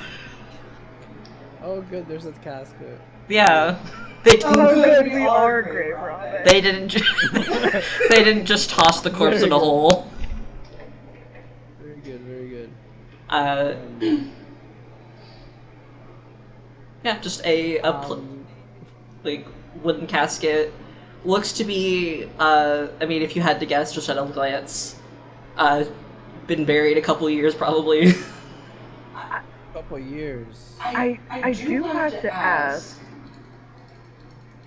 Oh good, there's a casket. Yeah. Oh good, we are grave robbing. They didn't they didn't just toss the corpse in a hole. Very good, very good. Yeah, just a like wooden casket. Looks to be, I mean, if you had to guess, just at a glance, been buried a couple years probably. Couple years. I do have to ask,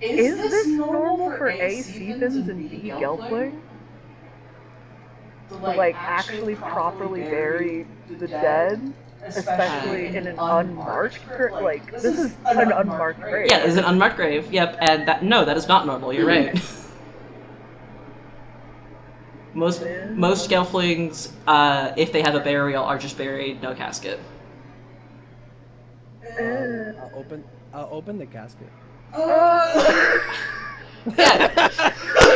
is this normal for A, Stephens, and B, Gelfling? To, like, actually properly bury the dead? Especially in an unmarked grave? Like, this is an unmarked grave. Yeah, it's an unmarked grave, yep, and that is not normal, you're right. Most Gelflings, if they have a burial, are just buried, no casket. I'll open the casket. Yeah.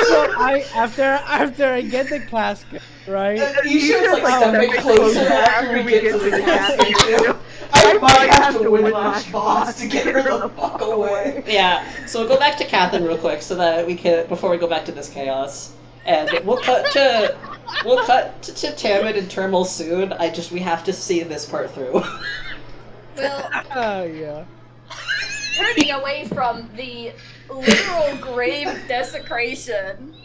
So after I get the casket, right? You should like step it closer after we get to the casket too. I might have to whiplash Boss to get her the fuck away. Yeah, so we'll go back to Catherine real quick so that we can, before we go back to this chaos. And we'll cut to Tamid and Termal soon. We have to see this part through. Well, Yeah. turning away from the literal grave desecration,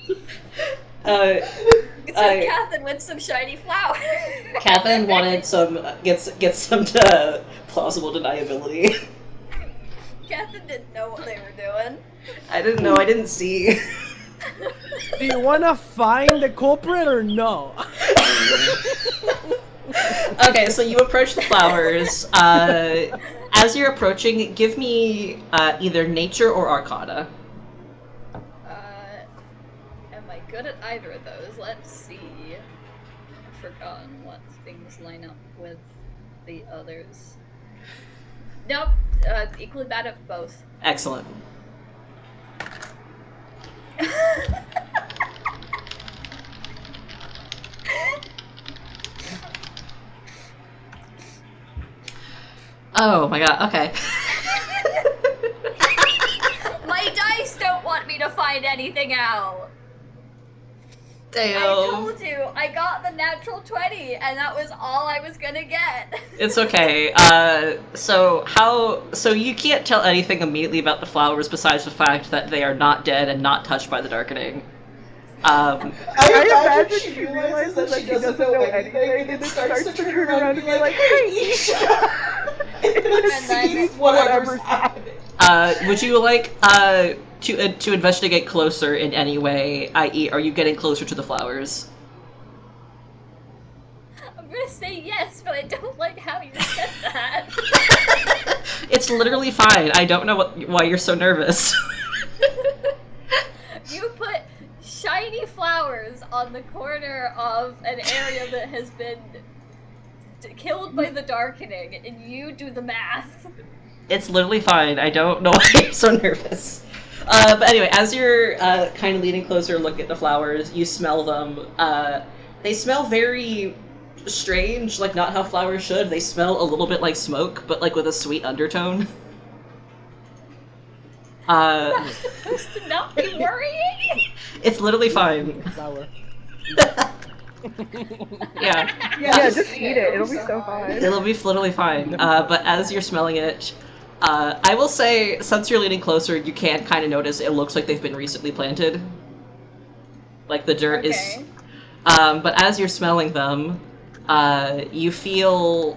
Catherine wants some shiny flowers. Catherine wanted get some to plausible deniability. Catherine didn't know what they were doing. I didn't know, I didn't see. Do you want to find the culprit or no? Okay, so you approach the flowers. As you're approaching, give me either nature or arcana. Am Am I good at either of those? Let's see. I've forgotten what things line up with the others. Nope, equally bad at both. Excellent. Oh my god, okay. My dice don't want me to find anything out. Damn. I told you, I got the natural 20, and that was all I was gonna get. It's okay. So you can't tell anything immediately about the flowers besides the fact that they are not dead and not touched by the darkening. I imagine she realizes that she doesn't know anything and then starts to turn around and be like, hey, Isha! and then whatever's happening. Would you like to investigate closer in any way, i.e., are you getting closer to the flowers? I'm gonna say yes, but I don't like how you said that. It's literally fine. I don't know why you're so nervous. You put shiny flowers on the corner of an area that has been killed by the darkening, and you do the math. It's literally fine. I don't know why you're so nervous. But anyway, as you're kind of leaning closer, looking at the flowers, you smell them. They smell very strange, like not how flowers should. They smell a little bit like smoke, but like with a sweet undertone. That's supposed to not be worrying? It's literally fine. Flower. Yeah. Yeah, just eat it. It'll be so fine. It'll be literally fine. But as you're smelling it, I will say, since you're leaning closer, you can kind of notice it looks like they've been recently planted. Like the dirt is... but as you're smelling them, you feel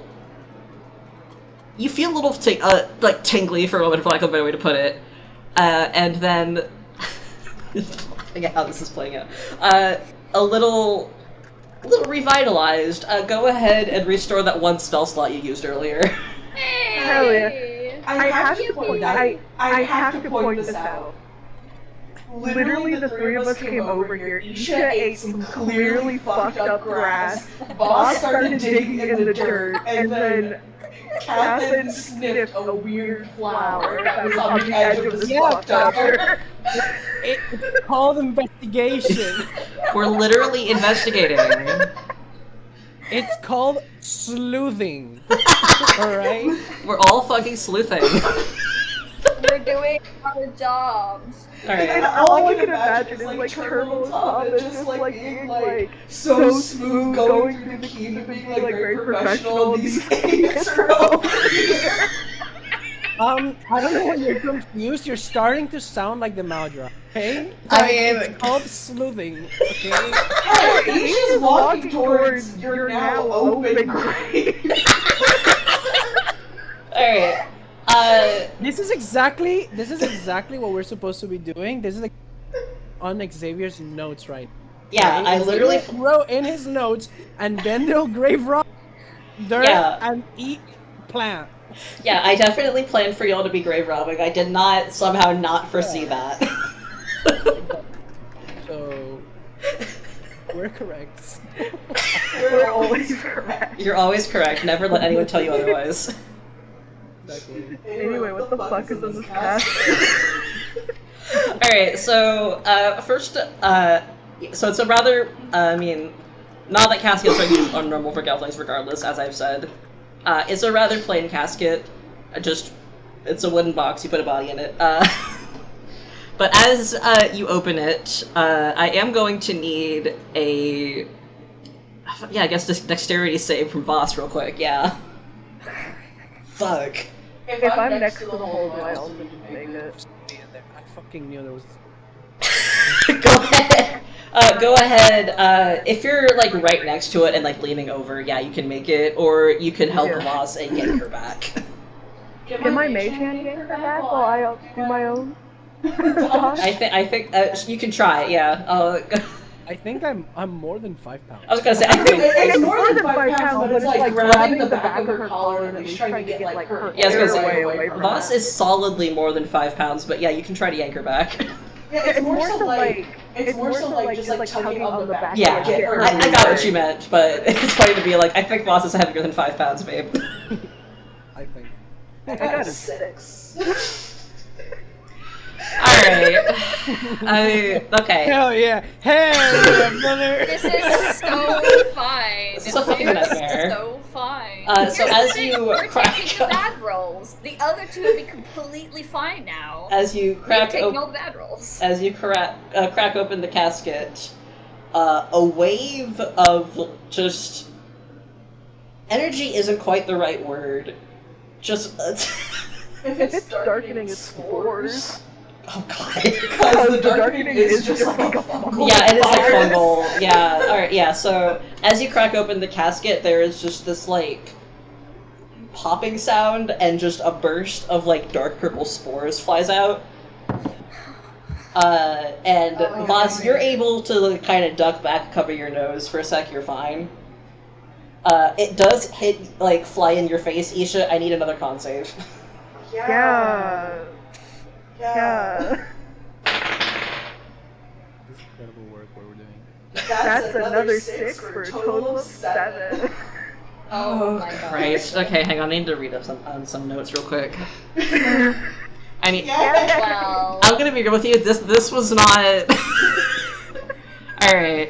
a little like tingly, for a moment, for lack of a better way to put it. And then... I forget how this is playing out. A little revitalized. Go ahead and restore that one spell slot you used earlier. Hey! Hell yeah. I have to point this out. Literally, the three of us came over here. Isha ate some clearly fucked up grass. Boss started digging in the dirt, and then Catherine sniffed a weird flower that was on the edge of this fucked up dirt. It's called investigation. We're literally investigating. It's called sleuthing. Alright? We're all fucking sleuthing. We're doing our jobs. And Alright. all I can imagine is like Turbo and Thomas just like being like so smooth going through the keys and being like very professional. These idiots are over here. I don't know why you're confused. You're starting to sound like the Maldra. Okay? I mean, It's called sleuthing. Okay? He's walking towards your now open grave. alright. This is exactly what we're supposed to be doing. This is like on Xavier's notes right now. Yeah, Okay? I literally... Xavier wrote in his notes, and then they'll grave rob dirt and eat plant. Yeah, I definitely planned for y'all to be grave robbing. I did not somehow not foresee that. So we're correct. We're always correct. You're always correct. Never let anyone tell you otherwise. Exactly. Anyway, what the fuck is in this cast? Alright, so, first, so it's a rather, not that caskets are used on normal for Gelflings regardless, as I've said. It's a rather plain casket, it's a wooden box, you put a body in it. But as, you open it, I am going to need a, I guess dexterity save from Voss real quick, yeah. Fuck. If I'm next to the hole, I also make it. I fucking knew there was. Go ahead. If you're like right next to it and like leaning over, yeah, you can make it, or you can help Voss and yank her back. Can my mage hand yank her back while I do my own? Dodge? I think you can try. Yeah. I think I'm more than 5 pounds. I was gonna say I think. It's more than 5 pounds, but it's like grabbing the back of her collar and he's trying to get like her Yeah, I was gonna say away from Voss that. is solidly more than 5 pounds, but yeah, you can try to yank her back. Yeah, it's more so like It's more so like just like tugging on the back. Yeah, to get her I got what moving. you meant, but it's funny to be like, I think Voss is heavier than 5 pounds, babe. I think. I got a 6. Alright. Okay. Hell yeah! Hell yeah, brother! This is so fine. This is a fucking nightmare. So fine. So Here's as the thing, you we're crack taking the bad rolls. The other two would be completely fine now. As you We're crack taking open, all the bad rolls. as you crack open the casket, a wave of just energy isn't quite the right word. Just If it's darkening, it's spores. oh god. Because the darkening is just like a fungal. Yeah, it is like virus. fungal. Yeah. All right. Yeah. So as you crack open the casket, there is just this like popping sound, and just a burst of like dark purple spores flies out. And Voss, you're able to like, kind of duck back, cover your nose for a sec. You're fine. It does fly in your face, Isha. I need another con save. Yeah. This incredible work what we're doing. That's another 6 for a total of 7. Oh my god. Christ. Okay, hang on. I need to read up some notes real quick. I mean, Well, I'm gonna be real with you. This was not. All right.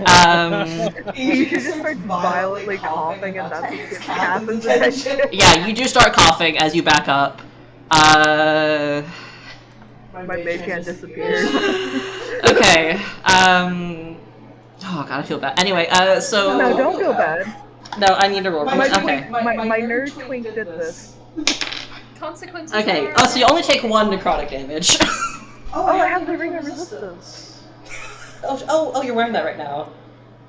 You should just start violently coughing, and that's what gets Catherine's attention. Yeah, you do start coughing as you back up. My mage hand disappears. Okay. Oh god, I feel bad. Anyway, so. No, don't feel bad. No, I need to roll. My Okay. nerd twink did this. consequences. Okay. Are... Oh, so you only take 1 necrotic damage. Oh, I have the ring of resistance. Oh, you're wearing that right now.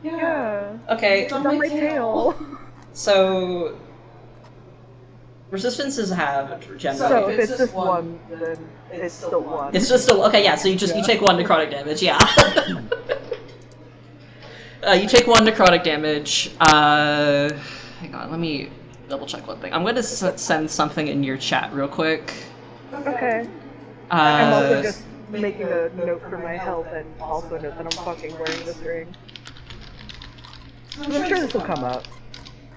Yeah. Okay. It's on my tail. So. Resistances have generally. So if it's just 1, then it's still 1. It's just still okay. Yeah. So you take 1 necrotic damage. Yeah. You take 1 necrotic damage. Hang on. Let me double check one thing. I'm going to send something in your chat real quick. Okay. I'm also just making a note for my health, and also note that I'm fucking wearing this ring. I'm sure this will come up.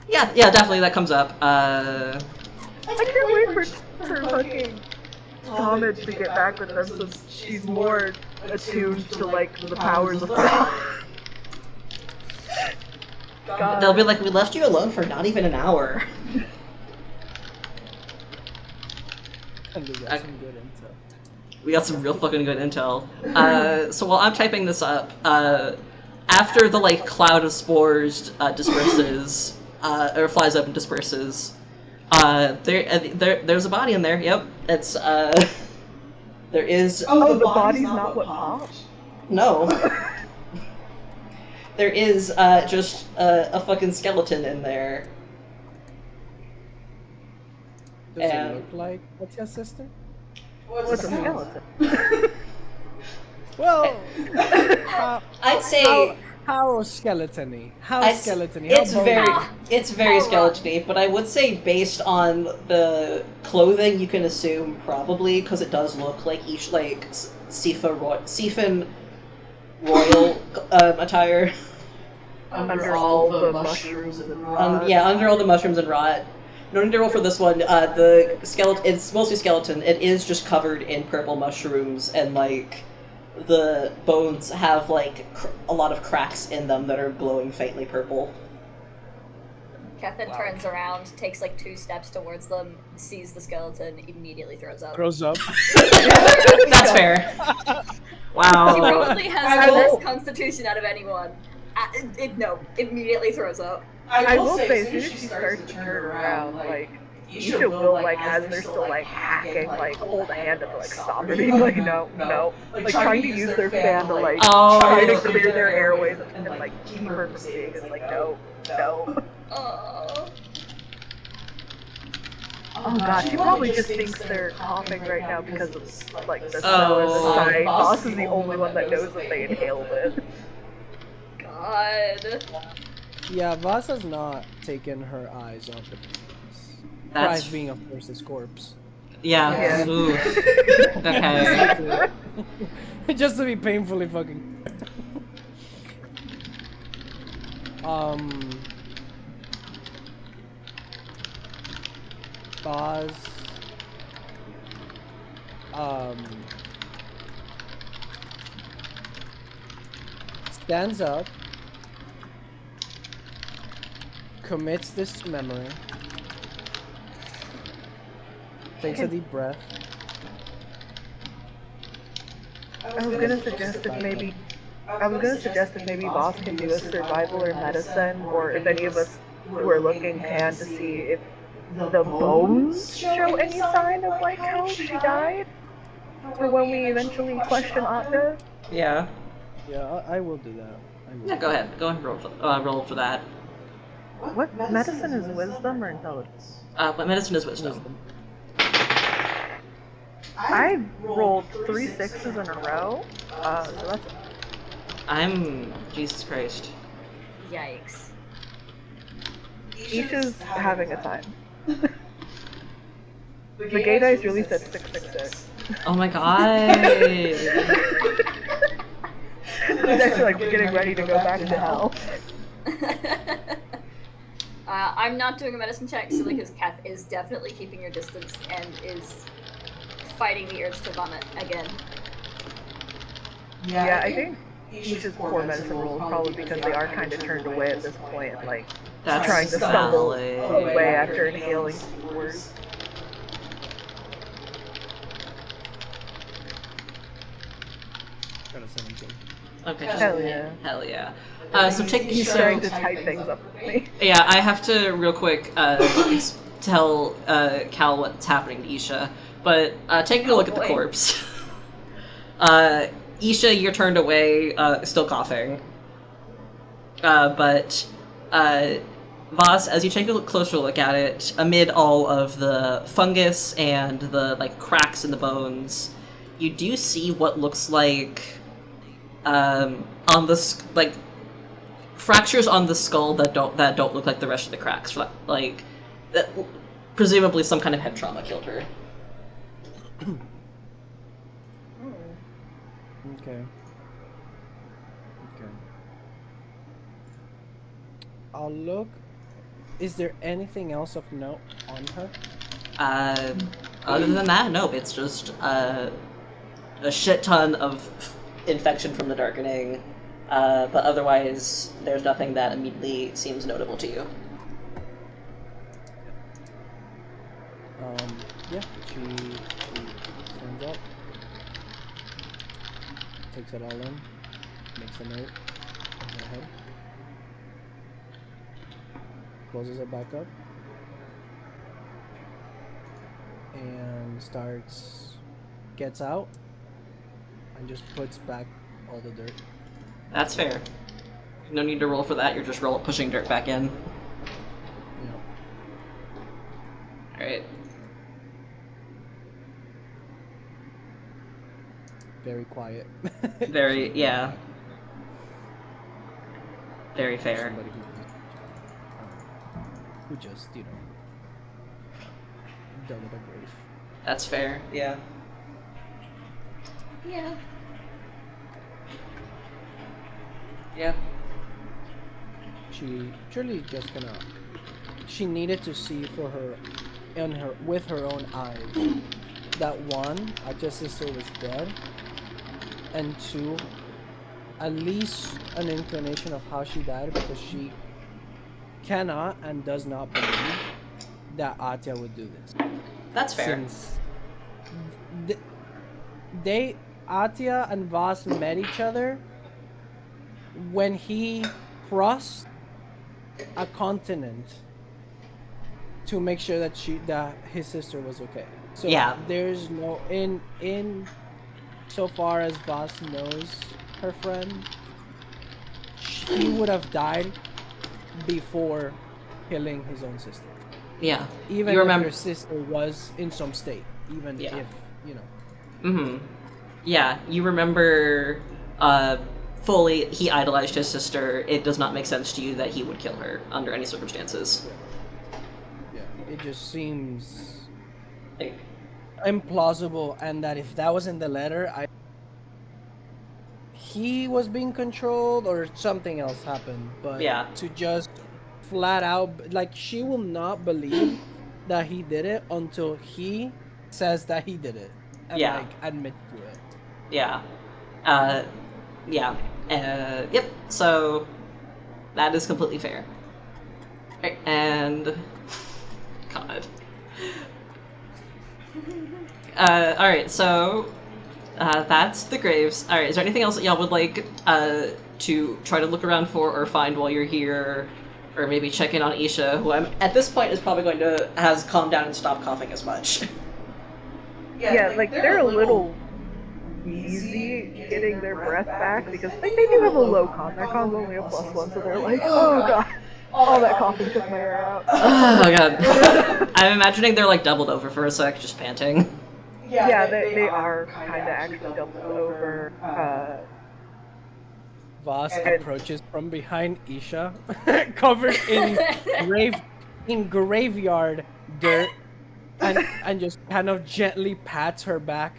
Yeah, definitely that comes up. I can't wait for fucking Homage to get back with them since she's more attuned to like the powers of God. They'll be like, we left you alone for not even an hour. And we got some good intel. We got some real fucking good intel. So while I'm typing this up, after the like cloud of spores disperses, or flies up and disperses, there's a body in there. Yep, it's there is. Oh, the body's not what popped? No. There is just a fucking skeleton in there. Does And- it look like what's your sister? What's a skeleton? Well, I'd say how skeleton-y? How I'd- skeleton-y? it's How very bony? it's very How skeleton-y, but I would say based on the clothing, you can assume probably because it does look like each like Siphon royal attire. Under all the mushrooms and rot. Yeah, under all the mushrooms and rot. No need to roll for this one. The skeleton, it's mostly skeleton. It is just covered in purple mushrooms, and like the bones have like a lot of cracks in them that are glowing faintly purple. Catherine turns around, takes like 2 steps towards them, sees the skeleton, immediately throws up. Grows up. That's fair. She Wow. probably has the best constitution out of anyone. No, immediately throws up. I will say, as soon as she starts to turn around, like, Isha will, like, as they're still, like, hacking, like, hold a hand up to, like, stop it, being like, no. Like, trying to use their fan to, like, try to clear their airways and, like, keep her from seeing. It's like, no. Oh. Oh god, she probably just thinks they're coughing right now because of, like, the smell and the sight. Boss is the only one that knows that they inhaled it. God. Yeah, Voss has not taken her eyes off the prize. That's Prize being, of course, his corpse. yeah. Yeah. Ooh. Okay. Just to be painfully fucking. Boz stands up, commits this to memory, takes a deep breath. I was gonna suggest if maybe Boss can do a survival or medicine, or if any of us who are looking can, to see if the bones show any sign of like how she died, for when we eventually question Atta. Yeah. Yeah, I will do that. Yeah, go ahead. Go ahead and roll for that. What medicine is wisdom or intelligence? But medicine is wisdom. I rolled 3 6s in a row, so that's. Jesus Christ. Yikes. Isha's having a time. The gay dice really said 666. Oh my god. The dice are like getting ready to go back to hell. I'm not doing a medicine check simply because Kath is definitely keeping her distance and is fighting the urge to vomit again. Yeah, I think Isha's poor medicine rolls probably because they are kind of turned away at this point, like That's trying to stumble valid. away after inhaling words. Got a 17. Okay. Hell yeah. Hell yeah. So He's trying to type things up with me. Yeah, I have to real quick tell Cal what's happening to Isha, but taking a look at the corpse. Isha, you're turned away, still coughing. But Voss, as you take a closer look at it, amid all of the fungus and the like cracks in the bones, you do see what looks like on the like fractures on the skull that don't look like the rest of the cracks. Like that, presumably some kind of head trauma killed her. Okay. I'll look. Is there anything else of note on her? Other than that, no. It's just a shit ton of infection from the darkening. But otherwise, there's nothing that immediately seems notable to you. Yeah, she stands up, takes it all in, makes a note in her head, closes it back up, and gets out, and just puts back all the dirt. That's fair. No need to roll for that. You're just pushing dirt back in. Yeah. All right. Very quiet. Very, yeah. Very fair. Somebody who just, dug up a grave. That's fair, yeah. Yeah. Yeah. She surely just she needed to see with her own eyes that one, Atya's sister was dead, and two, at least an inclination of how she died, because she cannot and does not believe that Atya would do this. That's fair. Since Atya and Voss met each other when he crossed a continent to make sure that his sister was okay. So yeah. There's no in so far as Voss knows her friend, she would have died before killing his own sister. Yeah. Even you if remember her sister was in some state. Even if, Mm-hmm. Yeah, you remember fully he idolized his sister. It does not make sense to you that he would kill her under any circumstances. Yeah. It just seems like implausible, and that if that was in the letter, he was being controlled or something else happened, but Yeah. to just flat out, like, she will not believe that he did it until he says that he did it and Yeah. like admits to it. Yeah. Uh, yeah. Yep. So that is completely fair. Right, and God. All right. So that's the graves. All right. Is there anything else that y'all would like to try to look around for or find while you're here, or maybe check in on Isha, who I'm at this point is probably going to has calmed down and stopped coughing as much. Yeah, like they're a little easy getting their breath back because like, they do have a low con. Their con's only a +1, so they're like, oh god, all that coughing took my air out. Oh god. I'm imagining they're like doubled over for a sec, just panting. Yeah, they are kind of actually doubled over. Voss approaches from behind Isha, covered in graveyard dirt, and just kind of gently pats her back.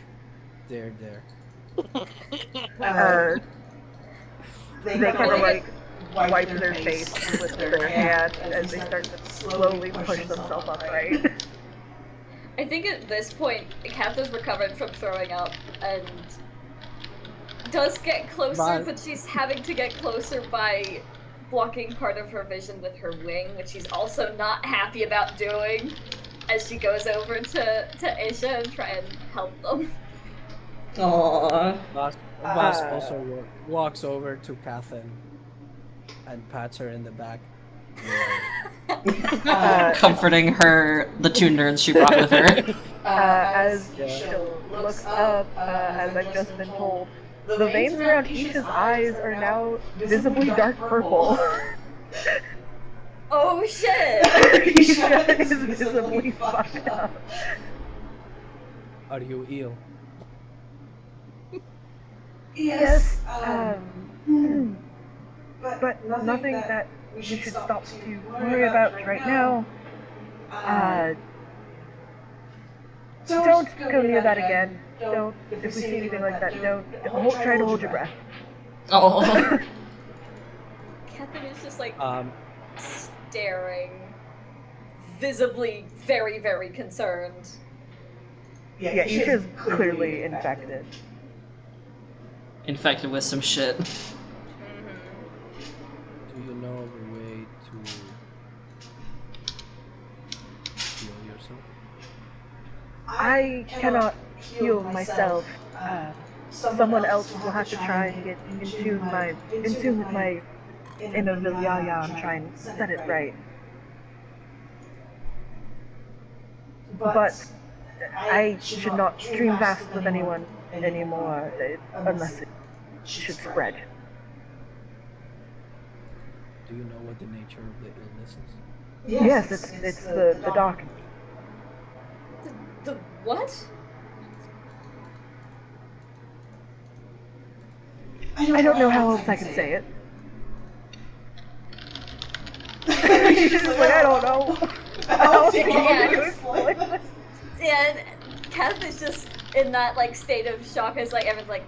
There. They kind of like wipe their face with their hand as they start to slowly push themselves upright. I think at this point, Kath has recovered from throwing up and does get closer, but she's having to get closer by blocking part of her vision with her wing, which she's also not happy about doing, as she goes over to Isha and try and help them. Aww. Voss also walks over to Kathin and pats her in the back. Comforting her, the two nerds she brought with her. As Isha looks up, as I've just been told, the veins around Isha's eyes are now visibly dark purple. Oh shit! Isha is visibly fucked up. Are you ill? Yes, but nothing that we should stop to worry about right now. Don't go near that again. Don't, if we see anything like that, try to hold your breath. Oh. Catherine is just like staring, visibly very, very concerned. Yeah, Isha's clearly infected. Infected with some shit. Do you know of a way to heal yourself? I cannot heal myself. Someone else will have to try and get in tune with my inner Vilyaya and try and set it right. But I should not dream vast with anyone anymore unless it should spread. Do you know what the nature of the illness is? Yes, it's the dark. The what? I don't know how else I can say it. She's just like, I don't know. How else can you explain it? Yeah, Kath is just in that like state of shock as like everyone's like,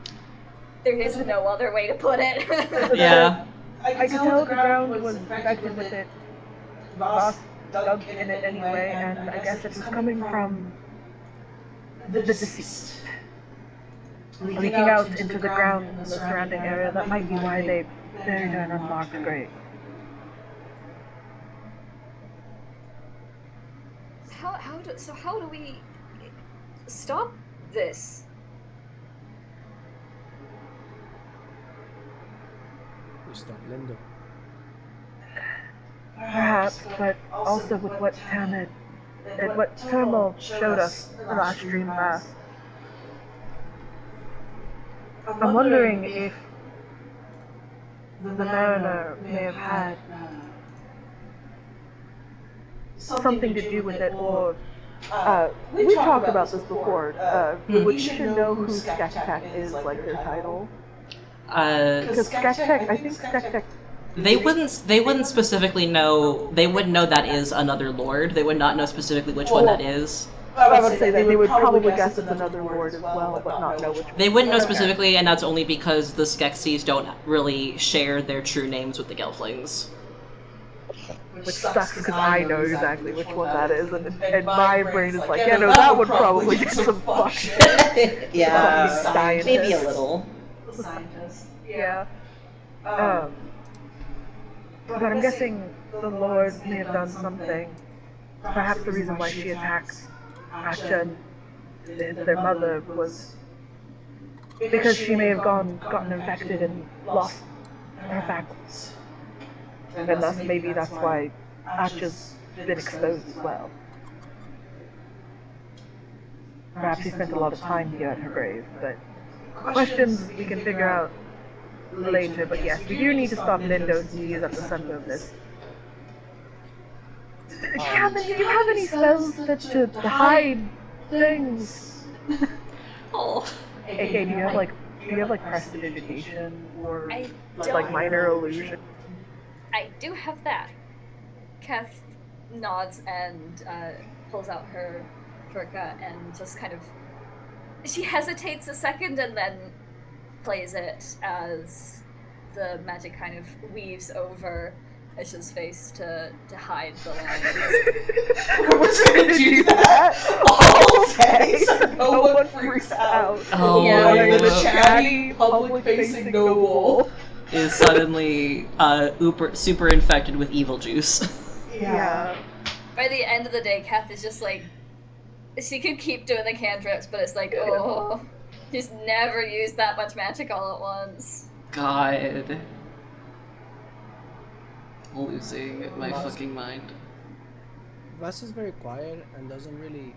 there is no other way to put it. Yeah. I could tell the ground was infected with it. Voss dug in it anyway, and I guess it was coming from the deceased. Leaking out into the ground in the surrounding area. That might be why they buried her in an unmarked grave. How do we stop this? We stop Lindo. Perhaps, but also with what Termal showed us the last dream past. I'm wondering if the Mariner may have had something to do with it, or we talked about this before. Would you should know who Skektek is, like their title? Because Skektek, I think Skektek. They wouldn't specifically know. They would know that is another lord. They would not know specifically which one that is. I would say that they would probably guess it's another lord as well, but not know which one. They wouldn't know specifically, and that's only because the Skeksis don't really share their true names with the Gelflings. Which sucks because I know exactly which one that is, and my brain is like, yeah, no, that would probably get some fuck shit. Yeah, maybe a little. The scientist. Yeah. But I'm guessing the lords may have done something. Perhaps the reason why she attacked Asha and their mother was because she may have gotten infected and lost her faculties. And thus maybe that's why Asha's been exposed as well. Perhaps he spent a lot of time here at her grave, but questions we can figure out later. But yes, we do need to stop Lindos, and he is at the center of this. Captain, do you have any spells to hide things? Oh. AK, do you have like prestidigitation or I like minor illusion? I do have that. Kath nods and pulls out her furka and just kind of... She hesitates a second and then plays it as the magic kind of weaves over Isha's face to hide the lines. We're just gonna do that all day so no one freaks out. Oh, Yeah. And the chatty, public-facing noble is suddenly super infected with evil juice. Yeah. By the end of the day, Kath is just like... She could keep doing the cantrips, but it's like, oh... She's never used that much magic all at once. God. Losing my fucking mind. Vess is very quiet and doesn't really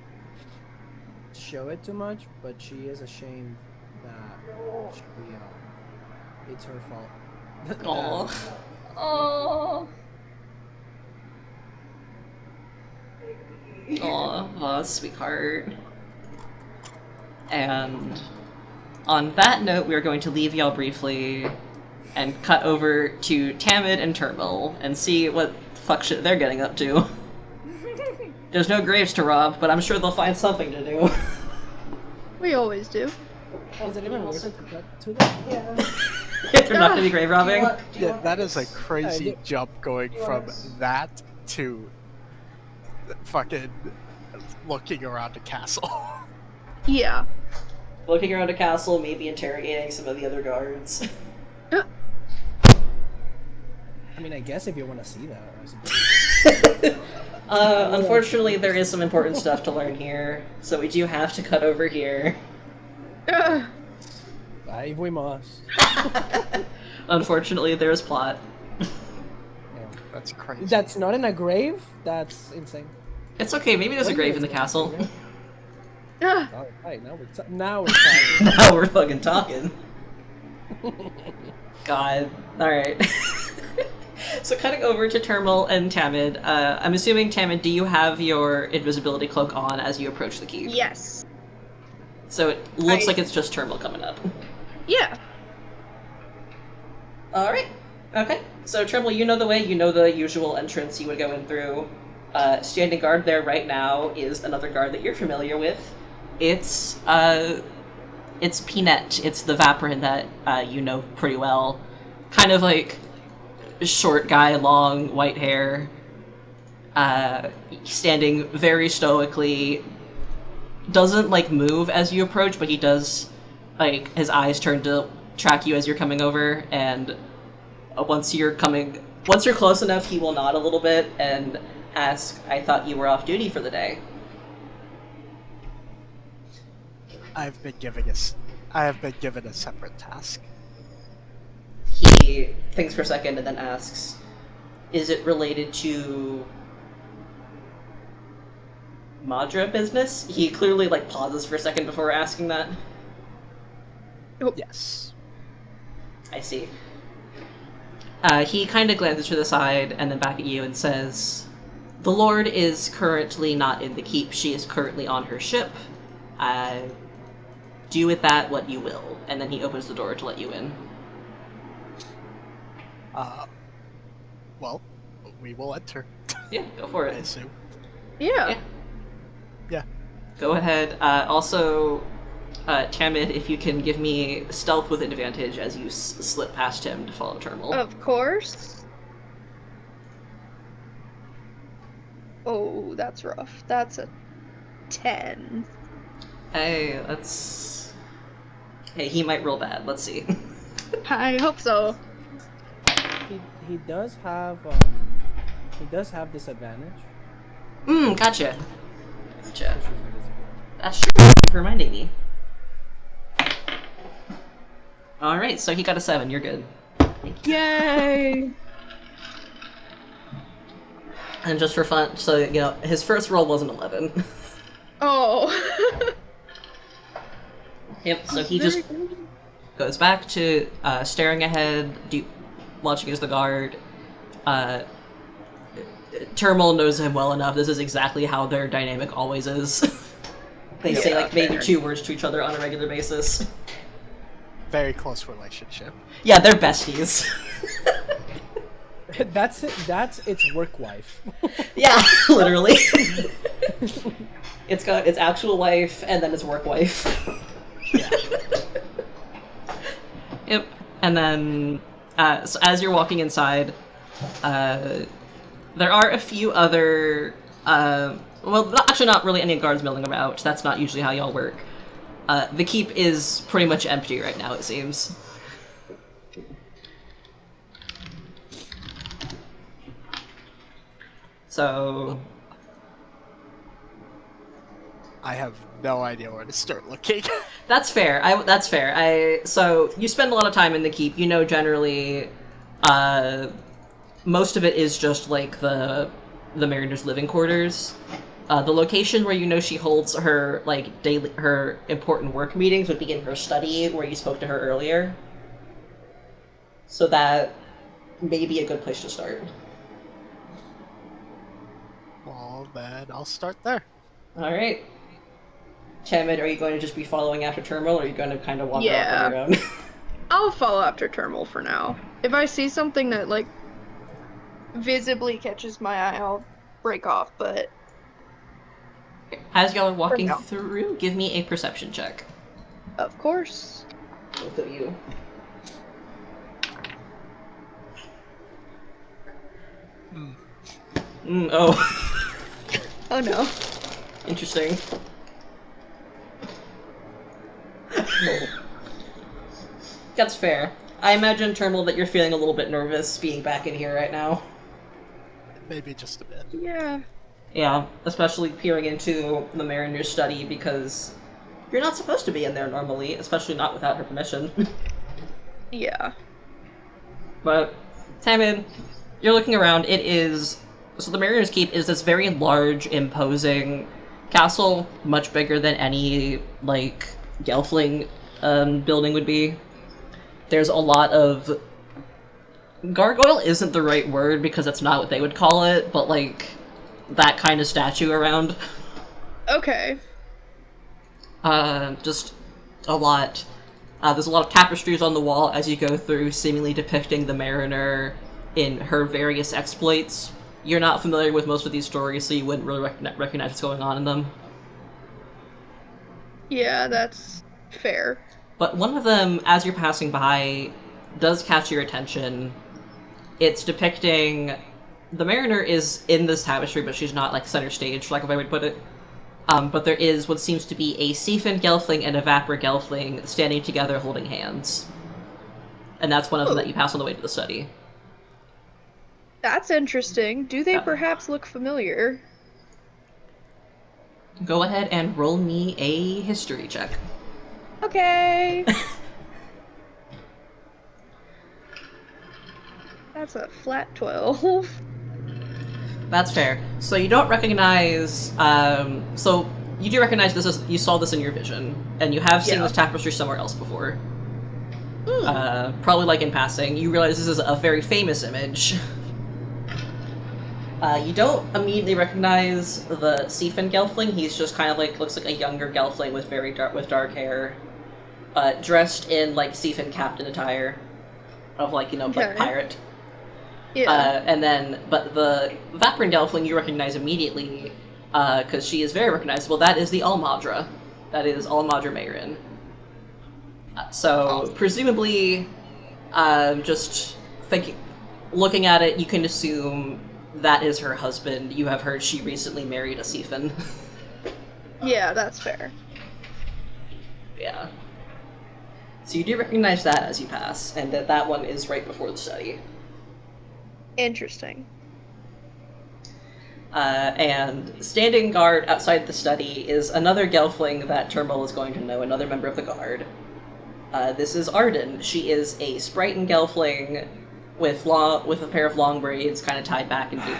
show it too much, but she is ashamed that it's her fault. Aww. Oh. Aw, sweetheart. And on that note, we are going to leave y'all briefly and cut over to Tamid and Turmel and see what fuck shit they're getting up to. There's no graves to rob, but I'm sure they'll find something to do. We always do. Is it even worth it to cut to them? Yeah. If they're not gonna be grave robbing. Yeah, that is a crazy jump going from that to fucking looking around the castle. Yeah. Looking around a castle, maybe interrogating some of the other guards. I mean, I guess if you want to see that, I suppose. Unfortunately, there is some important stuff to learn here, so we do have to cut over here. If we must. Unfortunately, there's plot. Yeah. That's crazy. That's not in a grave? That's insane. It's okay, maybe there's a grave in the castle. Alright, now we're talking. Now we're fucking talking. God. Alright. So cutting over to Turmel and Tamid, I'm assuming, Tamid, do you have your invisibility cloak on as you approach the keep? Yes. So it looks like it's just Turmel coming up. Yeah. Alright. Okay. So Turmel, you know the way, you know the usual entrance you would go in through. Standing guard there right now is another guard that you're familiar with. It's Peanut. It's the Vaprin that you know pretty well. Kind of like short guy, long white hair, standing very stoically. Doesn't like move as you approach, but he does, like, his eyes turn to track you as you're coming over, and once you're close enough, he will nod a little bit and ask, "I thought you were off duty for the day." I have been given a separate task. He thinks for a second and then asks, "Is it related to Madra business?" He clearly, like, pauses for a second before asking that. Oh. Yes. I see. He kind of glances to the side and then back at you and says, "The Lord is currently not in the keep. She is currently on her ship. Do with that what you will." And then he opens the door to let you in. Well, we will enter. Yeah, go for I it. assume. Yeah. Yeah. Go ahead. Also, Tamid, if you can give me stealth with advantage as you slip past him to follow Termal. Of course. Oh, that's rough. That's a 10. Hey, that's... Hey, he might roll bad. Let's see. I hope so. He does have disadvantage. Gotcha. If she's invisible. That's true. Thank you for reminding me. Alright, so he got a 7. You're good. Yay! And just for fun, so, you know, his first roll was an 11. Oh. Yep, so he just goes back to staring ahead, watching as the guard. Termal knows him well enough. This is exactly how their dynamic always is. They say, like, maybe 2 words to each other on a regular basis. Very close relationship. Yeah, they're besties. That's it. That's its work wife. Yeah, literally. It's got its actual wife and then its work wife. Yeah. Yep. And then, so as you're walking inside, there are a few other, well, actually not really any guards milling about. That's not usually how y'all work. The keep is pretty much empty right now, it seems. So... I have no idea where to start looking. That's fair. That's fair. So you spend a lot of time in the keep. You know, generally, most of it is just like the Mariner's living quarters. The location where you know she holds her her important work meetings would be in her study, where you spoke to her earlier. So that may be a good place to start. Well, then I'll start there. All right. Chamid, are you going to just be following after Termal, or are you going to kind of walk off on your own? I'll follow after Termal for now. If I see something that, like, visibly catches my eye, I'll break off, but... As y'all are walking through, give me a perception check. Of course. Both of you. Oh. Oh no. Interesting. That's fair. I imagine, Termal, that you're feeling a little bit nervous being back in here right now. Maybe just a bit. Yeah. Yeah, especially peering into the Mariner's study, because you're not supposed to be in there normally, especially not without her permission. Yeah. But, Tamid, you're looking around. It is... So the Mariner's Keep is this very large, imposing castle, much bigger than any, like, Gelfling building would be. There's a lot of... Gargoyle isn't the right word, because that's not what they would call it, but, like, that kind of statue around. Okay. Just a lot. There's a lot of tapestries on the wall as you go through, seemingly depicting the Mariner in her various exploits. You're not familiar with most of these stories, so you wouldn't really recognize what's going on in them. Yeah, that's fair. But one of them, as you're passing by, does catch your attention. It's depicting... The Mariner is in this tapestry, but she's not, like, center stage, for lack of a way to put it. But there is what seems to be a Seafin Gelfling and a Vapor Gelfling standing together holding hands. And that's one of them that you pass on the way to the study. That's interesting. Do they perhaps look familiar? Go ahead and roll me a history check. Okay. That's a flat 12. That's fair. So you don't recognize, so you do recognize this as, you saw this in your vision, and you have seen this tapestry somewhere else before. Probably like in passing. You realize this is a very famous image. You don't immediately recognize the Seafin Gelfling. He's just kind of like, looks like a younger Gelfling with dark hair, dressed in like Seafin captain attire of like, you know, like pirate. Yeah. And then, but the Vaporin Gelfling you recognize immediately. because she is very recognizable. That is the Almadra. That is Almadra Mayrin. So, presumably, just looking at it, you can assume that is her husband. You have heard she recently married a Siphon. Yeah, that's fair. Yeah. So you do recognize that as you pass, and that one is right before the study. Interesting. And standing guard outside the study is another Gelfling that Turnbull is going to know, another member of the guard. This is Arden. She is a Sprighton Gelfling with a pair of long braids kind of tied back into...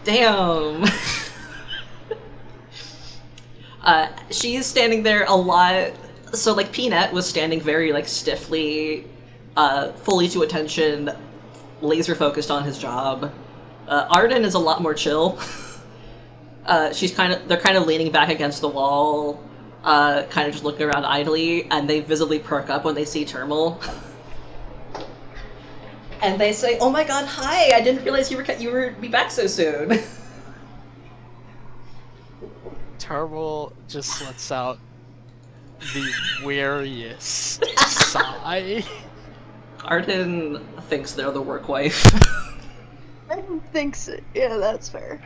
Damn! She's standing there a lot... So, like, Peanut was standing very, like, stiffly, fully to attention, laser-focused on his job. Arden is a lot more chill. They're kind of leaning back against the wall, kind of just looking around idly, and they visibly perk up when they see Turnbull. And they say, "Oh my god, hi! I didn't realize you were be back so soon." Turnbull just lets out the weariest sigh. Arden thinks they're the work wife. I don't think so. Yeah, that's fair.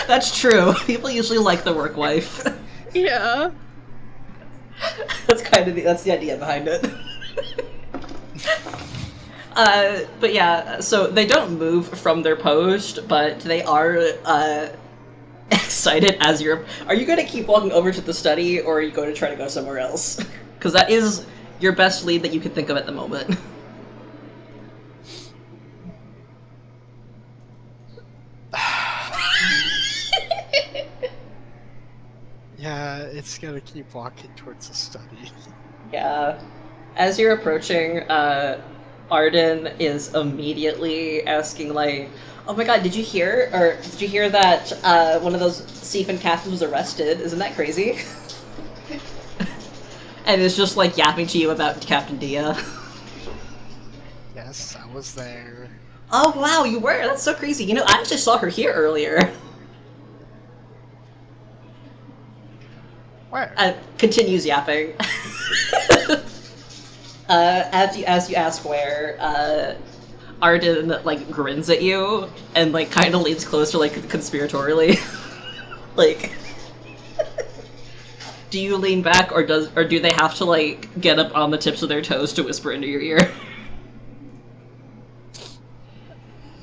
That's true. People usually like the work wife. Yeah. That's the idea behind it. But yeah, so they don't move from their post, but they are excited as you're... Are you going to keep walking over to the study, or are you going to try to go somewhere else? Because that is your best lead that you can think of at the moment. Yeah, it's gonna keep walking towards the study. Yeah. As you're approaching, Arden is immediately asking, like, "Oh my god, did you hear that one of those Siphon captains was arrested? Isn't that crazy?" And it's just, like, yapping to you about Captain Dia. Yes, I was there. Oh wow, you were? That's so crazy. You know, I actually saw her here earlier. Where? Continues yapping. As you ask where, Arden, like, grins at you and, like, kind of leans closer, like, conspiratorially. Like, do you lean back, or do they have to, like, get up on the tips of their toes to whisper into your ear?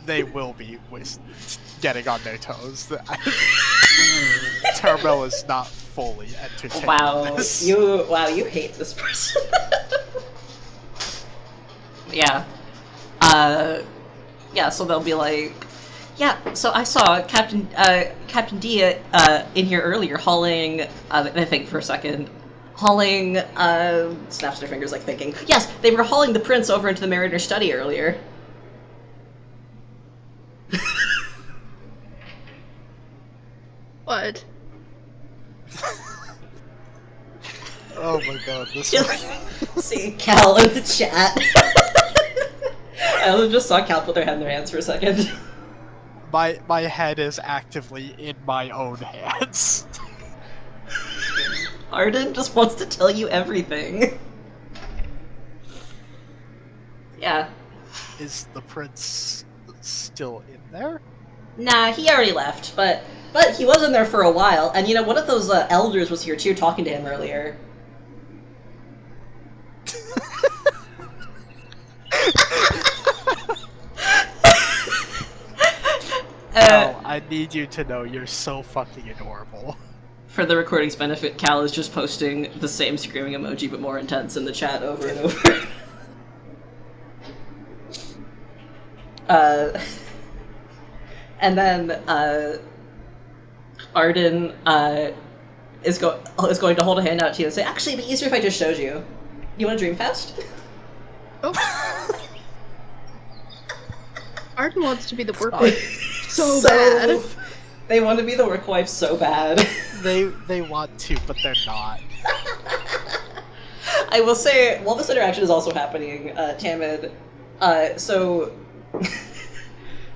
They will be getting on their toes. Turnbull is not fully entertained. This. You hate this person. Yeah. Yeah, so they'll be like, "Yeah, so I saw Captain Dia in here earlier hauling," they think for a second, hauling, snaps their fingers like thinking, "Yes, they were hauling the prince over into the Mariner's study earlier." What? Oh my god, this See Cal in the chat. I just saw Cal put their head in their hands for a second. My head is actively in my own hands. Arden just wants to tell you everything. Yeah. Is the prince still in there? Nah, he already left, but he was in there for a while, and you know, one of those elders was here too, talking to him earlier. Cal, I need you to know you're so fucking adorable. For the recording's benefit, Cal is just posting the same screaming emoji but more intense in the chat over and over. And then Arden is going to hold a hand out to you and say, "Actually, it'd be easier if I just showed you. You want a dream fest?" Oh. Arden wants to be the work wife so bad. They want to be the work wife so bad. They want to, but they're not. I will say, while this interaction is also happening, Tamid, so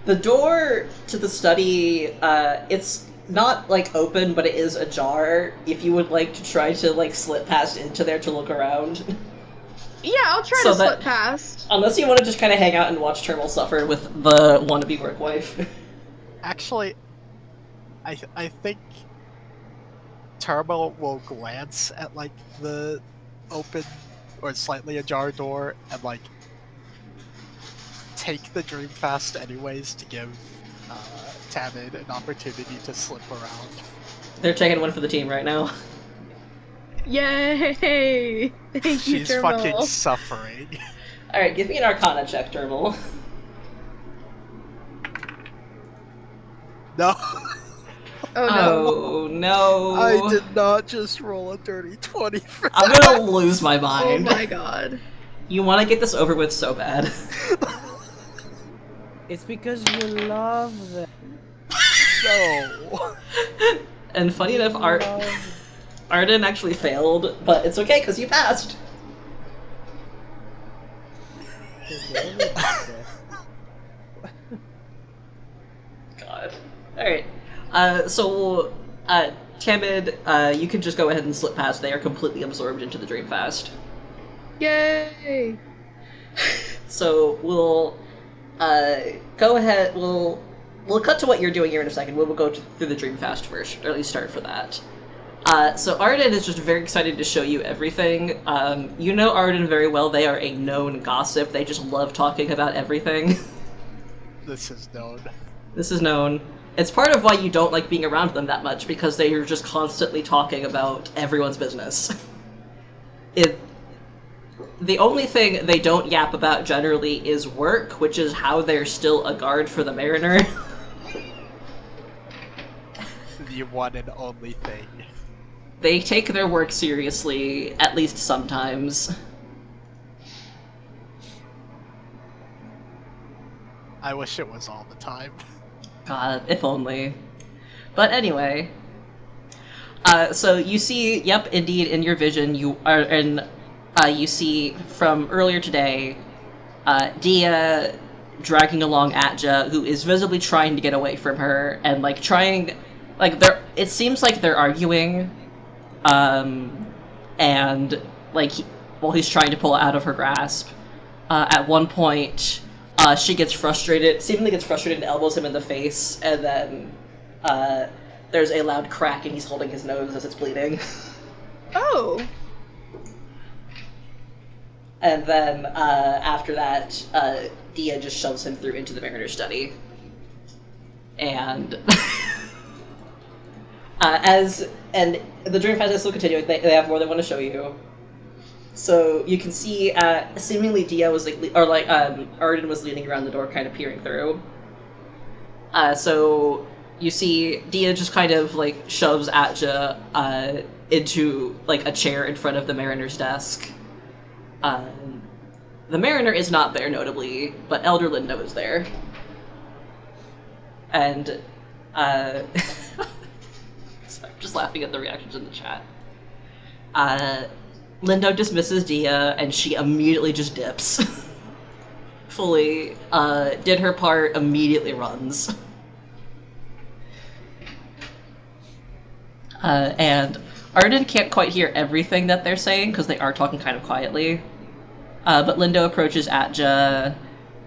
the door to the study, it's not like open, but it is ajar. If you would like to try to like slip past into there to look around. Yeah, I'll try So to slip past. Unless you want to just kind of hang out and watch Turtle suffer with the wannabe work wife. Actually, I think Turbo will glance at like the open or slightly ajar door and like take the dream fast anyways to give Tamid an opportunity to slip around. They're taking one for the team right now. Yay! Thank you, She's Turbo. fucking suffering. Alright, give me an Arcana check, Turtle. No. Oh no. Oh no. I did not just roll a dirty 20 for that. I'm gonna lose my Oh mind. my god. You want to get this over with so bad. It's because you love them. No. And funny enough, Love Arden actually failed, but it's okay because you passed. them. God. Alright. So, Tamid, you can just go ahead and slip past. They are completely absorbed into the dream fast. Yay! So, we'll, go ahead, we'll cut to what you're doing here in a second. We'll go through the dream fast first, or at least start for that. So Arden is just very excited to show you everything. You know Arden very well. They are a known gossip. They just love talking about everything. This is known. This is known. It's part of why you don't like being around them that much, because they are just constantly talking about everyone's business. The only thing they don't yap about generally is work, which is how they're still a guard for the Mariner. The one and only thing. They take their work seriously, at least sometimes. I wish it was all the time. God, if only. But anyway. So you see, yep, indeed, in your vision, you are, and you see from earlier today, Dia dragging along Atja, who is visibly trying to get away from her, and like trying, like it seems like they're arguing, and like while he's trying to pull out of her grasp. At one point, she gets frustrated, seemingly gets frustrated and elbows him in the face, and then there's a loud crack and he's holding his nose as it's bleeding. Oh! And then after that, Dia just shoves him through into the Mariner's study. And and the dream fast is still continuing. They have more they want to show you. So you can see, seemingly Dia was Arden was leaning around the door, kind of peering through. So you see Dia just kind of like shoves Atja into like a chair in front of the Mariner's desk. The Mariner is not there, notably, but Elder Lindo is there. And I'm just laughing at the reactions in the chat. Lindo dismisses Dia, and she immediately just dips. Fully did her part, immediately runs. And Arden can't quite hear everything that they're saying, because they are talking kind of quietly. But Lindo approaches Atja,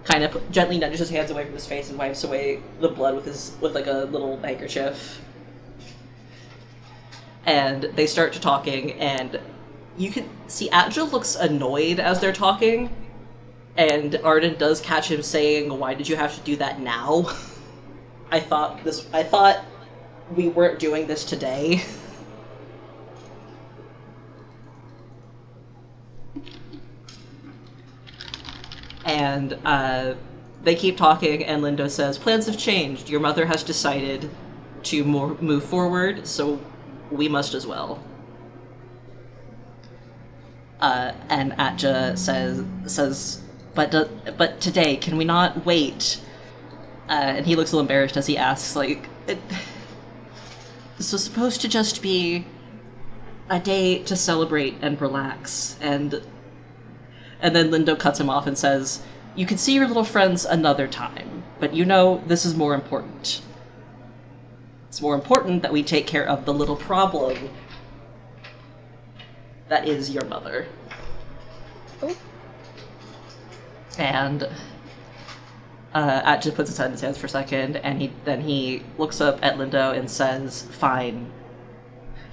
kind of gently nudges his hands away from his face and wipes away the blood with like a little handkerchief. And they start to talking, and you can see Atja looks annoyed as they're talking, and Arden does catch him saying, "Why did you have to do that now? I thought we weren't doing this today." And they keep talking, and Lindo says, "Plans have changed. Your mother has decided to move forward, so we must as well." And Atja says, but today, can we not wait? And he looks a little embarrassed as he asks, like, this was supposed to just be a day to celebrate and relax. And then Lindo cuts him off and says, "You can see your little friends another time, but you know this is more important. It's more important that we take care of the little problem that is your mother." Oh. And Atja puts his head in his hands for a second, and he looks up at Lindo and says, Fine,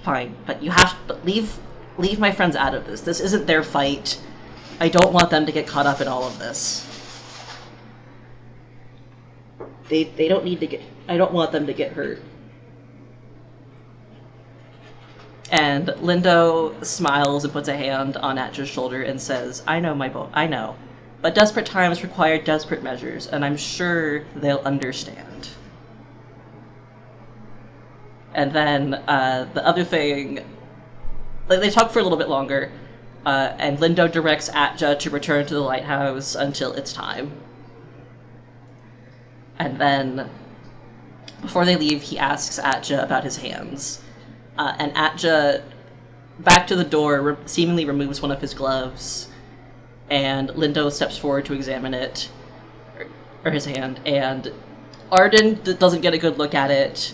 but you have to leave my friends out of this. This isn't their fight. I don't want them to get caught up in all of this. They don't need to get... I don't want them to get hurt." And Lindo smiles and puts a hand on Atja's shoulder and says, I know, I know. But desperate times require desperate measures, and I'm sure they'll understand. And then the other thing... They talk for a little bit longer, and Lindo directs Atja to return to the lighthouse until it's time. And then, before they leave, he asks Atja about his hands. And Atja, back to the door, seemingly removes one of his gloves, and Lindo steps forward to examine it, or his hand, and Arden doesn't get a good look at it,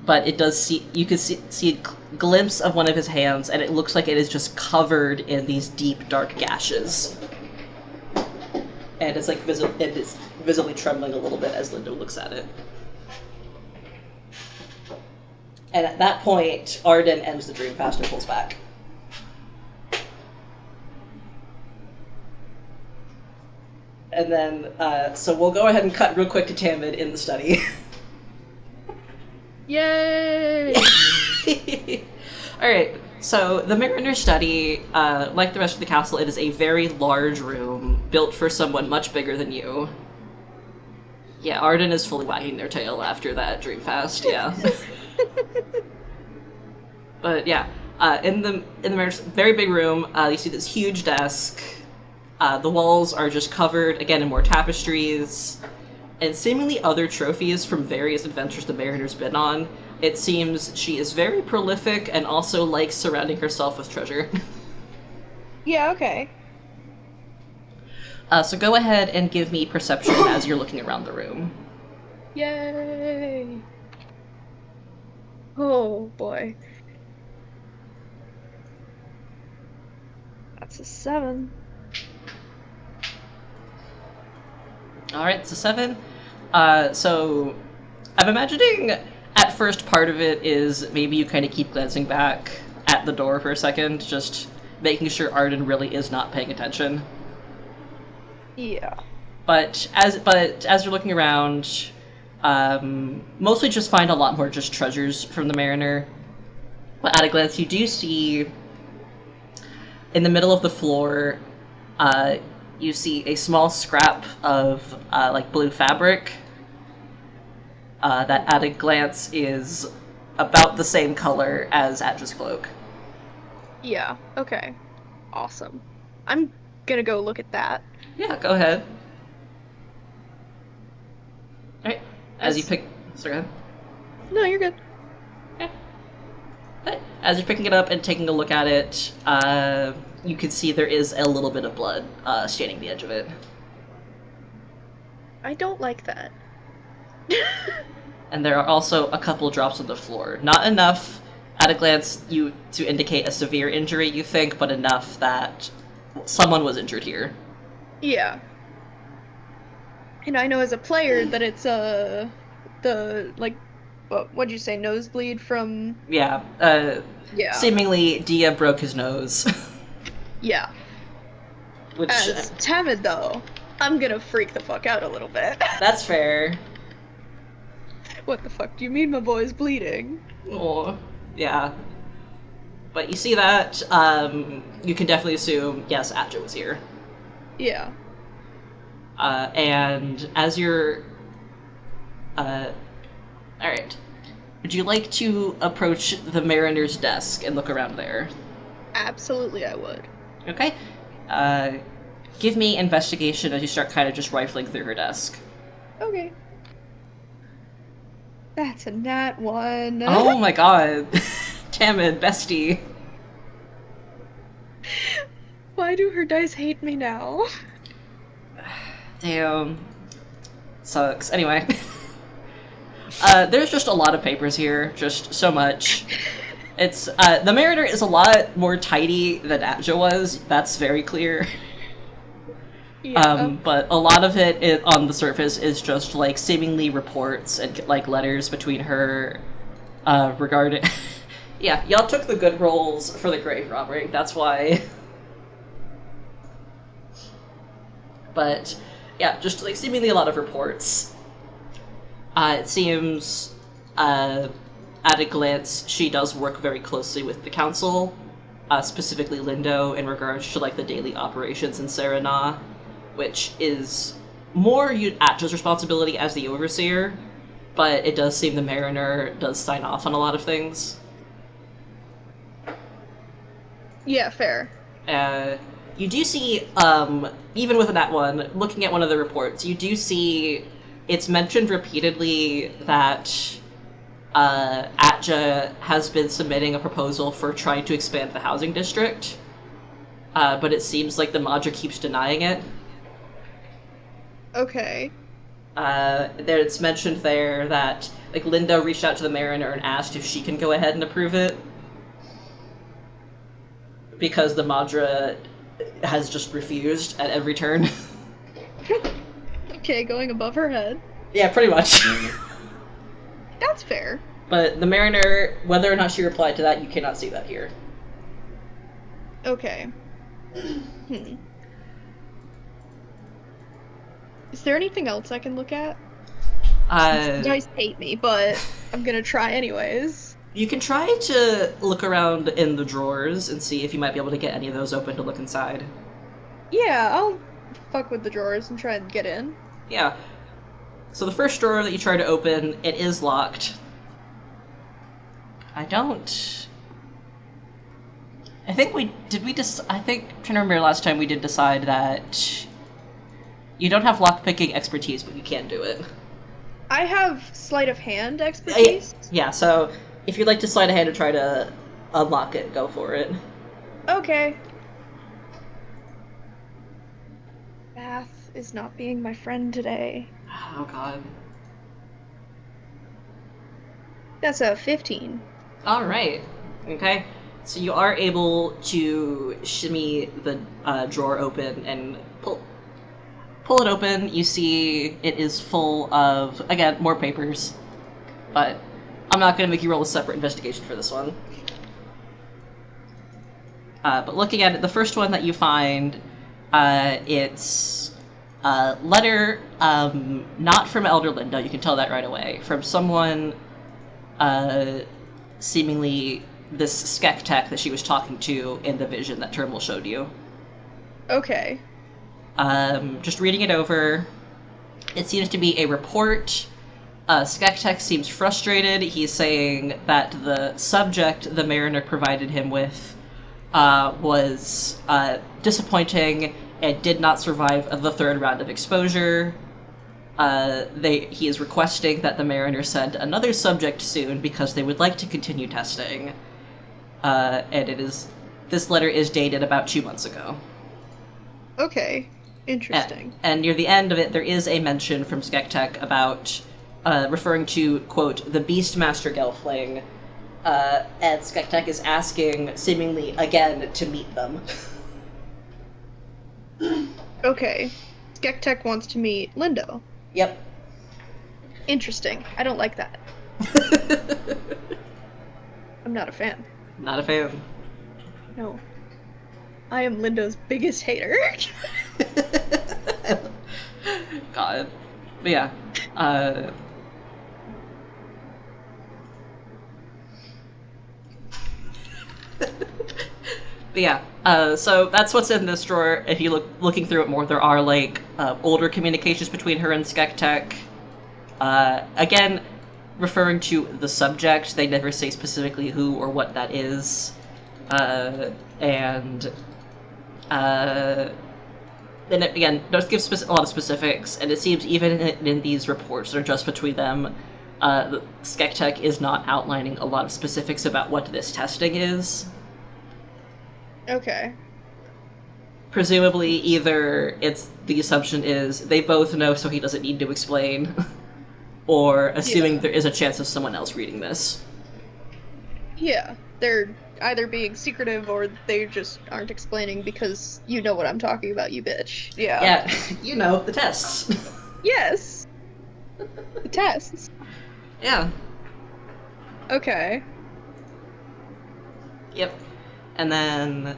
but it does see, you can see a glimpse of one of his hands, and it looks like it is just covered in these deep, dark gashes. And it's like visibly trembling a little bit as Lindo looks at it. And at that point, Arden ends the dream fast and pulls back. And then, so we'll go ahead and cut real quick to Tamid in the study. Yay! Alright, so the Mariner study, like the rest of the castle, it is a very large room, built for someone much bigger than you. Yeah, Arden is fully wagging their tail after that dream fast, yeah. But yeah, in the very big room, you see this huge desk. The walls are just covered, again, in more tapestries, and seemingly other trophies from various adventures the Mariner's been on. It seems she is very prolific and also likes surrounding herself with treasure. Yeah, okay. So go ahead and give me perception as you're looking around the room. Yay! Oh boy. That's a 7. Alright, it's a 7. So I'm imagining at first part of it is maybe you kind of keep glancing back at the door for a second, just making sure Arden really is not paying attention. Yeah. But as you're looking around, mostly just find a lot more just treasures from the Mariner. But at a glance, you do see in the middle of the floor, you see a small scrap of like blue fabric that at a glance is about the same color as Atja's cloak. Yeah, okay. Awesome. I'm gonna go look at that. Yeah, go ahead. Alright, as you pick... Sorry, go ahead. No, you're good. Okay. As you're picking it up and taking a look at it, you can see there is a little bit of blood staining the edge of it. I don't like that. And there are also a couple drops on the floor. Not enough, at a glance, to indicate a severe injury, you think, but enough that someone was injured here. Yeah. And I know as a player that it's, what'd you say, nosebleed from... Yeah, Yeah. seemingly Dia broke his nose. Yeah. Which... As Tamid, though, I'm gonna freak the fuck out a little bit. That's fair. What the fuck do you mean my boy's bleeding? Oh, yeah. But you see that, you can definitely assume, yes, Atja was here. Yeah. And as you're... Alright. Would you like to approach the Mariner's desk and look around there? Absolutely I would. Okay. Give me investigation as you start kind of just rifling through her desk. Okay. That's a nat 1. Oh my god. Tamid, bestie. Why do her dice hate me now? Damn. Sucks. Anyway. There's just a lot of papers here. Just so much. It's, the Mariner is a lot more tidy than Atja was. That's very clear. Yeah. But a lot of it on the surface is just, like, seemingly reports and, like, letters between her, regarding... Yeah, y'all took the good rolls for the grave robbing, that's why. But, yeah, just, like, seemingly a lot of reports. It seems, at a glance, she does work very closely with the council, specifically Lindo, in regards to, like, the daily operations in Serenah, which is more Atja's responsibility as the overseer, but it does seem the Mariner does sign off on a lot of things. Yeah, fair. You do see, even with that one, looking at one of the reports, you do see it's mentioned repeatedly that Atja has been submitting a proposal for trying to expand the housing district, but it seems like the Madra keeps denying it. Okay. It's mentioned there that, like, Lindo reached out to the Mariner and asked if she can go ahead and approve it, because the Madra has just refused at every turn. Okay, going above her head. Yeah, pretty much. That's fair. But the Mariner, whether or not she replied to that, you cannot see that here. Okay. Is there anything else I can look at? Dice hate me, but I'm gonna try anyways. You can try to look around in the drawers and see if you might be able to get any of those open to look inside. Yeah, I'll fuck with the drawers and try and get in. Yeah. So the first drawer that you try to open, it is locked. I think I'm trying to remember last time we did decide that you don't have lockpicking expertise, but you can do it. I have sleight of hand expertise. Yeah, so if you'd like to slide ahead and try to unlock it, go for it. Okay. Bath is not being my friend today. Oh god. That's a 15. Alright. Okay. So you are able to shimmy the drawer open and pull it open. You see it is full of, again, more papers. But I'm not going to make you roll a separate investigation for this one. But looking at it, the first one that you find, it's a letter, not from Elder Linda, you can tell that right away, from someone, seemingly this Skektek that she was talking to in the vision that Terminal showed you. Okay. Just reading it over, it seems to be a report. Skektek seems frustrated. He's saying that the subject the Mariner provided him with was disappointing and did not survive the third round of exposure. He is requesting that the Mariner send another subject soon because they would like to continue testing. And this letter is dated about 2 months ago. Okay. Interesting. And near the end of it, there is a mention from Skektek about referring to, quote, the Beastmaster Gelfling, and Skektek is asking, seemingly again, to meet them. Okay. Skektek wants to meet Lindo. Yep. Interesting. I don't like that. I'm not a fan. Not a fan. No. I am Lindo's biggest hater. God. But yeah. But yeah, so that's what's in this drawer. If you looking through it more, there are, like, older communications between her and Skektek. Again, referring to the subject, they never say specifically who or what that is. And then it, again, does give a lot of specifics, and it seems even in these reports that are just between them, Skektek is not outlining a lot of specifics about what this testing is. Okay. presumably either the assumption is they both know so he doesn't need to explain, or assuming there is a chance of someone else reading this. Yeah, they're either being secretive or they just aren't explaining because you know what I'm talking about, you bitch. Yeah. Yeah, you know, the tests. Yes! The tests. Yeah. Okay. Yep. And then...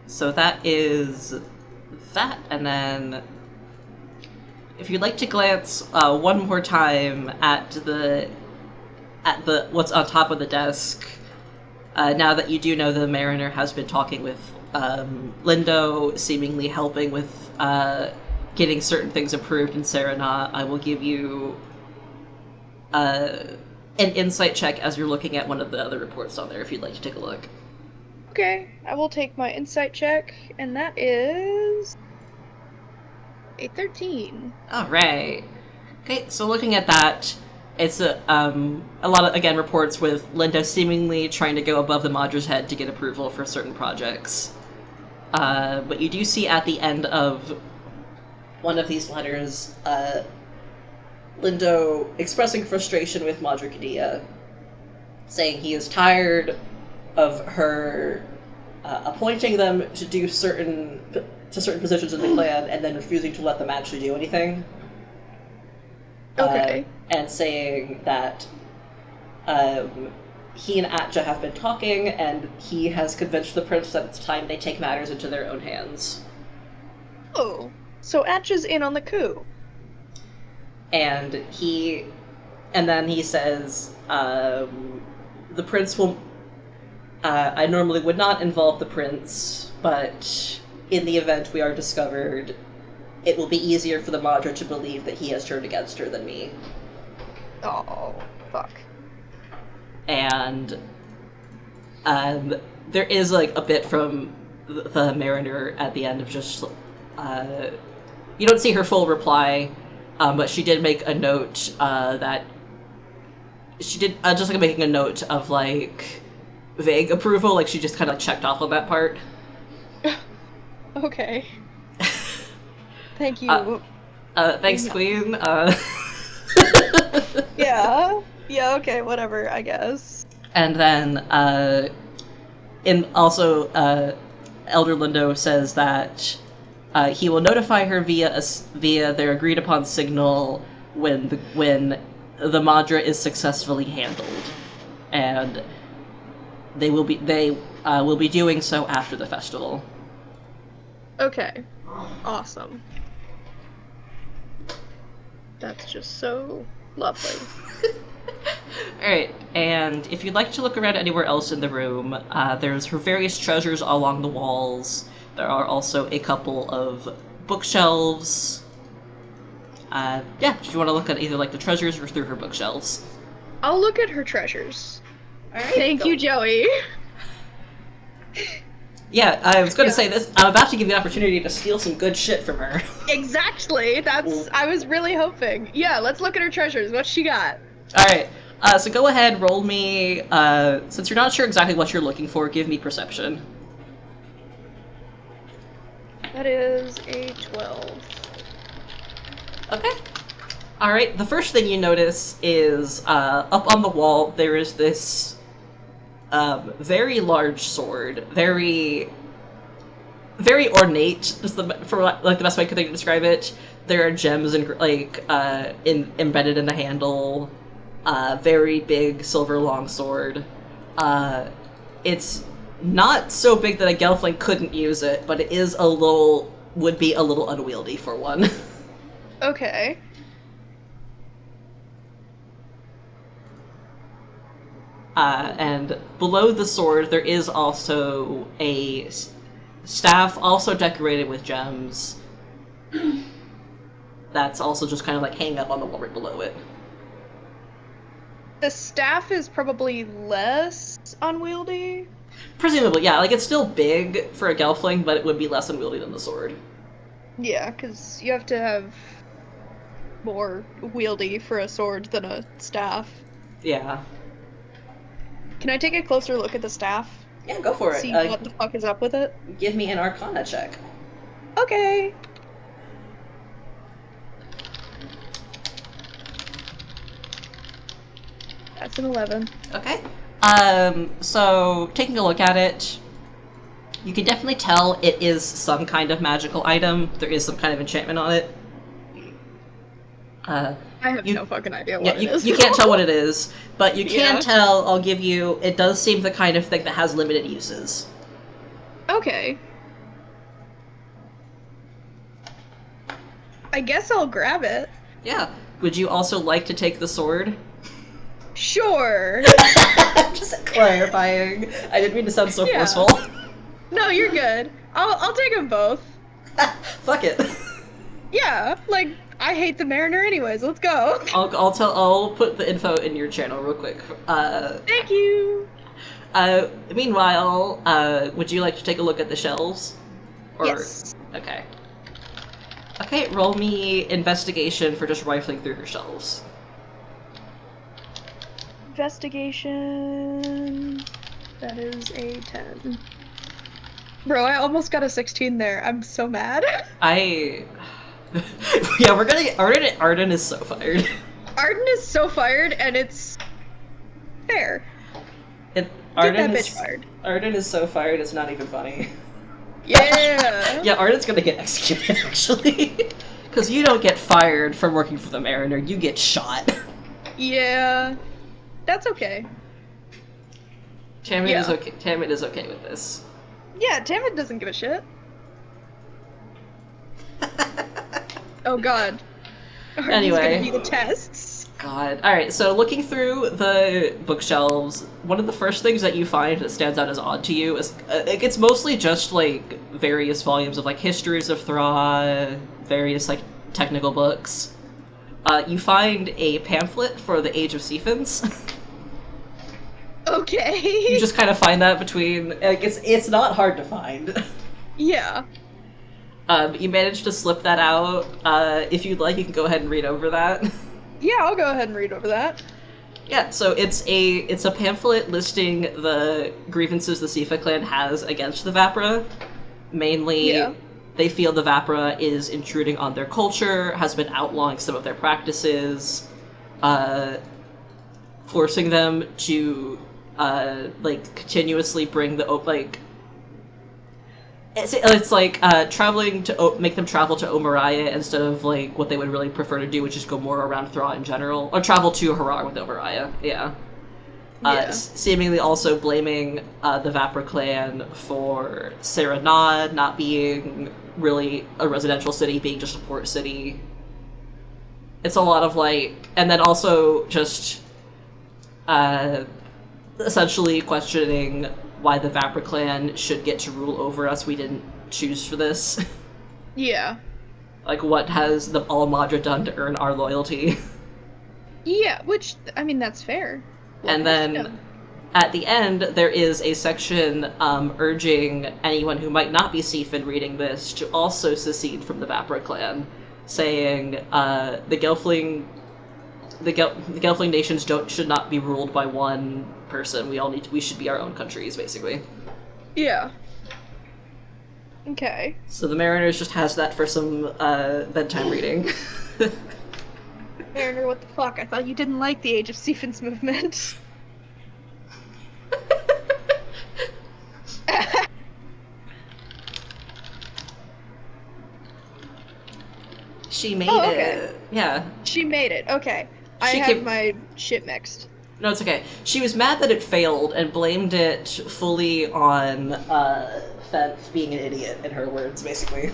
So that is that, and then... If you'd like to glance one more time at the what's on top of the desk, now that you do know the Mariner has been talking with Lindo, seemingly helping with getting certain things approved in Serenat, I will give you an insight check as you're looking at one of the other reports on there, if you'd like to take a look. Okay, I will take my insight check, and that is a 13. All right. Okay, so looking at that, it's a lot of, again, reports with Linda seemingly trying to go above the Madra's head to get approval for certain projects. But you do see at the end of one of these letters, Lindo expressing frustration with Madra Kadia, saying he is tired of her appointing them to do certain positions in the clan and then refusing to let them actually do anything. Okay. And saying that he and Atja have been talking, and he has convinced the prince that it's time they take matters into their own hands. Oh, so Atja's in on the coup. And then he says, the prince will... I normally would not involve the prince, but in the event we are discovered, it will be easier for the Madra to believe that he has turned against her than me. Oh, fuck. And there is like a bit from the Mariner at the end of just you don't see her full reply, but she did make a note that she did just like making a note of like vague approval, like she just kind of checked off on that part. Okay. Thank you. Thanks, Queen. Yeah, okay, whatever, I guess. And then, Elder Lindo says that he will notify her via their agreed upon signal when the Madra is successfully handled, and they will be doing so after the festival. Okay, awesome. That's just so lovely. Alright, and if you'd like to look around anywhere else in the room, there's various treasures along the walls. There are also a couple of bookshelves. Yeah, if you want to look at either like the treasures or through her bookshelves. I'll look at her treasures. Alright. Thank you, Joey. Yeah, I was going to say this. I'm about to give you the opportunity to steal some good shit from her. Exactly. I was really hoping. Yeah, let's look at her treasures. What's she got? Alright, so go ahead, roll me, since you're not sure exactly what you're looking for, give me perception. That is a 12. Okay. Alright, the first thing you notice is, up on the wall, there is this, very large sword. Very ornate, just for like the best way I could think to describe it. There are gems and embedded in the handle. Very big silver longsword. It's not so big that a Gelfling couldn't use it, but it is would be a little unwieldy for one. Okay. And below the sword, there is also a staff, also decorated with gems. That's also just kind of like hanging up on the wall right below it. The staff is probably less unwieldy? Presumably, yeah. Like, it's still big for a Gelfling, but it would be less unwieldy than the sword. Yeah, because you have to have more wieldy for a sword than a staff. Yeah. Can I take a closer look at the staff? Yeah, go for it. See what the fuck is up with it. Give me an Arcana check. Okay. That's an 11. Okay. So taking a look at it, you can definitely tell it is some kind of magical item. There is some kind of enchantment on it. I have no fucking idea what Yeah, it is. you can't tell what it is, but you can Yeah. tell, I'll give you, it does seem the kind of thing that has limited uses. Okay. I guess I'll grab it. Yeah. Would you also like to take the sword? Sure. Just clarifying. I didn't mean to sound so Yeah. forceful. No, you're good. I'll take them both. Fuck it. Yeah, like I hate the Mariner anyways. Let's go. I'll put the info in your channel real quick. Thank you. Meanwhile, would you like to take a look at the shelves? Or... Yes. Okay. Okay, roll me investigation for just rifling through her shelves. Investigation. That is a 10. Bro, I almost got a 16 there. I'm so mad. Yeah, we're gonna get Arden is so fired. Arden is so fired, and it's fair. Arden that is, bitch fired. Arden is so fired, it's not even funny. Yeah. Yeah, Arden's gonna get executed, actually. Because you don't get fired from working for the Mariner, you get shot. Yeah. That's okay. Tamit is okay. Tamit is okay with this. Yeah, Tamit doesn't give a shit. Oh god. Arden's Anyway. gonna be the tests. God. Alright, so looking through the bookshelves, one of the first things that you find that stands out as odd to you is it's mostly just like various volumes of like histories of Thra, various like technical books. You find a pamphlet for the Age of Seaeeee. Okay. You just kind of find that between like it's not hard to find. Yeah. You managed to slip that out. If you'd like, you can go ahead and read over that. Yeah, I'll go ahead and read over that. Yeah, so it's a pamphlet listing the grievances the Seeeee clan has against the Vapra. Mainly, they feel the Vapra is intruding on their culture, has been outlawing some of their practices, forcing them to like continuously bring the it's like traveling to make them travel to Omaraya instead of like what they would really prefer to do, which is go more around Thra in general, or travel to Harar with Omaraya. Yeah. Seemingly also blaming the Vapra clan for Serenad not being really a residential city, being just a port city. It's a lot of like, and then also just essentially questioning why the Vapra clan should get to rule over us. We didn't choose for this. Yeah. Like, what has the Al-Madra done to earn our loyalty? Yeah, which, I mean, that's fair. And then, at the end, there is a section urging anyone who might not be Seeeeee reading this to also secede from the Vapra clan, saying the Gelfling nations should not be ruled by one person. We should be our own countries, basically. Yeah. Okay. So the Mariners just has that for some bedtime reading. Mariner, what the fuck? I thought you didn't like the Age of Seeeee's movement. She made okay. it. Yeah. She made it. Okay. I She have came- my shit mixed. No, it's okay. She was mad that it failed and blamed it fully on Fenth being an idiot, in her words, basically.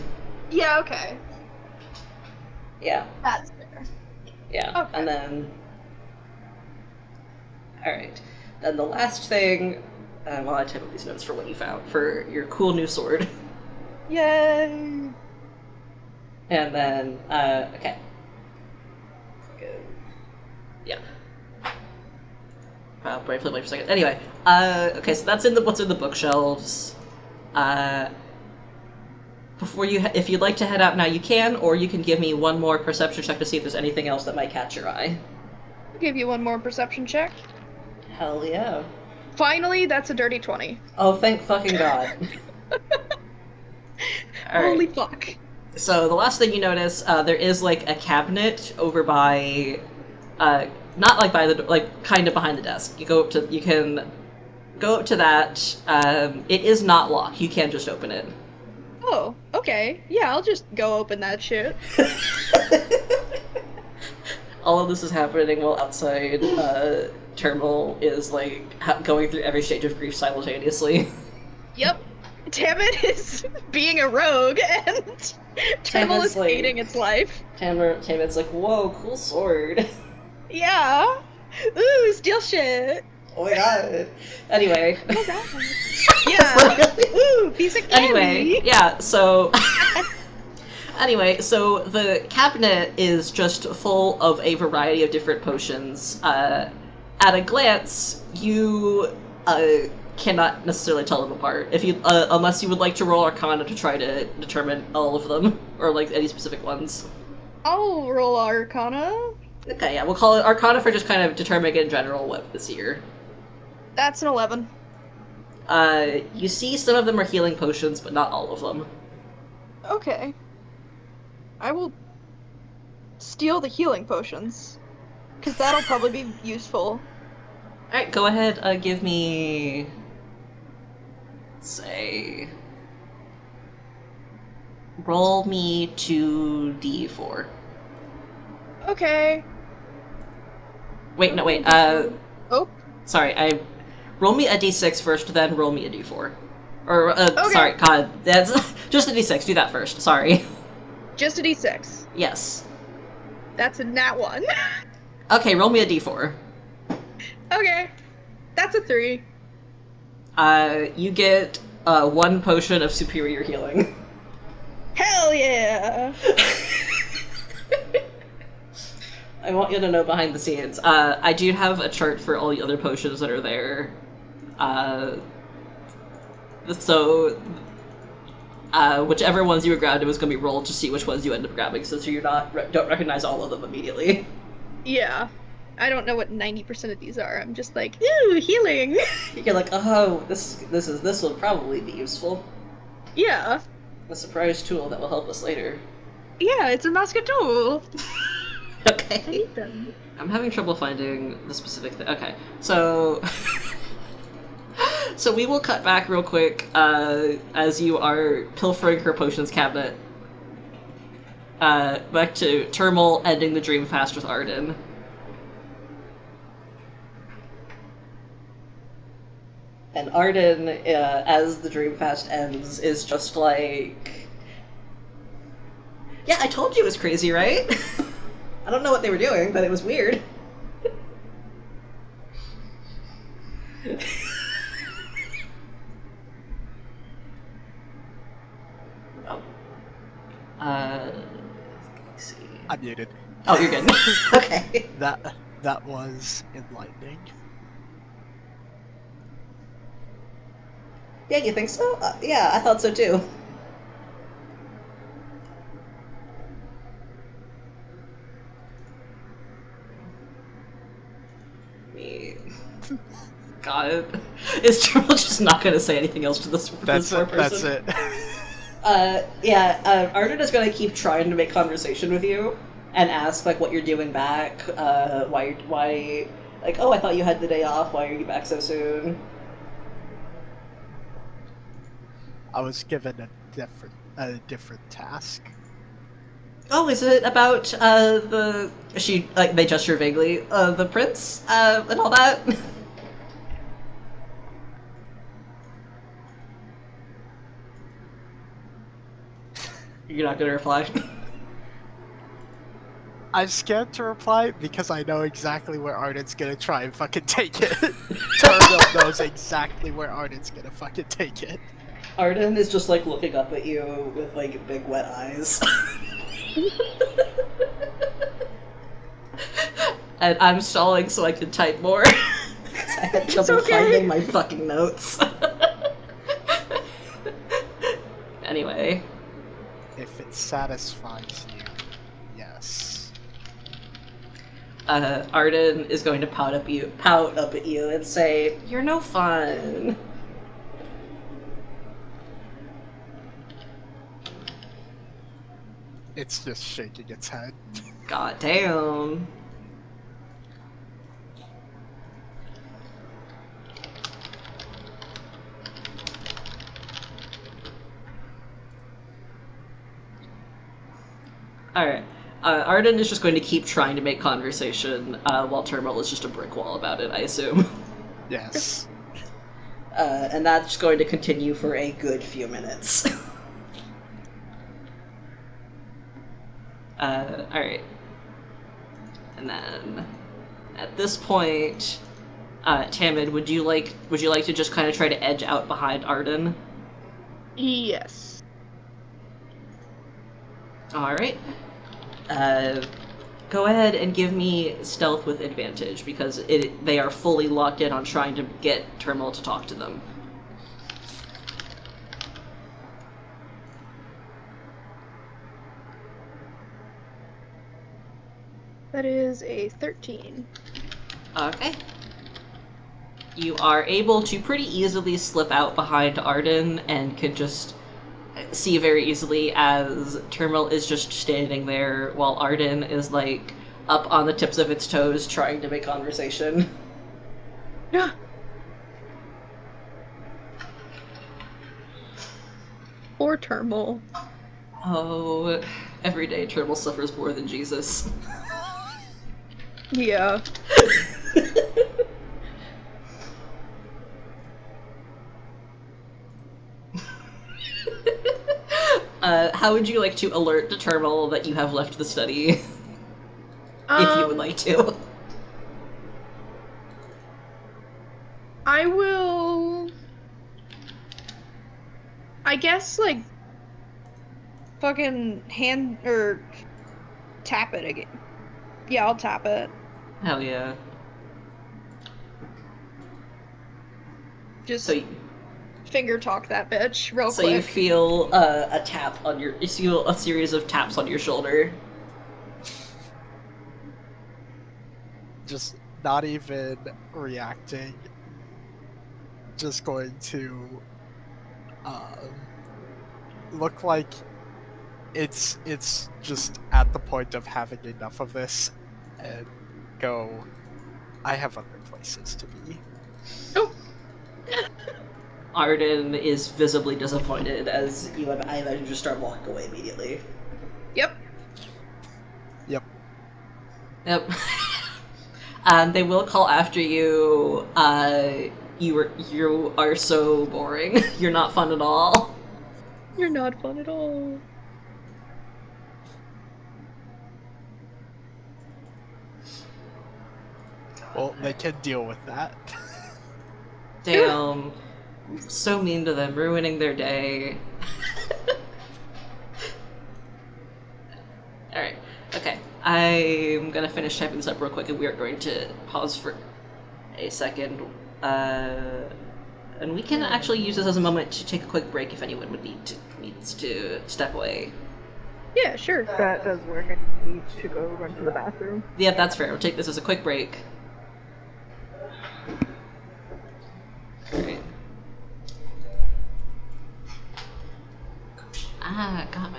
Yeah, okay. Yeah. That's fair. Yeah. Okay. And then... Alright. Then the last thing... well, I type up these notes for what you found, for your cool new sword. Yay! And then, okay. Good. Yeah. Briefly wait for a second. Anyway, okay, so that's what's in the bookshelves. Before if you'd like to head out now, you can, or you can give me one more perception check to see if there's anything else that might catch your eye. I'll give you one more perception check. Hell yeah. Finally, that's a dirty 20. Oh, thank fucking god. Holy Alright. fuck. So the last thing you notice, there is like a cabinet over by, not like by the, like kind of behind the desk. You can go up to that. It is not locked. You can just open it. Oh, okay. Yeah, I'll just go open that shit. All of this is happening while outside, Terminal is like going through every stage of grief simultaneously. Yep. Tamit is being a rogue, and Tamil is like, hating its life. Tamit's like, whoa, cool sword. Yeah. Ooh, steal shit. Oh my god. Anyway. Oh god. Yeah. Ooh, piece of candy. Anyway, yeah, so... Anyway, so the cabinet is just full of a variety of different potions. At a glance, you cannot necessarily tell them apart. If you, unless you would like to roll Arcana to try to determine all of them, or like any specific ones. I'll roll Arcana. Okay, yeah, we'll call it Arcana for just kind of determining in general what this here. That's an 11. You see some of them are healing potions, but not all of them. Okay. I will steal the healing potions, because that'll probably be useful. Alright, go ahead, give me... say... Roll me 2d4. Okay. Wait, no, wait, Oh. sorry, roll me a d6 first, then roll me a d4. Or, Okay. sorry, god, that's... just a d6, do that first, sorry. Just a d6. Yes. That's a nat 1. Okay, roll me a d4. Okay. That's a 3. You get, 1 potion of superior healing. Hell yeah! I want you to know behind the scenes. I do have a chart for all the other potions that are there. So, whichever ones you were grabbed, it was going to be rolled to see which ones you end up grabbing, so you don't recognize all of them immediately. Yeah. I don't know what 90% of these are. I'm just like, ooh, healing! You're like, oh, this will probably be useful. Yeah. A surprise tool that will help us later. Yeah, it's a musketeer. I Okay. need them. I'm having trouble finding the specific thing. Okay, so... so we will cut back real quick, as you are pilfering her potions cabinet. Back to Termal ending the dream fast with Arden. And Arden, as the dream fast ends, is just like... Yeah, I told you it was crazy, right? I don't know what they were doing, but it was weird. Oh. Let's see. I'm muted. Oh, you're good. Okay. That was enlightening. Yeah, you think so? Yeah, I thought so too. God, is Triple just not going to say anything else to this poor person? That's it. Yeah, Arden is going to keep trying to make conversation with you and ask, like, what you're doing back, why, like, oh, I thought you had the day off, why are you back so soon? I was given a different task. Oh, is it about, they gesture vaguely, the prince, and all that? You're not gonna reply? I'm scared to reply because I know exactly where Arden's gonna try and fucking take it. Terminal knows exactly where Arden's gonna fucking take it. Arden is just, like, looking up at you with, like, big wet eyes. And I'm stalling so I can type more. I had trouble finding my fucking notes. Anyway. If it satisfies you, yes. Arden is going to pout up at you and say, "You're no fun." It's just shaking its head. God damn. Alright. Arden is just going to keep trying to make conversation, while Terminal is just a brick wall about it, I assume. Yes. And that's going to continue for a good few minutes. Alright. And then, at this point, Tamid, would you like to just kind of try to edge out behind Arden? Yes. Alright. Go ahead and give me stealth with advantage, because they are fully locked in on trying to get Terminal to talk to them. That is a 13. Okay. You are able to pretty easily slip out behind Arden and can just see very easily as Terminal is just standing there while Arden is, like, up on the tips of its toes trying to make conversation. Yeah. Poor Terminal. Oh, every day Terminal suffers more than Jesus. Yeah. How would you like to alert the Terminal that you have left the study? If you would like to. I will... I guess, like, fucking hand, or tap it again. Yeah, I'll tap it. Hell yeah. Just So finger talk that bitch real so quick. you feel a tap on your... You feel a series of taps on your shoulder. Just not even reacting. Just going to look like it's just at the point of having enough of this and go, I have other places to be. Oh. Arden is visibly disappointed as you have, I imagine, just start walking away immediately. Yep. Yep. Yep. They will call after you. You are so boring. You're not fun at all. You're not fun at all. Well, they can deal with that. Damn. So mean to them, ruining their day. Alright, okay. I'm gonna finish typing this up real quick and we are going to pause for a second. And we can actually use this as a moment to take a quick break if anyone needs to step away. Yeah, sure. That does work. I need to go run to the bathroom. Yeah, that's fair. We'll take this as a quick break. Alright. Got